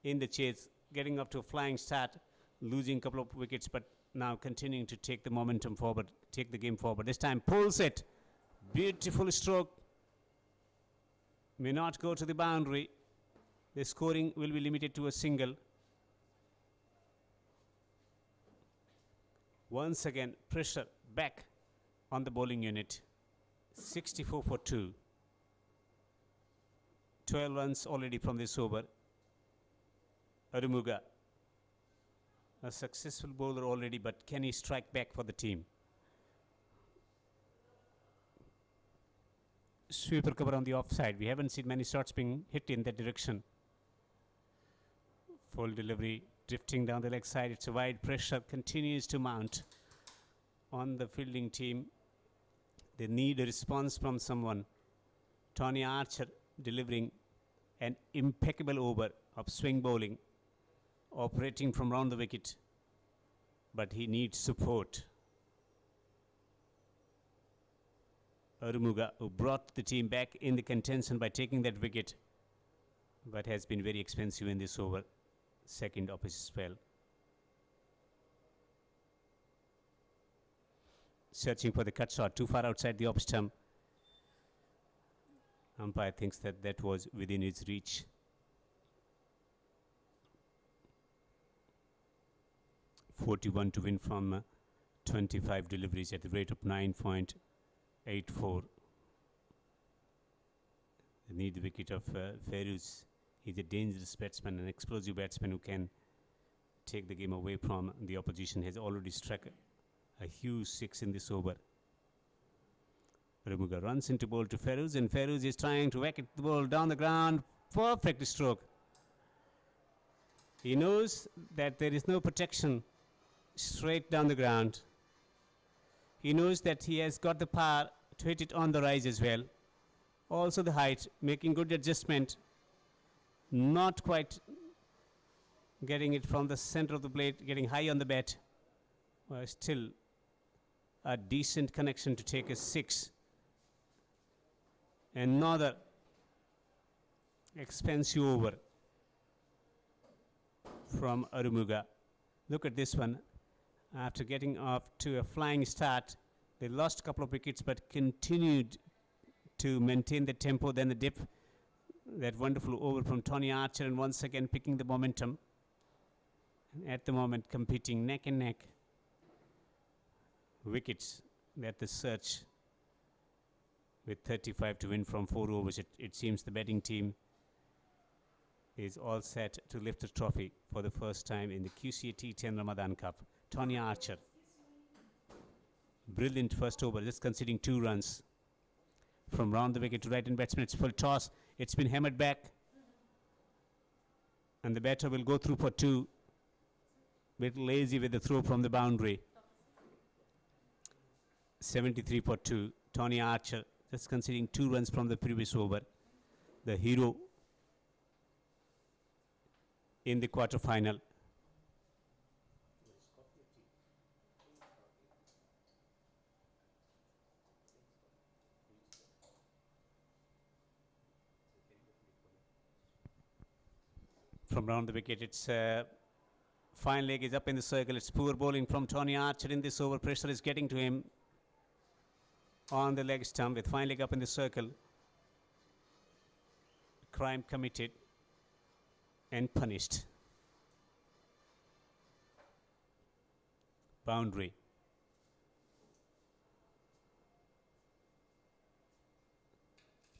in the chase, getting up to a flying start, losing a couple of wickets, but now continuing to take the momentum forward, take the game forward. This time pulls it. Beautiful stroke. May not go to the boundary. The scoring will be limited to a single. Once again, pressure back on the bowling unit. 64 for 2. 12 runs already from this over. Arumuga, a successful bowler already, but can he strike back for the team? Sweeper cover on the offside. We haven't seen many shots being hit in that direction. Full delivery, drifting down the leg side. It's a wide. Pressure continues to mount on the fielding team. They need a response from someone. Tony Archer delivering an impeccable over of swing bowling, operating from round the wicket, but he needs support. Arumuga, who brought the team back in the contention by taking that wicket, but has been very expensive in this over, second of his spell. Searching for the cut shot, too far outside the off stump. Umpire thinks that that was within his reach. 41 to win from 25 deliveries at the rate of 9.84. They need the wicket of Feruz. He's a dangerous batsman, an explosive batsman who can take the game away from the opposition. Has already struck a huge 6 in this over. Ramuga runs into ball to Feruz, and Feruz is trying to whack the ball down the ground. Perfect stroke. He knows that there is no protection straight down the ground. He knows that he has got the power to hit it on the rise as well. Also the height, making good adjustment. Not quite getting it from the center of the blade, getting high on the bat. Still a decent connection to take a 6. Another expensive over from Arumuga. Look at this one. After getting off to a flying start, they lost a couple of wickets but continued to maintain the tempo. Then the dip, that wonderful over from Tony Archer, and once again picking the momentum. And at the moment competing neck and neck. Wickets at the search with 35 to win from 4 overs. It seems the batting team is all set to lift the trophy for the first time in the QCA T10 Ramadan Cup. Tony Archer. Brilliant first over, just conceding 2 runs. From round the wicket to right-hand batsman, it's full toss. It's been hammered back. And the batter will go through for 2. Bit lazy with the throw from the boundary. 73 for 2. Tony Archer just conceding 2 runs from the previous over. The hero in the quarter-final. From round the wicket, it's fine leg is up in the circle. It's poor bowling from Tony Archer in this over. Pressure is getting to him on the leg stump with fine leg up in the circle. Crime committed and punished. Boundary.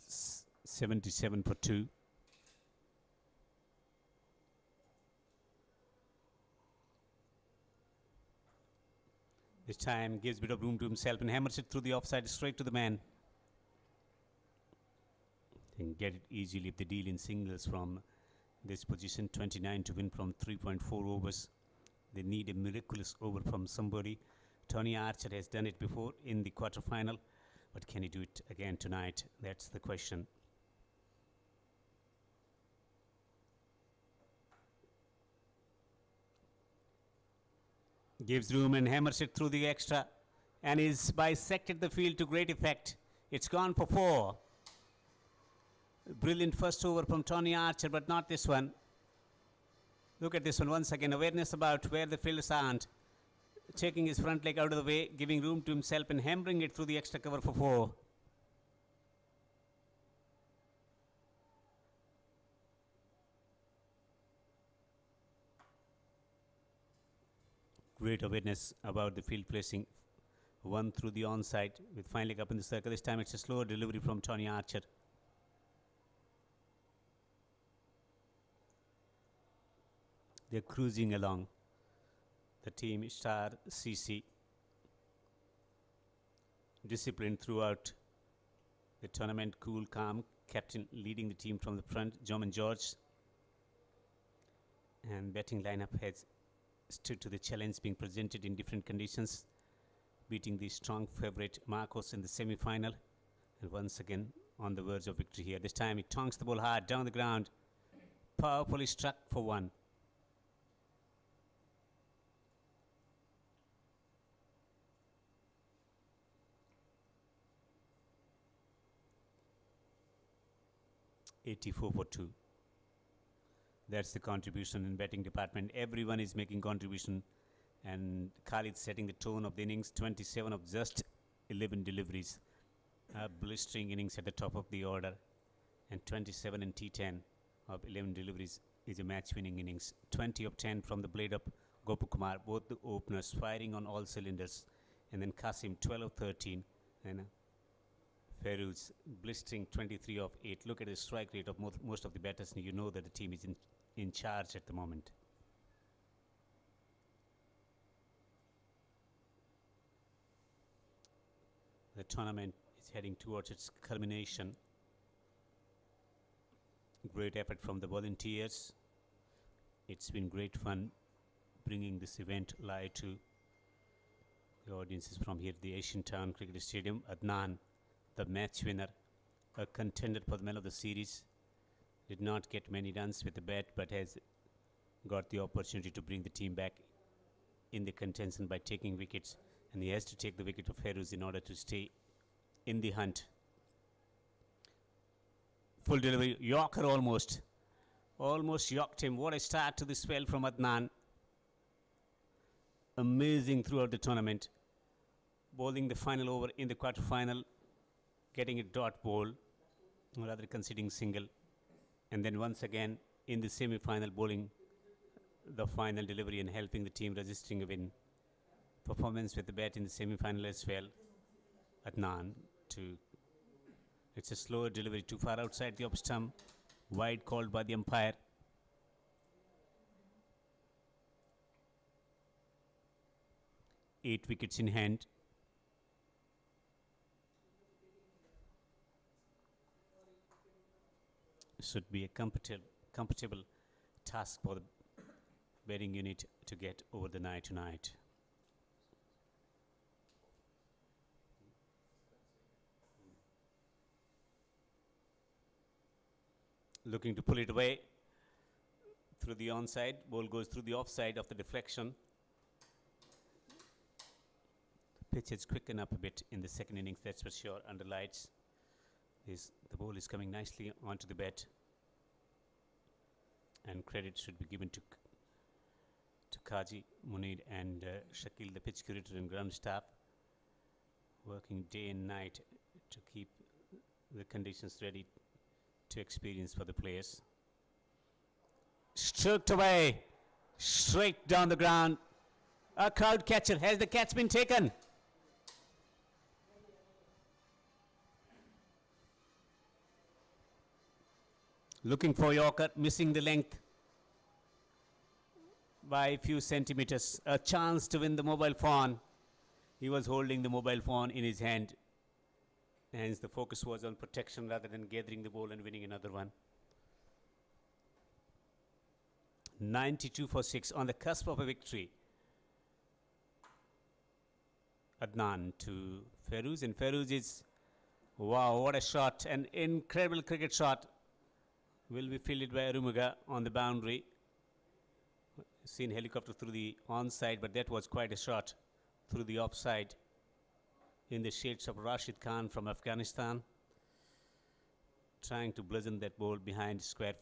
S 77 for 2. This time gives a bit of room to himself and hammers it through the offside straight to the man. Can get it easily if they deal in singles from this position. 29 to win from 3.4 overs. They need a miraculous over from somebody. Tony Archer has done it before in the quarter-final, but can he do it again tonight? That's the question. Gives room and hammers it through the extra and is bisected the field to great effect. It's gone for 4. Brilliant first over from Tony Archer, but not this one. Look at this one once again. Awareness about where the fielders aren't. Taking his front leg out of the way, giving room to himself and hammering it through the extra cover for 4. Great awareness about the field placing. 1 through the onside with fine leg up in the circle. This time it's a slower delivery from Tony Archer. They're cruising along. The team star CC. Disciplined throughout the tournament, cool, calm. Captain leading the team from the front, Joman George. And batting lineup has stood to the challenge being presented in different conditions, beating the strong favorite Marcos in the semi-final, and once again on the verge of victory here. This time he tongs the ball hard down the ground, powerfully struck for 1. $84 for 2. That's the contribution in batting department. Everyone is making contribution, and Khalid setting the tone of the innings. 27 of just 11 deliveries. A blistering innings at the top of the order, and 27 in T10 of 11 deliveries is a match-winning innings. 20 of 10 from the blade up Gopukumar, both the openers firing on all cylinders. And then Kasim 12 of 13. And Feroz blistering 23 of 8. Look at the strike rate of most of the batters. And you know that the team is in charge at the moment. The tournament is heading towards its culmination. Great effort from the volunteers. It's been great fun bringing this event live to the audiences from here at the Asian Town Cricket Stadium. Adnan, the match winner, a contender for the man of the series, did not get many runs with the bat, but has got the opportunity to bring the team back in the contention by taking wickets, and he has to take the wicket of Feroz in order to stay in the hunt. Full delivery, Yorker almost yorked him. What a start to the spell from Adnan. Amazing throughout the tournament. Bowling the final over in the quarter-final, getting a dot ball, or rather conceding single, and then once again in the semi-final bowling the final delivery and helping the team registering a win. Performance with the bat in the semi-final as well. Adnan it's a slower delivery too far outside the off stump. Wide called by the umpire. Eight wickets in hand. Should be a comfortable task for the batting unit to get over the night tonight. Looking to pull it away through the onside. Ball goes through the offside of the deflection. The pitch has quickened up a bit in the second innings, that's for sure. Under lights, the ball is coming nicely onto the bat, and credit should be given to Kaji, Munir and Shakil, the pitch curator and ground staff, working day and night to keep the conditions ready to experience for the players. Stroked away, straight down the ground. A crowd catcher. Has the catch been taken? Looking for Yorker, missing the length by a few centimeters. A chance to win the mobile phone. He was holding the mobile phone in his hand. Hence the focus was on protection rather than gathering the ball and winning another one. 92 for 6 on the cusp of a victory. Adnan to Feroz, and Feroz is, wow, what a shot, an incredible cricket shot. Will be fielded by Arumuga on the boundary. Seen helicopter through the onside, but that was quite a shot through the offside in the shades of Rashid Khan from Afghanistan. Trying to bludgeon that ball behind square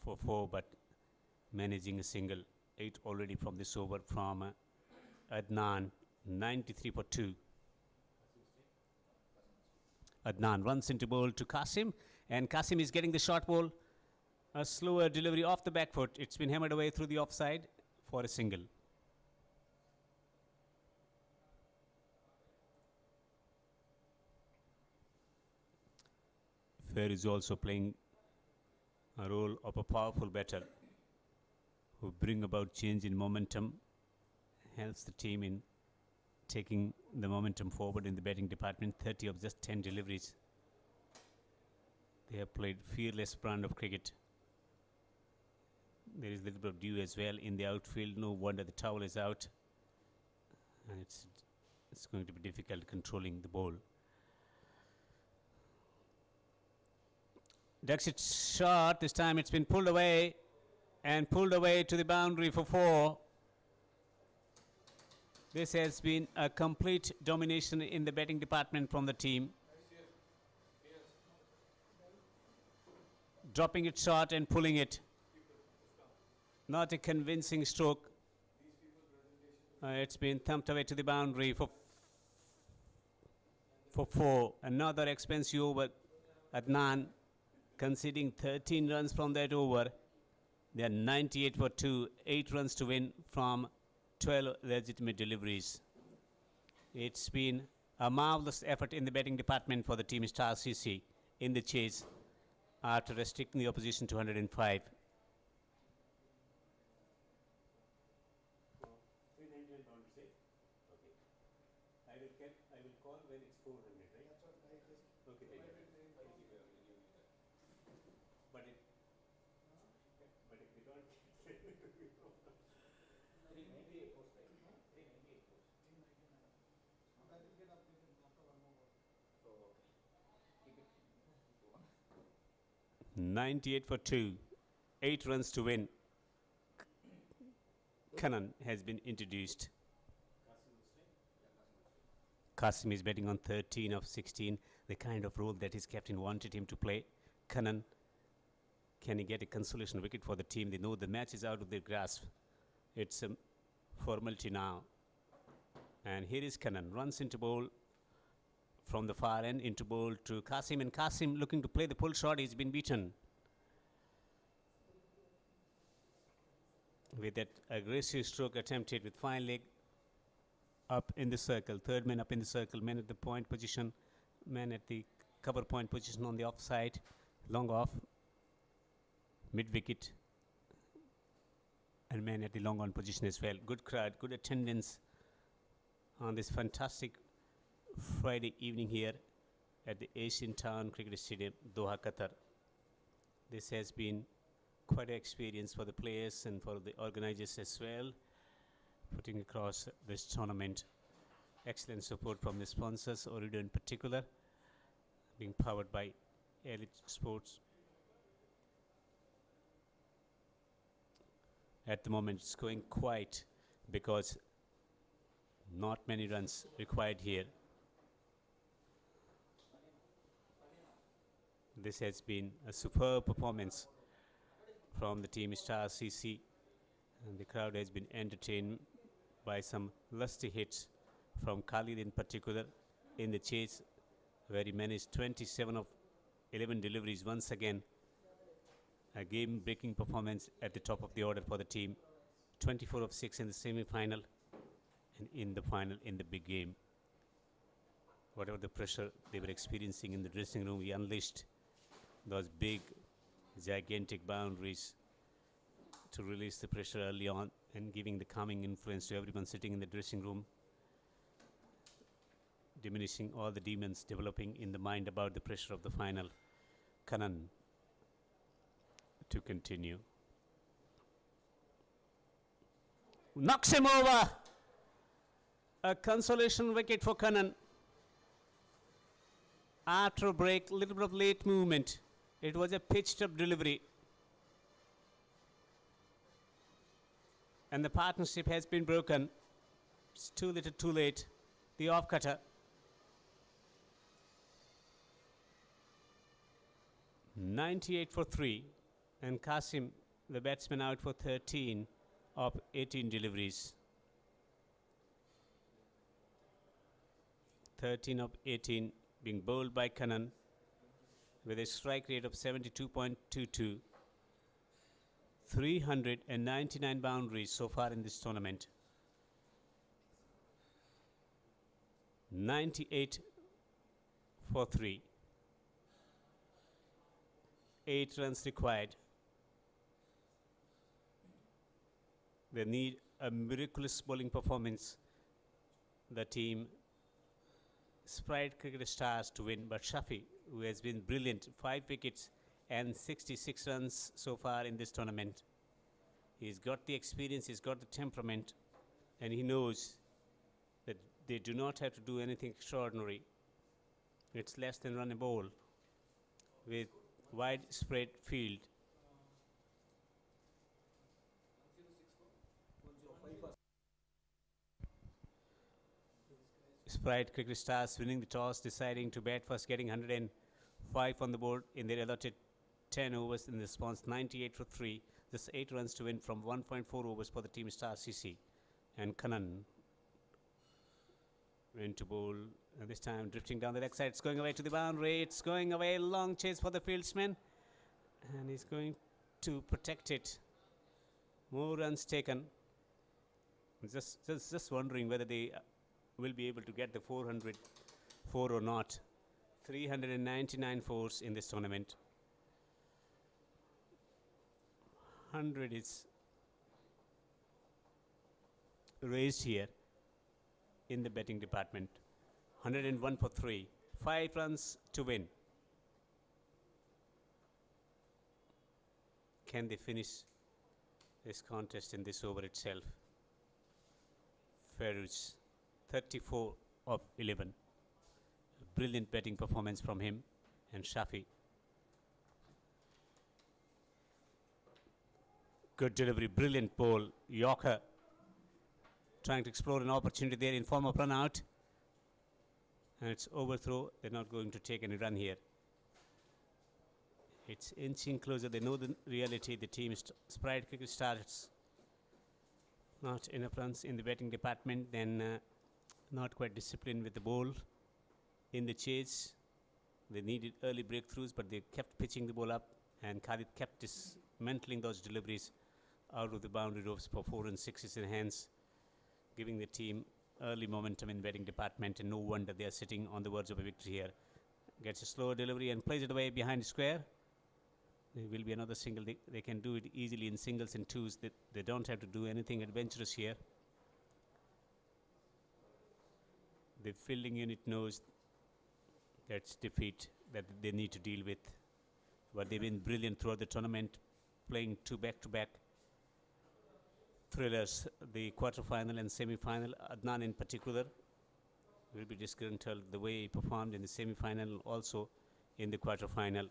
for 4, but managing a single. 8 already from this over from Adnan. 93 for 2. Adnan runs into ball to Kasim, and Kasim is getting the short ball. A slower delivery off the back foot. It's been hammered away through the offside for a single. Fair is also playing a role of a powerful batter who bring about change in momentum, helps the team in taking the momentum forward in the batting department. 30 of just 10 deliveries. They have played fearless brand of cricket. There is a little bit of dew as well in the outfield. No wonder the towel is out, and it's going to be difficult controlling the ball. Duxit shot. This time it's been pulled away, and pulled away to the boundary for 4. This has been a complete domination in the batting department from the team. Dropping it short and pulling it. Not a convincing stroke. It's been thumped away to the boundary for 4. Another expensive over. Adnan conceding 13 runs from that over. They are 98 for 2, 8 runs to win from 12 legitimate deliveries. It's been a marvelous effort in the batting department for the team Star CC in the chase after restricting the opposition to 105. I will call when it's 400, right? Okay, thank you. But if we don't .98 for 2, 8 runs to win. Kanan has been introduced. Qasim is batting on 13 of 16, the kind of role that his captain wanted him to play. Kanan, can he get a consolation wicket for the team? They know the match is out of their grasp. It's a formality now. And here is Kanan, runs into bowl from the far end, into bowl to Qasim, and Qasim looking to play the pull shot. He's been beaten. With that aggressive stroke attempted with fine leg up in the circle, third man up in the circle, man at the point position, man at the cover point position on the offside, long off, mid wicket, and man at the long on position as well. Good crowd, good attendance on this fantastic Friday evening here at the Asian Town Cricket Stadium, Doha, Qatar. This has been quite an experience for the players and for the organizers as well, putting across this tournament. Excellent support from the sponsors, Ooredoo in particular, being powered by Elite Sports. At the moment it's going quiet because not many runs required here. This has been a superb performance from the team Star CC, and the crowd has been entertained by some lusty hits from Khalid in particular in the chase, where he managed 27 of 11 deliveries. Once again, a game-breaking performance at the top of the order for the team. 24 of 6 in the semi-final, and in the final in the big game. Whatever the pressure they were experiencing in the dressing room, he unleashed those big, gigantic boundaries to release the pressure early on and giving the calming influence to everyone sitting in the dressing room, diminishing all the demons developing in the mind about the pressure of the final. Kanan to continue. Knocks him over. A consolation wicket for Kanan. After a break, little bit of late movement. It was a pitched up delivery. And the partnership has been broken. It's too little too late. The off cutter. .98 for 3. And Qasim, the batsman, out for 13 of 18 deliveries. 13 of 18 being bowled by Kanan with a strike rate of 72.22. 399 boundaries so far in this tournament. 98 for 3. 8 runs required. They need a miraculous bowling performance, the team Sprite Cricket Stars, to win. But Shafi, who has been brilliant, 5 wickets and 66 runs so far in this tournament. He's got the experience, he's got the temperament, and he knows that they do not have to do anything extraordinary. It's less than run a ball with widespread field. Sprite Cricket Stars winning the toss, deciding to bat first, getting 105 on the board in their allotted 10 overs in response. 98 for 3, just 8 runs to win from 1.4 overs for the team Star CC. And Kanan went to bowl, and this time drifting down the leg side. It's going away to the boundary. It's going away. Long chase for the fieldsman, and he's going to protect it More runs taken. Just wondering whether they will be able to get the 404 or not. 399 fours in this tournament. 100 is raised here in the betting department. 101 for 3. 5 runs to win. Can they finish this contest in this over itself? Feroz, 34 of 11. A brilliant batting performance from him and Shafi. Good delivery, brilliant ball. Yorker trying to explore an opportunity there in form of run out. And it's overthrow. They're not going to take any run here. It's inching closer. They know the reality. The team Sprite Cricket starts not enough runs in the batting department, then not quite disciplined with the ball in the chase. They needed early breakthroughs, but they kept pitching the ball up, and Khalid kept dismantling those deliveries out of the boundary ropes for 4 and 6s in hands, giving the team early momentum in batting department, and no wonder they are sitting on the verge of a victory here. Gets a slower delivery and plays it away behind square. There will be another single. They can do it easily in singles and twos. They don't have to do anything adventurous here. The fielding unit knows that's defeat that they need to deal with. But they've been brilliant throughout the tournament, playing 2 back-to-back thrillers, the quarter-final and semi-final. Adnan in particular will be disgruntled the way he performed in the semi-final, also in the quarter-final.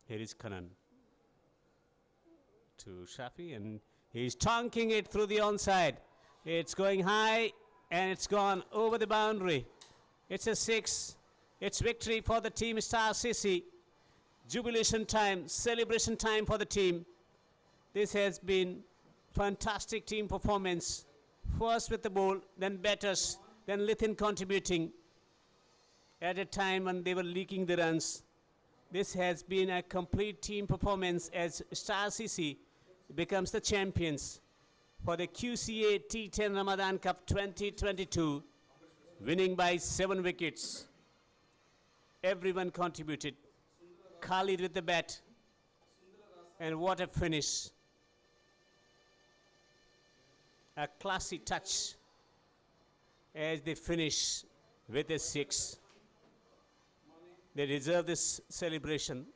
Here is Kanan to Shafi, and he's tonking it through the onside. It's going high, and it's gone over the boundary. It's a 6. It's victory for the team Star Sisi. Jubilation time, celebration time for the team. This has been fantastic team performance. First with the ball, then batters, then Lithin contributing at a time when they were leaking the runs. This has been a complete team performance as Star Sisi becomes the champions for the QCA T10 Ramadan Cup 2022, winning by 7 wickets. Everyone contributed. Khalid with the bat, and what a finish. A classy touch as they finish with a 6. They deserve this celebration.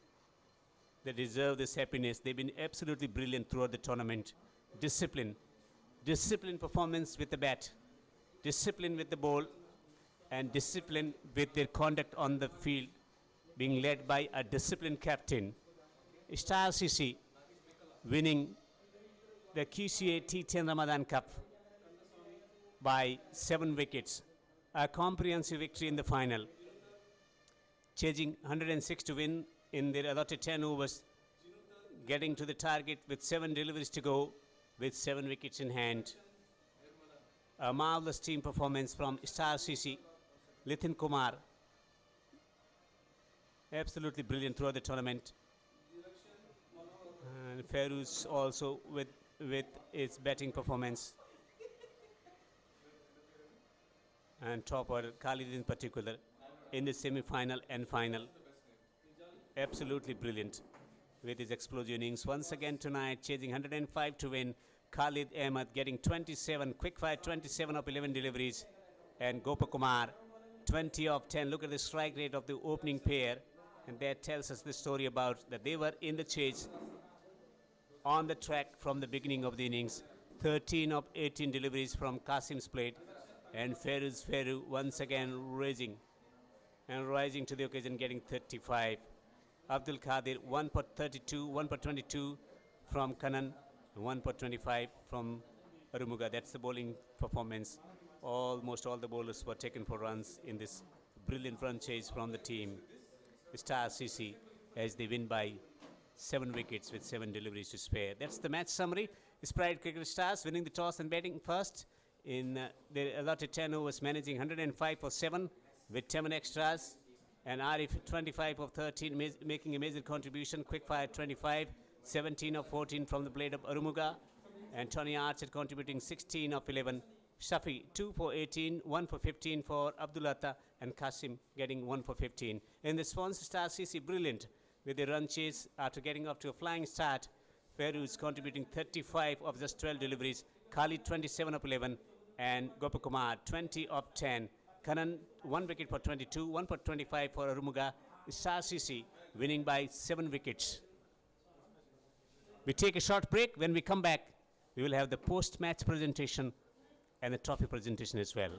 They deserve this happiness. They've been absolutely brilliant throughout the tournament. Discipline performance with the bat, discipline with the ball, and discipline with their conduct on the field, being led by a disciplined captain. Star Sisi winning the QCA T10 Ramadan Cup by 7 wickets. A comprehensive victory in the final. Chasing 106 to win in their allotted 10 overs, getting to the target with 7 deliveries to go, with 7 wickets in hand. A marvelous team performance from Star Sisi. Lithin Kumar, absolutely brilliant throughout the tournament. And Feroz also with its batting performance. And topper Khalid in particular in the semi-final and final. Absolutely brilliant with his explosive innings. Once again tonight, chasing 105 to win. Khalid Ahmed getting 27, quick fire 27 of 11 deliveries. And Gopakumar, 20 of 10. Look at the strike rate of the opening pair. And that tells us the story about that they were in the chase on the track from the beginning of the innings. 13 of 18 deliveries from Qasim's plate. And Feroz Feru once again rising to the occasion, getting 35. Abdul Qadir 1 for 32, 1 for 22 from Kanan, 1 for 25 from Arumuga. That's the bowling performance. Almost all the bowlers were taken for runs in this brilliant run chase from the team Star Sisi as they win by 7 wickets with 7 deliveries to spare. That's the match summary. Sprite Cricket Stars winning the toss and batting first in their allotted 10 overs, managing 105 for 7 with 10 extras. And Arif 25 of 13 making a major contribution. Quickfire 25, 17 of 14 from the blade of Arumuga. And Tony Archer contributing 16 of 11. Shafi 2 for 18, 1 for 15 for Abdulatta, and Kasim getting 1 for 15. In the Swans, Star CC brilliant with the run chase after getting off to a flying start. Feroz contributing 35 of just 12 deliveries. Khalid 27 of 11 and Gopakumar 20 of 10. Kanan 1 wicket for 22, 1 for 25 for Arumuga. Star CC winning by 7 wickets. We take a short break. When we come back, we will have the post-match presentation and the trophy presentation as well.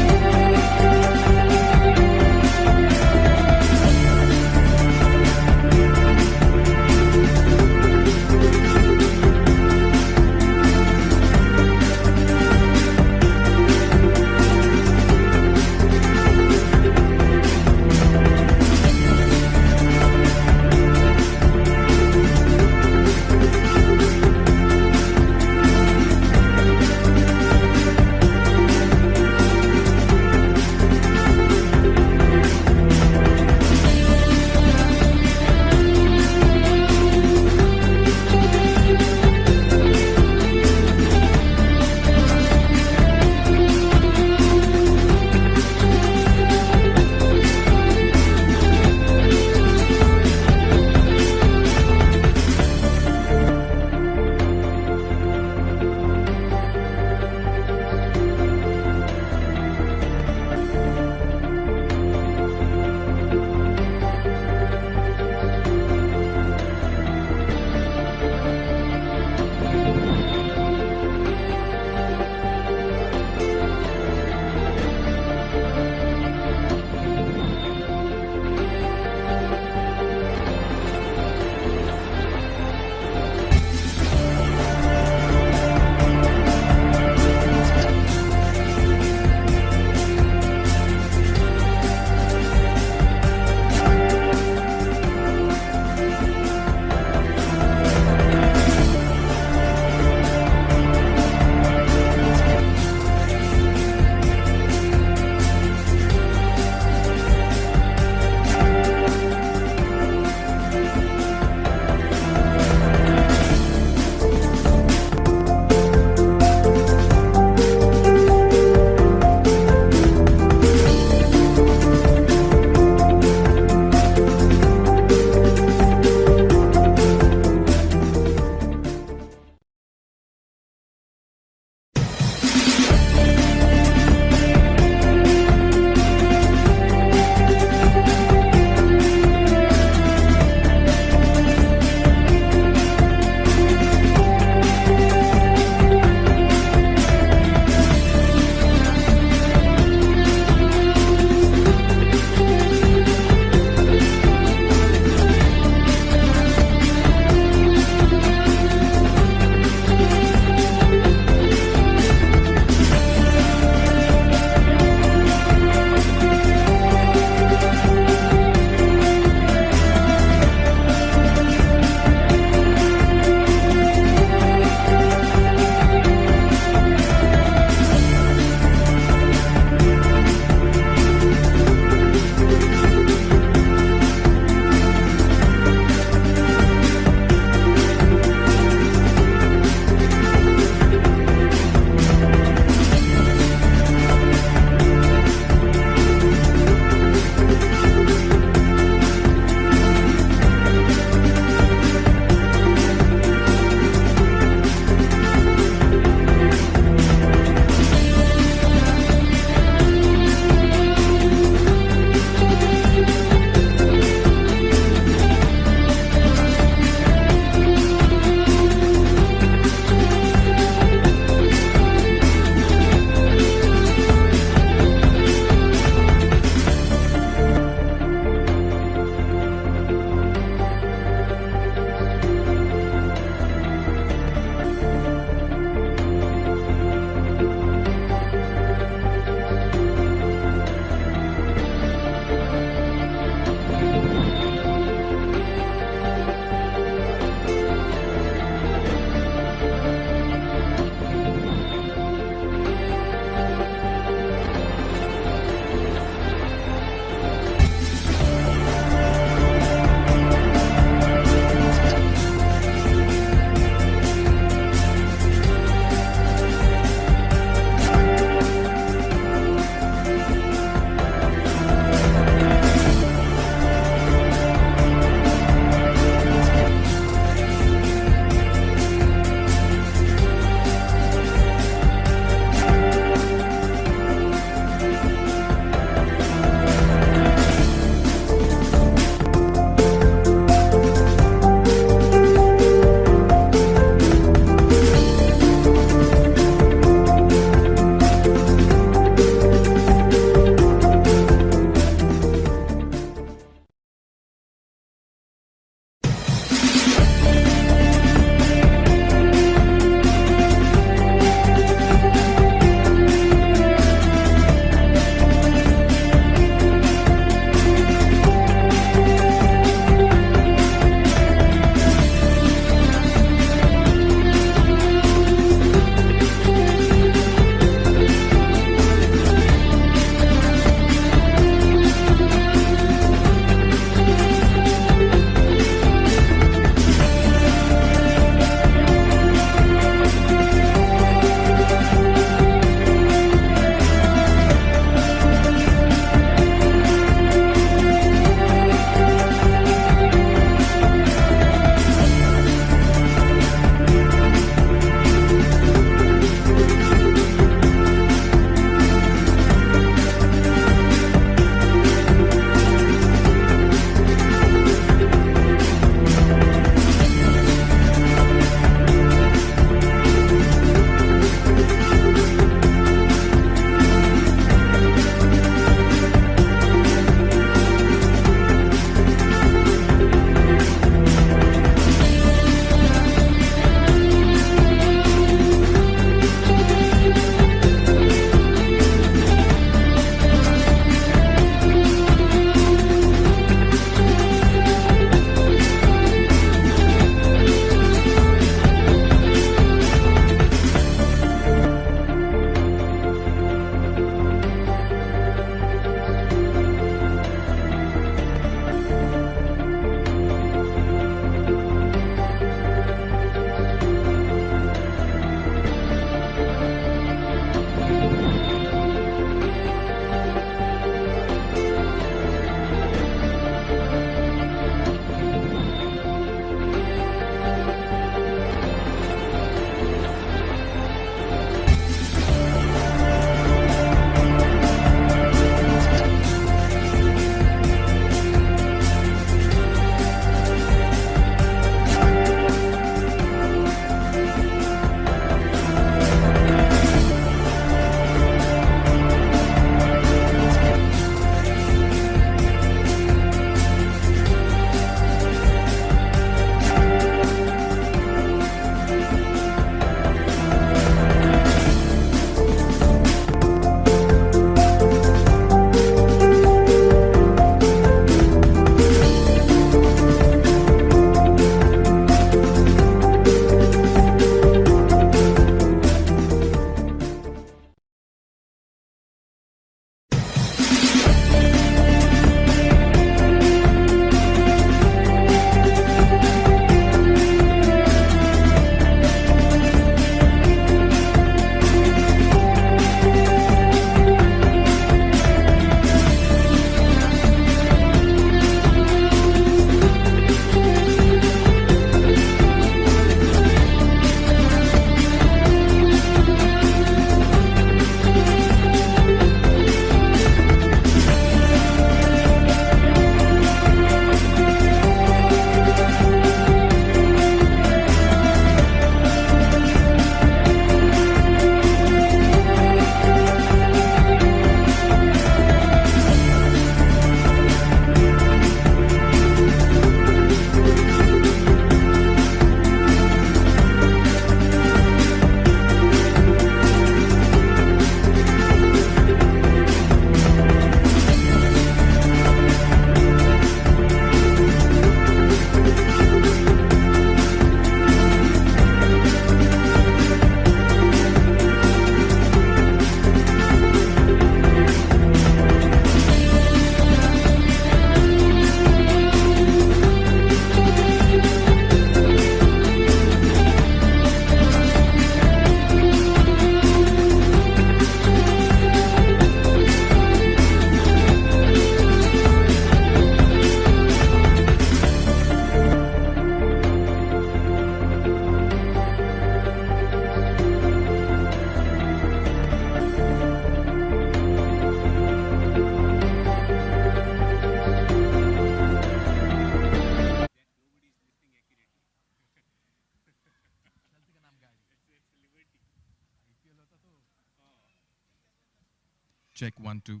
Check 1 2.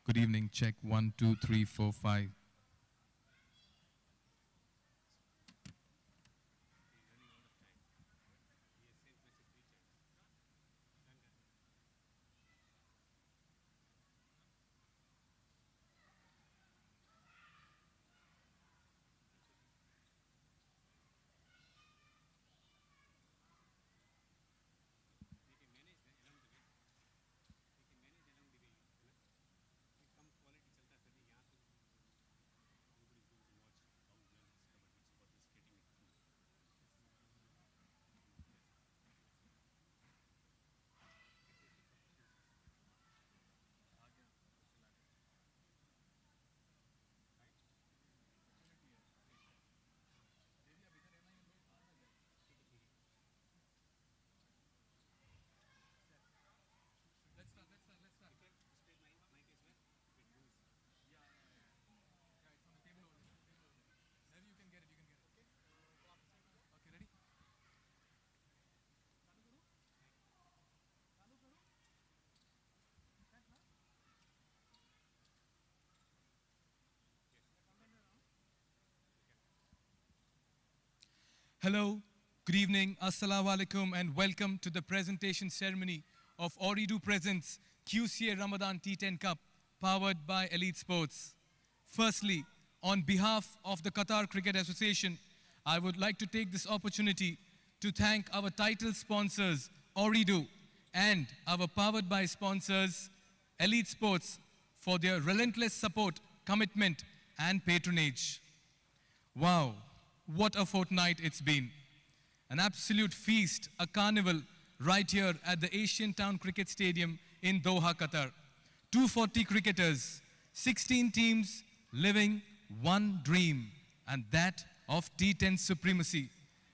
Good evening. Check 1 2 3 4 5. Hello, good evening, assalamu alaikum, and welcome to the presentation ceremony of Ooredoo Presents QCA Ramadan T10 Cup, powered by Elite Sports. Firstly, on behalf of the Qatar Cricket Association, I would like to take this opportunity to thank our title sponsors, Ooredoo, and our powered by sponsors, Elite Sports, for their relentless support, commitment, and patronage. Wow. What a fortnight it's been. An absolute feast, a carnival right here at the Asian Town Cricket Stadium in Doha, Qatar. 240 cricketers, 16 teams living one dream, and that of T10 supremacy.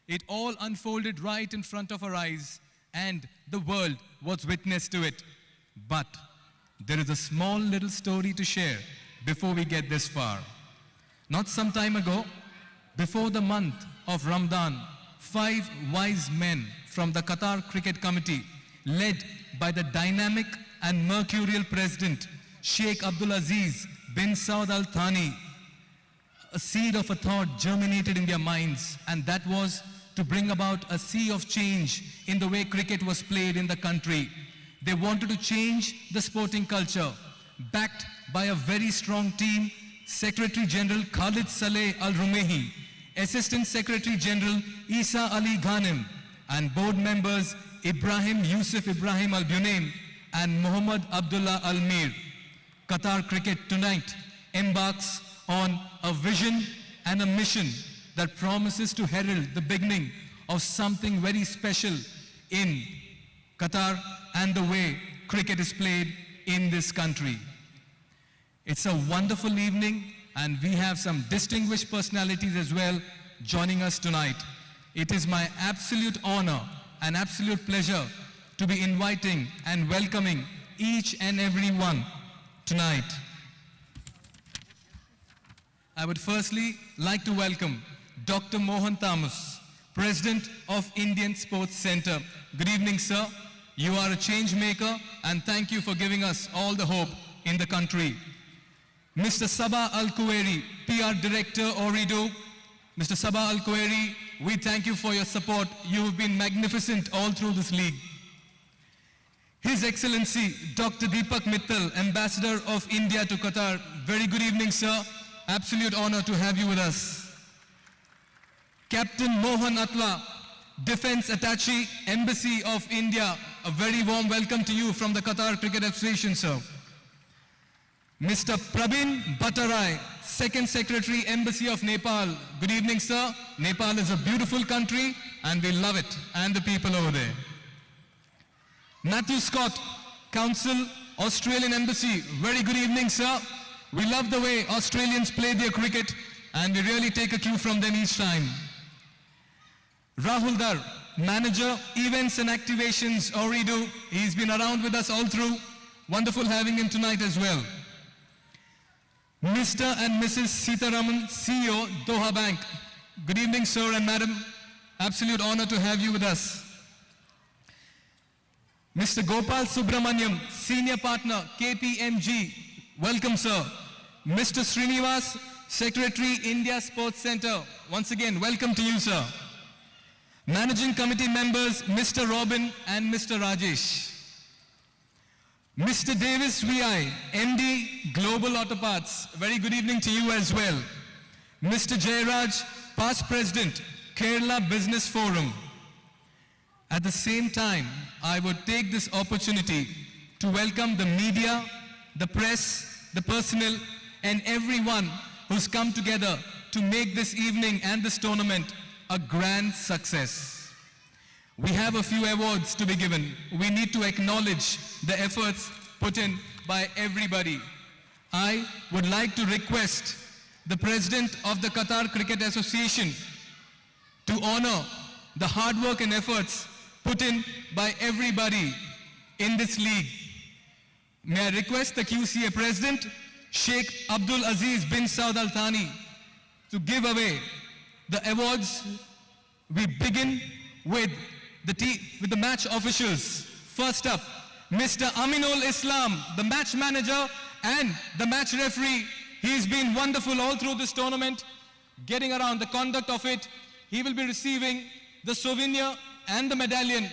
It all unfolded right in front of our eyes, and the world was witness to it. But there is a small little story to share before we get this far. Not some time ago, before the month of Ramadan, 5 wise men from the Qatar Cricket Committee, led by the dynamic and mercurial president, Sheikh Abdulaziz bin Saud Al Thani, a seed of a thought germinated in their minds, and that was to bring about a sea of change in the way cricket was played in the country. They wanted to change the sporting culture, backed by a very strong team, Secretary General Khalid Saleh Al Rumehi, Assistant Secretary General Isa Ali Ghanem, and board members Ibrahim Yusuf Ibrahim Al Bunaim and Muhammad Abdullah Al Mir. Qatar Cricket tonight embarks on a vision and a mission that promises to herald the beginning of something very special in Qatar and the way cricket is played in this country. It's a wonderful evening, and we have some distinguished personalities as well joining us tonight. It is my absolute honor and absolute pleasure to be inviting and welcoming each and every one tonight. I would firstly like to welcome Dr. Mohan Thomas, President of Indian Sports Center. Good evening, sir. You are a change maker, and thank you for giving us all the hope in the country. Mr. Sabah Al-Kuwairi, PR Director, Ooredoo. Mr. Sabah Al-Kuwairi, we thank you for your support. You have been magnificent all through this league. His Excellency, Dr. Deepak Mittal, Ambassador of India to Qatar. Very good evening, sir. Absolute honor to have you with us. Captain Mohan Atla, Defense Attaché, Embassy of India. A very warm welcome to you from the Qatar Cricket Association, sir. Mr. Prabin Bhattarai, Second Secretary, Embassy of Nepal. Good evening, sir. Nepal is a beautiful country, and we love it, and the people over there. Matthew Scott, Council, Australian Embassy. Very good evening, sir. We love the way Australians play their cricket, and we really take a cue from them each time. Rahul Dar, Manager, Events and Activations, Ooredoo. He's been around with us all through. Wonderful having him tonight as well. Mr. and Mrs. Sitaraman, CEO, Doha Bank. Good evening, sir and madam. Absolute honor to have you with us. Mr. Gopal Subramaniam, Senior Partner, KPMG. Welcome, sir. Mr. Srinivas, Secretary, India Sports Center. Once again, welcome to you, sir. Managing Committee members, Mr. Robin and Mr. Rajesh. Mr. Davis VI, MD, Global Auto Parts. Very good evening to you as well. Mr. Jayraj, Past President, Kerala Business Forum. At the same time, I would take this opportunity to welcome the media, the press, the personnel, and everyone who's come together to make this evening and this tournament a grand success. We have a few awards to be given. We need to acknowledge the efforts put in by everybody. I would like to request the President of the Qatar Cricket Association to honor the hard work and efforts put in by everybody in this league. May I request the QCA President, Sheikh Abdul Aziz bin Saud Al Thani, to give away the awards. We begin with the match officials. First up, Mr. Aminul Islam, the match manager and the match referee. He's been wonderful all through this tournament, getting around the conduct of it. He will be receiving the souvenir and the medallion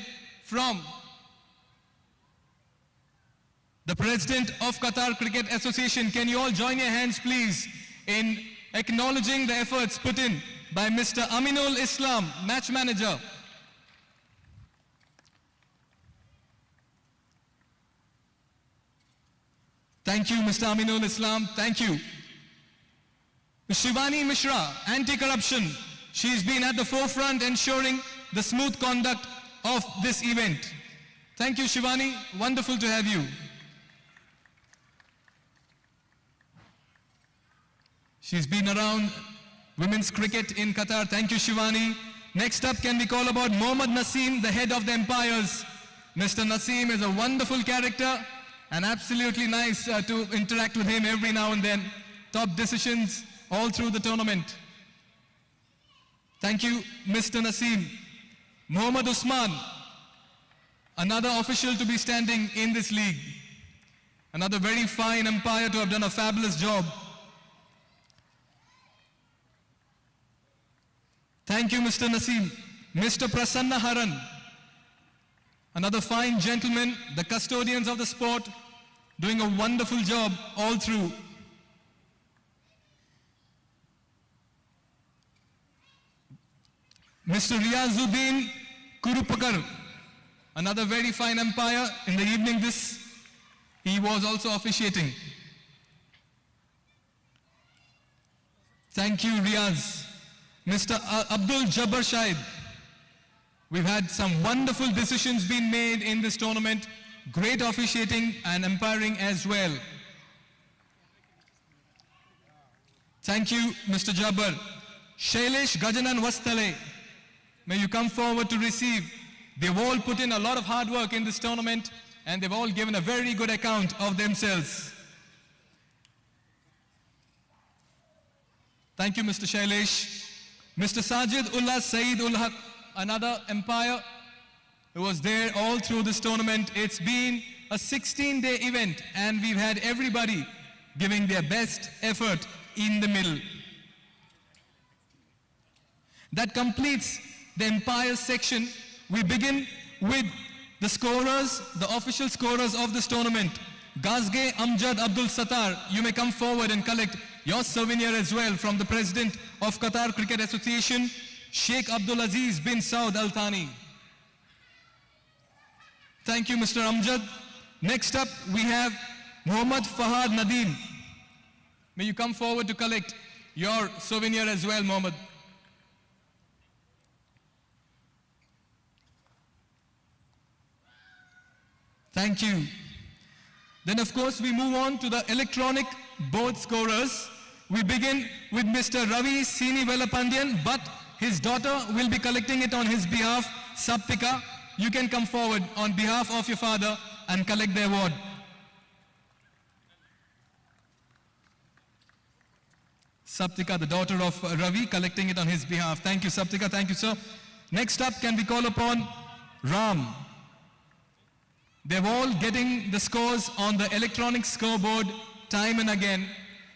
from the President of Qatar Cricket Association. Can you all join your hands, please, in acknowledging the efforts put in by Mr. Aminul Islam, match manager. Thank you, Mr. Aminul Islam. Thank you. Shivani Mishra, anti-corruption. She's been at the forefront ensuring the smooth conduct of this event. Thank you, Shivani. Wonderful to have you. She's been around women's cricket in Qatar. Thank you, Shivani. Next up, can we call about Mohammad Naseem, the head of the umpires. Mr. Naseem is a wonderful character and absolutely nice to interact with him every now and then. Top decisions all through the tournament. Thank you, Mr. Naseem. Mohammad Usman, another official to be standing in this league. Another very fine umpire to have done a fabulous job. Thank you, Mr. Naseem. Mr. Prasanna Haran, another fine gentleman, the custodians of the sport, doing a wonderful job all through. Mr. Riazuddin Kurupakar, another very fine umpire. In the evening he was also officiating. Thank you, Riaz. Mr. Abdul Jabbar Shahid. We've had some wonderful decisions being made in this tournament. Great officiating and umpiring as well. Thank you, Mr. Jabbar. Shailesh Gajanan Vastale, may you come forward to receive. They've all put in a lot of hard work in this tournament and they've all given a very good account of themselves. Thank you, Mr. Shailesh. Mr. Sajid Ullah Saeed Ul Haq, another umpire who was there all through this tournament. It's been a 16-day event and we've had everybody giving their best effort in the middle. That completes the umpire section. We begin with the scorers, the official scorers of this tournament. Gazge Amjad Abdul Sattar, you may come forward and collect your souvenir as well from the President of Qatar Cricket Association, Sheikh Abdul Aziz bin Saud Al Thani. Thank you, Mr. Amjad. Next up, we have Muhammad Fahad Nadeem. May you come forward to collect your souvenir as well, Muhammad. Thank you. Then, of course, we move on to the electronic board scorers. We begin with Mr. Ravi Sini Velapandian, but his daughter will be collecting it on his behalf. Saptika, you can come forward on behalf of your father and collect the award. Saptika, the daughter of Ravi, collecting it on his behalf. Thank you, Saptika. Thank you, sir. Next up, can we call upon Ram? They're all getting the scores on the electronic scoreboard time and again,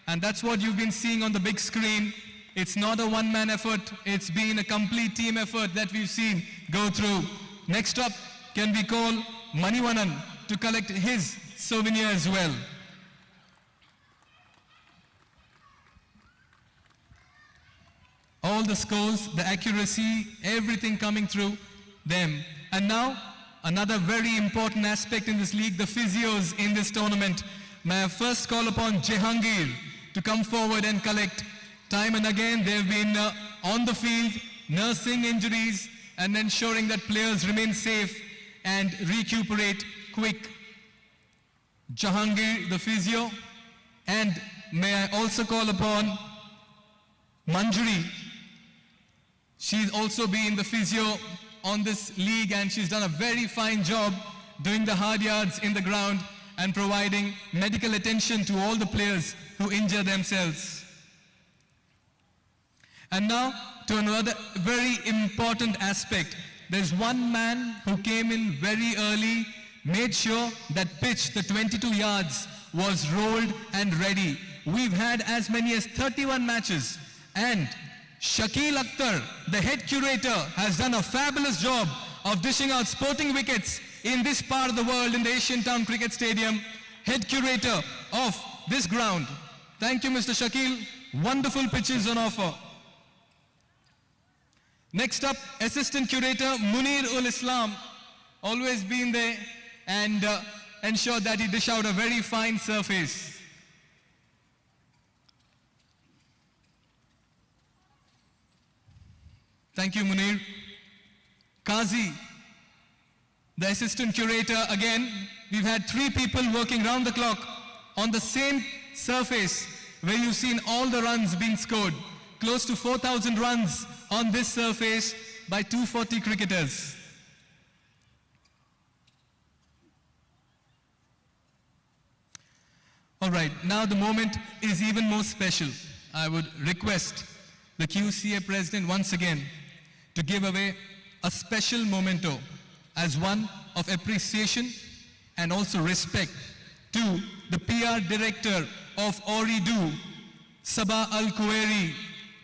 and that's what you've been seeing on the big screen. It's not a one-man effort, it's been a complete team effort that we've seen go through. Next up, can we call Manivanan to collect his souvenir as well. All the scores, the accuracy, everything coming through them. And now, another very important aspect in this league, the physios in this tournament. May I first call upon Jehangir to come forward and collect. Time and again, they've been on the field, nursing injuries and ensuring that players remain safe and recuperate quick. Jehangir, the physio. And may I also call upon Manjari. She's also been the physio on this league, and she's done a very fine job doing the hard yards in the ground and providing medical attention to all the players who injure themselves. And now to another very important aspect. There's one man who came in very early, made sure that pitch, the 22 yards, was rolled and ready. We've had as many as 31 matches, and Shakil Akhtar, the head curator, has done a fabulous job of dishing out sporting wickets in this part of the world, in the Asian Town Cricket Stadium. Head curator of this ground. Thank you, Mr. Shakil. Wonderful pitches on offer. Next up, assistant curator Munir ul Islam, always been there and ensured that he dish out a very fine surface. Thank you, Munir. Qazi, the assistant curator again. We've had 3 people working round the clock on the same surface where you've seen all the runs being scored. Close to 4,000 runs on this surface by 240 cricketers. All right, now the moment is even more special. I would request the QCA president once again to give away a special memento as one of appreciation and also respect to the PR director of Ooredoo, Sabah Al-Kuwairi,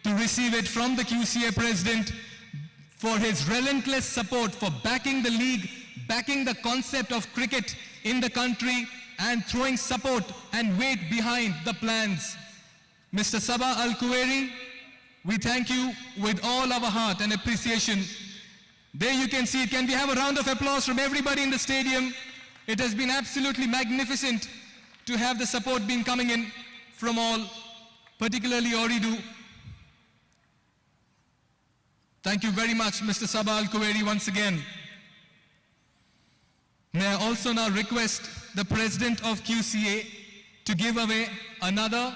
to receive it from the QCA president for his relentless support for backing the league, backing the concept of cricket in the country, and throwing support and weight behind the plans. Mr. Sabah Al-Kuwairi, we thank you with all our heart and appreciation. There you can see it. Can we have a round of applause from everybody in the stadium? It has been absolutely magnificent to have the support being coming in from all, particularly Ooredoo. Thank you very much, Mr. Sabah Al-Kuwairi, once again. May I also now request the president of QCA to give away another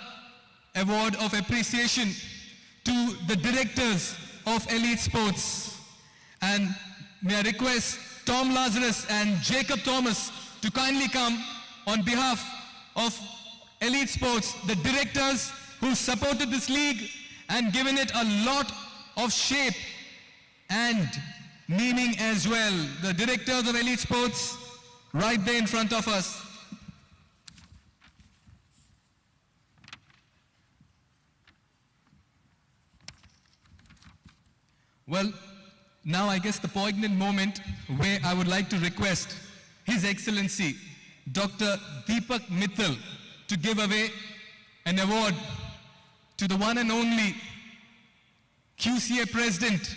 award of appreciation to the directors of Elite Sports. And may I request Tom Lazarus and Jacob Thomas to kindly come on behalf of Elite Sports, the directors who supported this league and given it a lot of shape and meaning as well. The directors of Elite Sports, right there in front of us. Well, now I guess the poignant moment where I would like to request His Excellency Dr. Deepak Mittal to give away an award to the one and only QCA President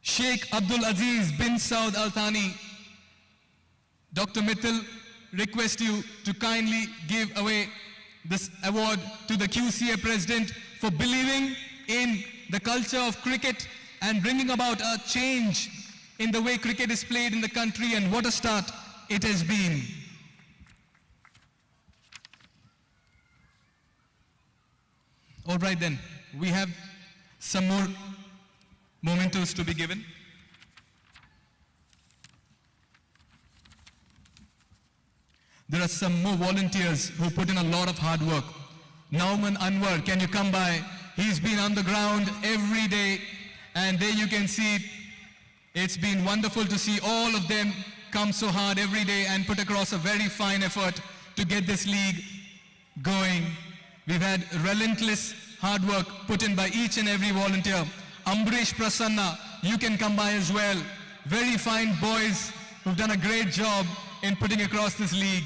Sheikh Abdul Aziz bin Saud Al Thani. Dr. Mittal, request you to kindly give away this award to the QCA President for believing in the culture of cricket and bringing about a change in the way cricket is played in the country, and what a start it has been. All right then, we have some more mementos to be given. There are some more volunteers who put in a lot of hard work. Nauman Anwar, can you come by? He's been on the ground every day, and there you can see it. It's been wonderful to see all of them come come so hard every day and put across a very fine effort to get this league going. We've had relentless hard work put in by each and every volunteer. Ambrish Prasanna, you can come by as well. Very fine boys who've done a great job in putting across this league.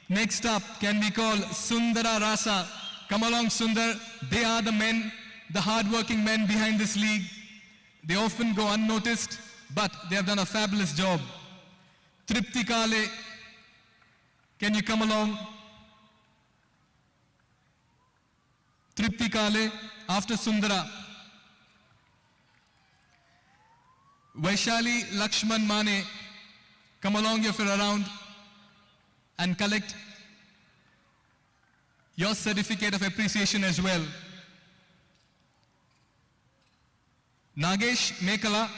Next up, can we call Sundara Rasa? Come along, Sundar. They are the men, the hard-working men behind this league. They often go unnoticed, but they have done a fabulous job. Tripti Kale, can you come along? Tripti Kale, after Sundara. Vaishali Lakshman Mane, come along if you're around and collect your certificate of appreciation as well. Nagesh Mekala,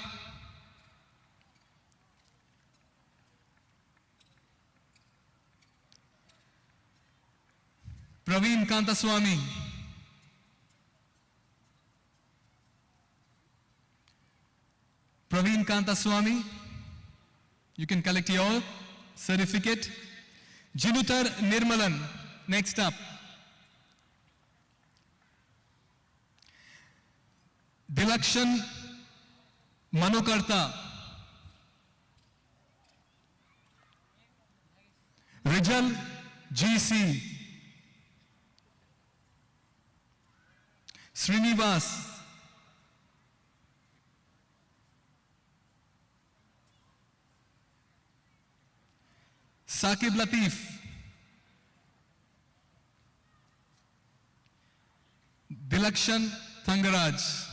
Praveen Kantaswamy, Praveen Kantaswamy, you can collect your certificate. Jinutar Nirmalan, next up. Dilakshan Manokarta, Rijal GC, Srinivas, Saqib Latif, Dilakshan Thangaraj.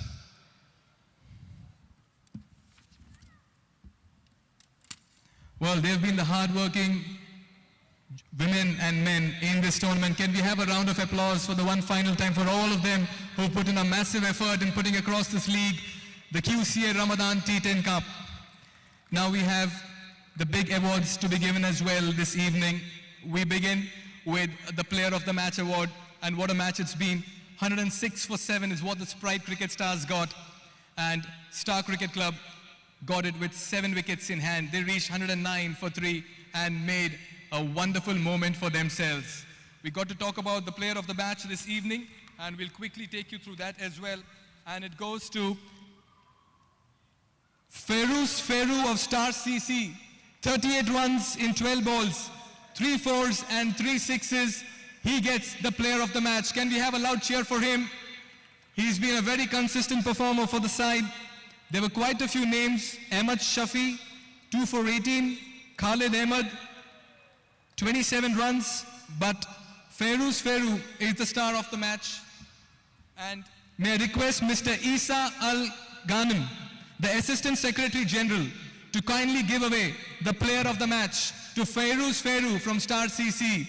Well, they've been the hard-working women and men in this tournament. Can we have a round of applause for the one final time for all of them who put in a massive effort in putting across this league, the QCA Ramadan T10 Cup. Now we have the big awards to be given as well this evening. We begin with the Player of the Match award, and what a match it's been. 106 for 7 is what the Sprite Cricket Stars got, and Star Cricket Club got it with 7 wickets in hand. They reached 109 for 3 and made a wonderful moment for themselves. We got to talk about the Player of the Match this evening, and we'll quickly take you through that as well. And it goes to Feruz Feru of Star CC. 38 runs in 12 balls, 3 fours and 3 sixes. He gets the Player of the Match. Can we have a loud cheer for him? He's been a very consistent performer for the side. There were quite a few names. Ahmad Shafi, 2 for 18. Khalid Ahmed, 27 runs. But Feruz Feru is the star of the match. And may I request Mr. Isa Al Ghanem, the Assistant Secretary General, to kindly give away the Player of the Match to Feruz Feru from Star CC.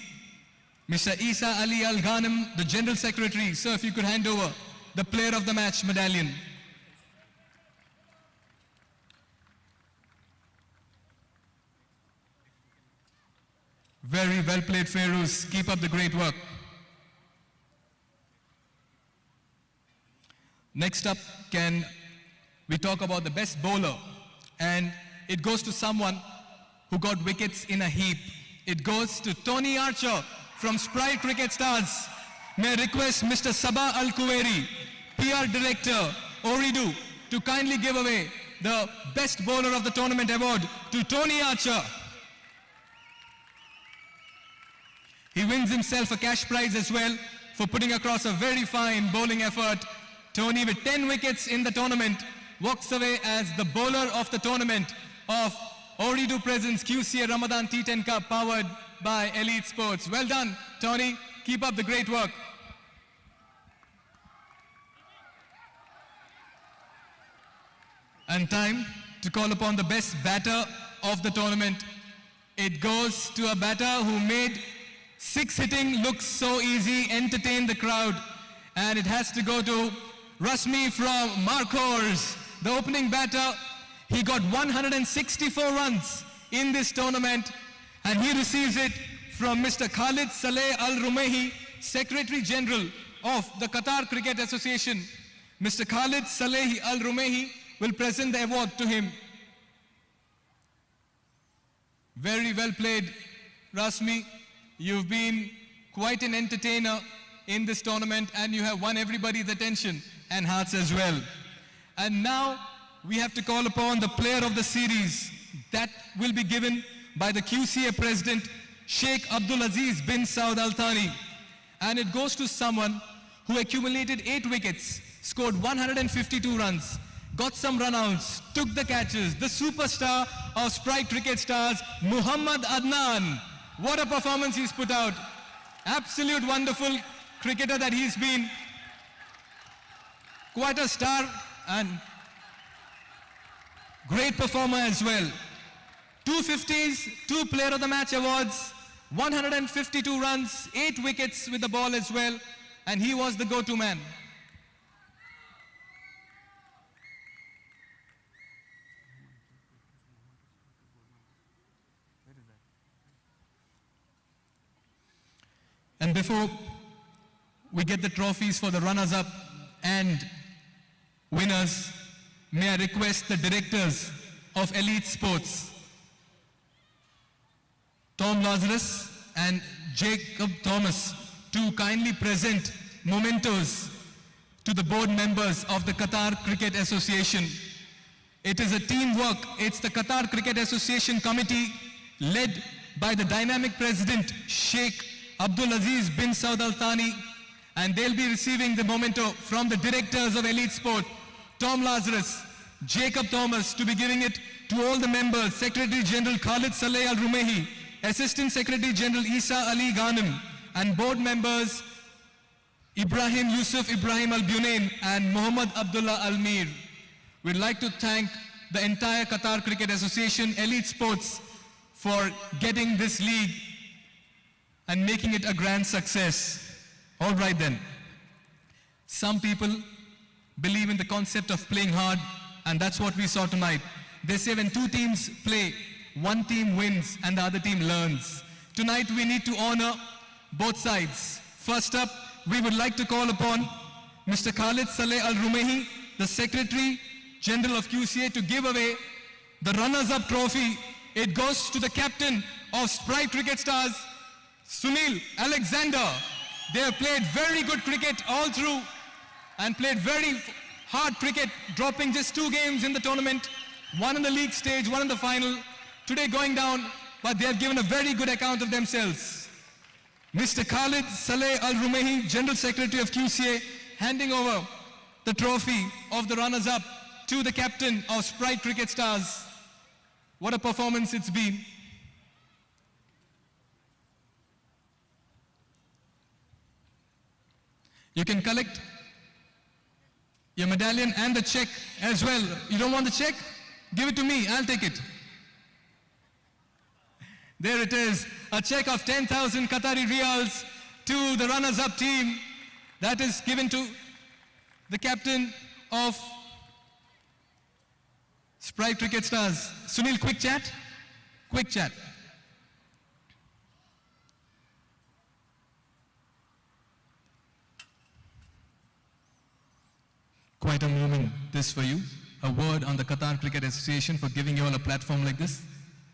Mr. Isa Ali Al Ghanem, the General Secretary. Sir, if you could hand over the Player of the Match medallion. Very well played, Feruz. Keep up the great work. Next up, can we talk about the best bowler? And it goes to someone who got wickets in a heap. It goes to Tony Archer from Sprite Cricket Stars. May I request Mr. Sabah Al-Kuwairi, PR Director, Ooredoo, to kindly give away the Best Bowler of the Tournament award to Tony Archer. He wins himself a cash prize as well for putting across a very fine bowling effort. Tony, with 10 wickets in the tournament, walks away as the bowler of the tournament of Ooredoo Presents QCA Ramadan T10 Cup, powered by Elite Sports. Well done, Tony. Keep up the great work. And time to call upon the best batter of the tournament. It goes to a batter who made 6 hitting look so easy, entertain the crowd. And it has to go to Rasmi from Marcors, the opening batter. He got 164 runs in this tournament, and he receives it from Mr. Khalid Saleh Al Rumehi, Secretary General of the Qatar Cricket Association. Mr. Khalid Saleh Al Rumehi will present the award to him. Very well played, Rasmi. You've been quite an entertainer in this tournament and you have won everybody's attention and hearts as well. And now we have to call upon the player of the series. That will be given by the QCA president, Sheikh Abdul Aziz bin Saud Al Thani. And it goes to someone who accumulated 8 wickets, scored 152 runs, got some run-outs, took the catches, the superstar of Sprite Cricket Stars, Muhammad Adnan. What a performance he's put out. Absolute wonderful cricketer that he's been. Quite a star and great performer as well. 250s, 2 Player of the Match awards, 152 runs, 8 wickets with the ball as well, and he was the go-to man. And before we get the trophies for the runners-up and winners, may I request the directors of Elite Sports, Tom Lazarus and Jacob Thomas, to kindly present mementos to the board members of the Qatar Cricket Association. It is a teamwork. It's the Qatar Cricket Association committee led by the dynamic president, Sheikh Abdul Aziz bin Saud Al Thani, and they'll be receiving the memento from the directors of Elite Sport, Tom Lazarus, Jacob Thomas, to be giving it to all the members, Secretary General Khalid Saleh Al Rumehi, Assistant Secretary General Isa Ali Ghanem, and board members Ibrahim Yusuf Ibrahim Al Bunain and Muhammad Abdullah Al Mir. We'd like to thank the entire Qatar Cricket Association, Elite Sports, for getting this league and making it a grand success. All right then. Some people believe in the concept of playing hard, and that's what we saw tonight. They say when 2 teams play, one team wins and the other team learns. Tonight we need to honor both sides. First up, we would like to call upon Mr. Khalid Saleh Al Rumehi, the Secretary General of QCA, to give away the runners-up trophy. It goes to the captain of Sprite Cricket Stars, Sunil Alexander. They have played very good cricket all through and played very hard cricket, dropping just 2 games in the tournament, 1 in the league stage, 1 in the final. Today going down, but they have given a very good account of themselves. Mr. Khalid Saleh Al Rumehi, General Secretary of QCA, handing over the trophy of the runners-up to the captain of Sprite Cricket Stars. What a performance it's been. You can collect your medallion and the check as well. You don't want the check? Give it to me, I'll take it. There it is, a check of 10,000 Qatari Riyals to the runners-up team. That is given to the captain of Sprite Cricket Stars. Sunil, quick chat? Quick chat. Quite a moment this for you. A word on the Qatar Cricket Association for giving you all a platform like this.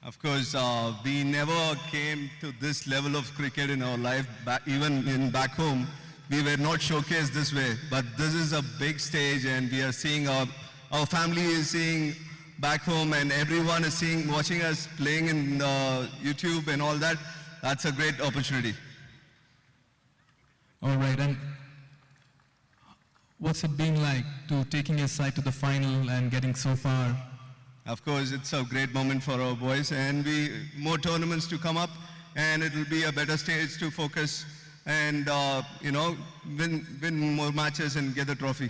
Of course, we never came to this level of cricket in our life, even in back home. We were not showcased this way, but this is a big stage and we are seeing our family is seeing back home and everyone is seeing, watching us playing in YouTube and all that. That's a great opportunity. All right, and what's it been like to taking your side to the final and getting so far? Of course, it's a great moment for our boys and more tournaments to come up and it will be a better stage to focus and win more matches and get the trophy.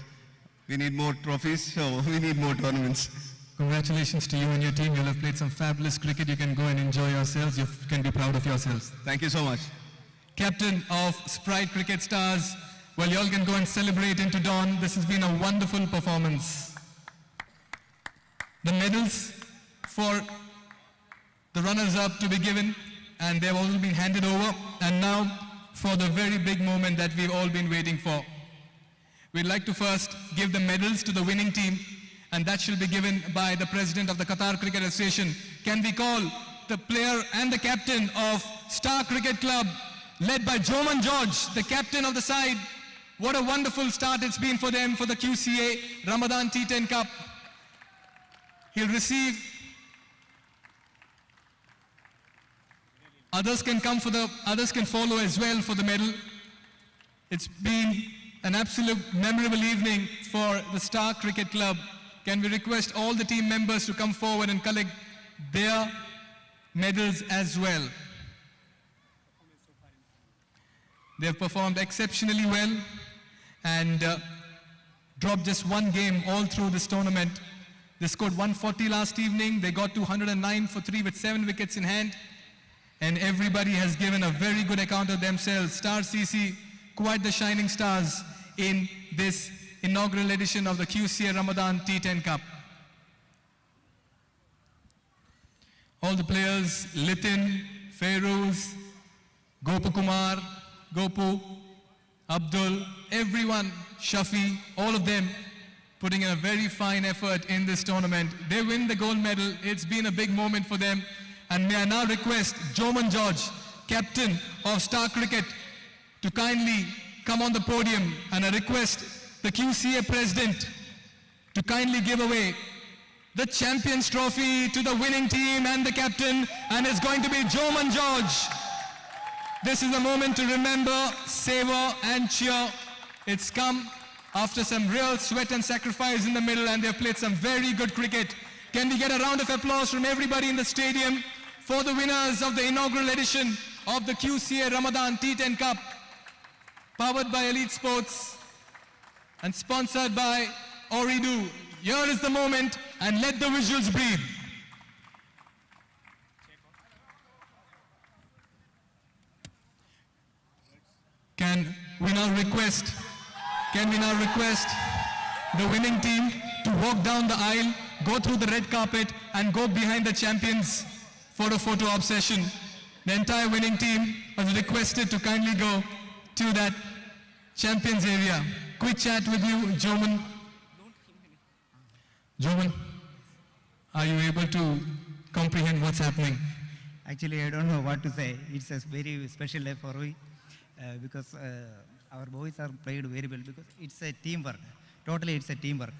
We need more trophies, so we need more tournaments. Congratulations to you and your team. You'll have played some fabulous cricket. You can go and enjoy yourselves. You can be proud of yourselves. Thank you so much. Captain of Sprite Cricket Stars, well, you all can go and celebrate into dawn. This has been a wonderful performance. The medals for the runners-up to be given, and they've all been handed over. And now for the very big moment that we've all been waiting for. We'd like to first give the medals to the winning team, and that shall be given by the President of the Qatar Cricket Association. Can we call the player and the captain of Star Cricket Club, led by Joman George, the captain of the side. What a wonderful start it's been for them for the QCA Ramadan T10 Cup. He'll receive. Others can follow as well for the medal. It's been an absolute memorable evening for the Star Cricket Club. Can we request all the team members to come forward and collect their medals as well? They've performed exceptionally well and dropped just one game all through this tournament. They scored 140 last evening. They got 209 for 3 with 7 wickets in hand. And everybody has given a very good account of themselves. Star CC, quite the shining stars in this inaugural edition of the QCA Ramadan T10 Cup. All the players, Litin, Feroz, Gopu Kumar, Gopu, Abdul, everyone, Shafi, all of them putting in a very fine effort in this tournament. They win the gold medal. It's been a big moment for them. And may I now request Joman George, captain of Star Cricket, to kindly come on the podium, and I request the QCA president to kindly give away the Champions Trophy to the winning team and the captain, and it's going to be Joman George. This is a moment to remember, savor and cheer. It's come after some real sweat and sacrifice in the middle, and they've played some very good cricket. Can we get a round of applause from everybody in the stadium for the winners of the inaugural edition of the QCA Ramadan T10 Cup, powered by Elite Sports and sponsored by Ooredoo. Here is the moment, and let the visuals breathe. Can we now request the winning team to walk down the aisle, go through the red carpet, and go behind the champions for a photo op session. The entire winning team was requested to kindly go to that champions area. Quick chat with you, Joman. Joman, are you able to comprehend what's happening? Actually, I don't know what to say. It's a very special day for me because our boys are played very well because it's a teamwork. Totally, it's a teamwork.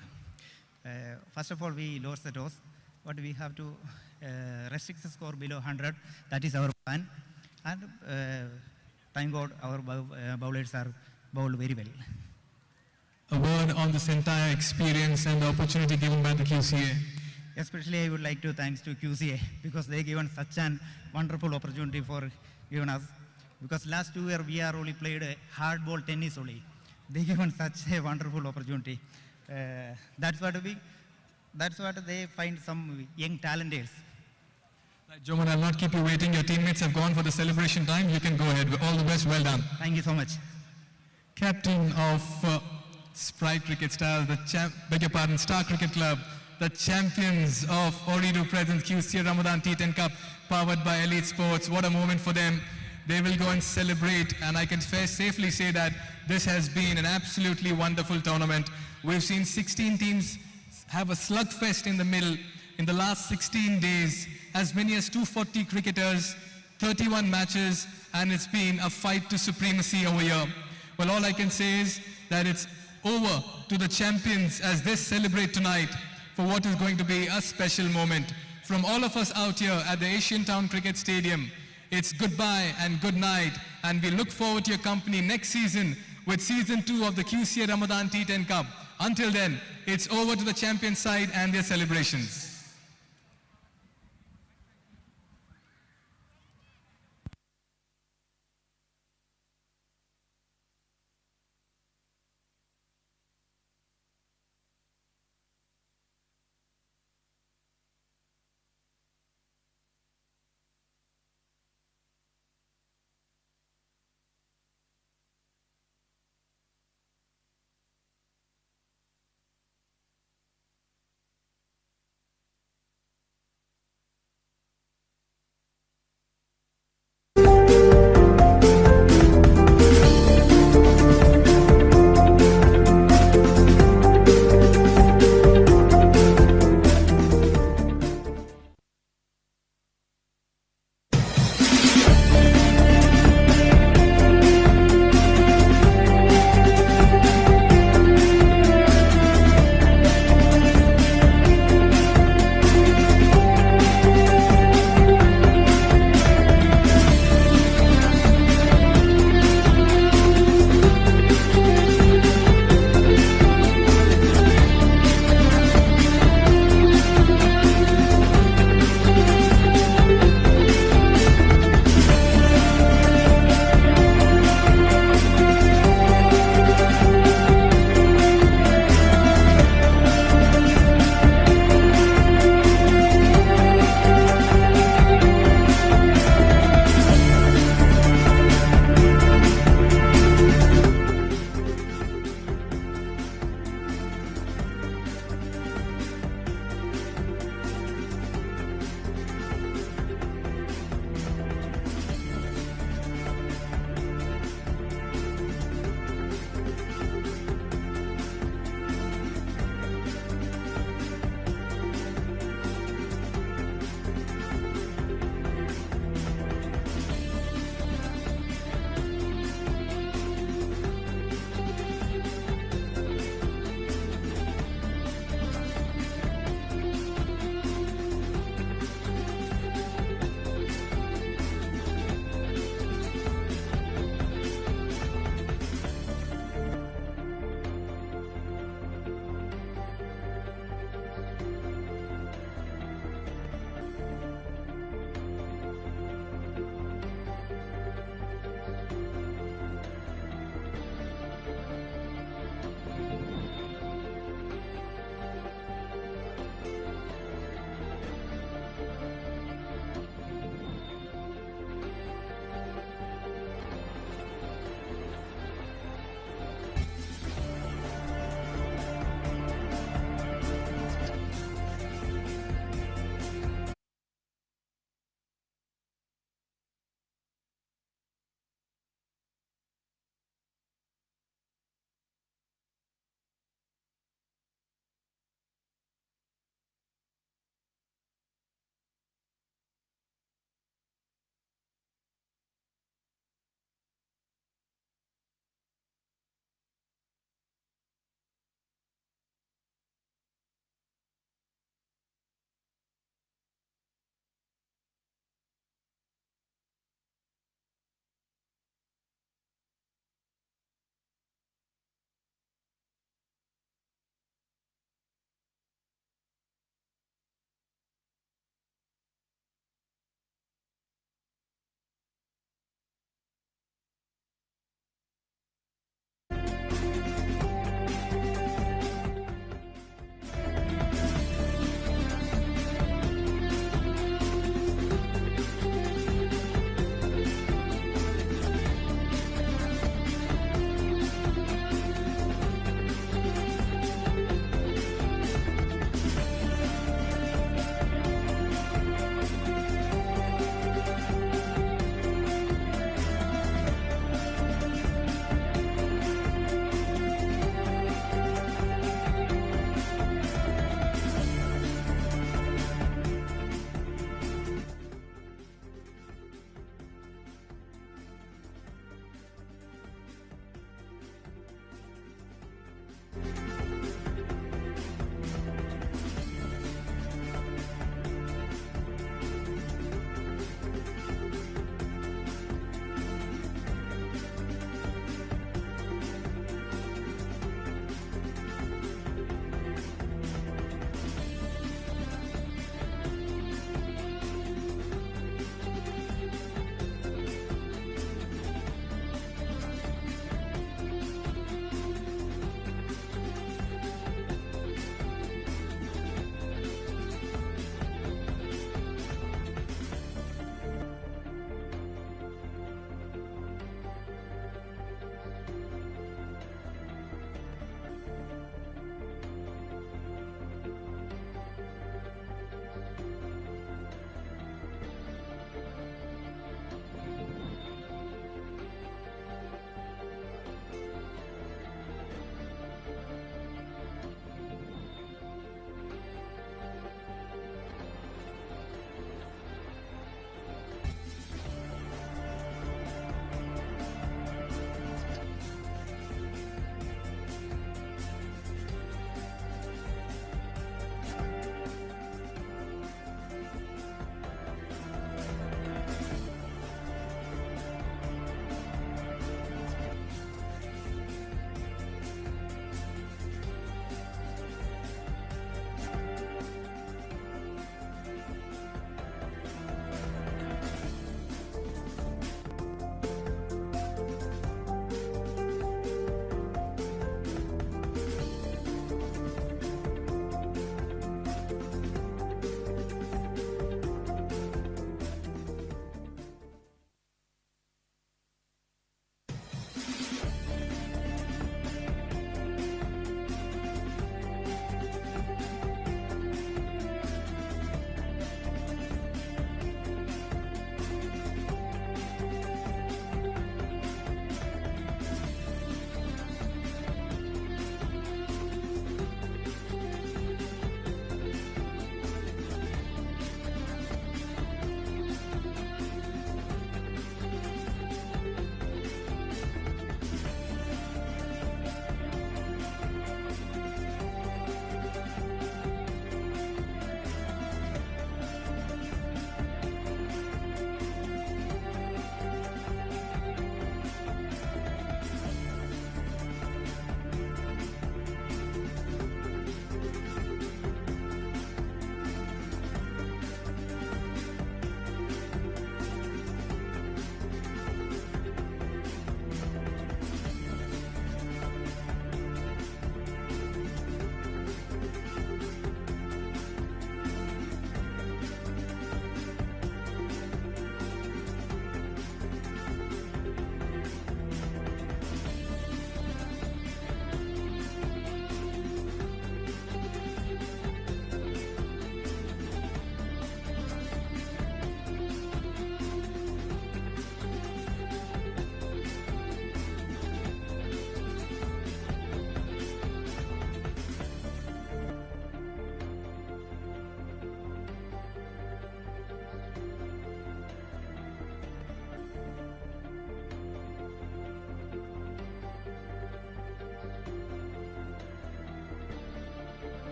First of all, we lost the toss, but we have to restrict the score below 100. That is our plan. And thank God, our bowlers are bowled very well. A word on this entire experience and the opportunity given by the QCA. Especially, I would like to thanks to QCA because they given such an wonderful opportunity for giving us. Because last 2 years we are only played hardball tennis only. They given such a wonderful opportunity. That's what they find some young talents. Right, Joman, I'll not keep you waiting. Your teammates have gone for the celebration time. You can go ahead. All the best. Well done. Thank you so much. Captain of Sprite Cricket Stars, Star Cricket Club, the champions of Ooredoo Presents QCA Ramadan T10 Cup, powered by Elite Sports. What a moment for them. They will go and celebrate, and I can safely say that this has been an absolutely wonderful tournament. We've seen 16 teams have a slugfest in the middle in the last 16 days, as many as 240 cricketers, 31 matches, and it's been a fight to supremacy over here. Well, all I can say is that it's over to the champions as they celebrate tonight for what is going to be a special moment. From all of us out here at the Asian Town Cricket Stadium, it's goodbye and good night, and we look forward to your company next season with season 2 of the QCA Ramadan T10 Cup. Until then, it's over to the champion side and their celebrations.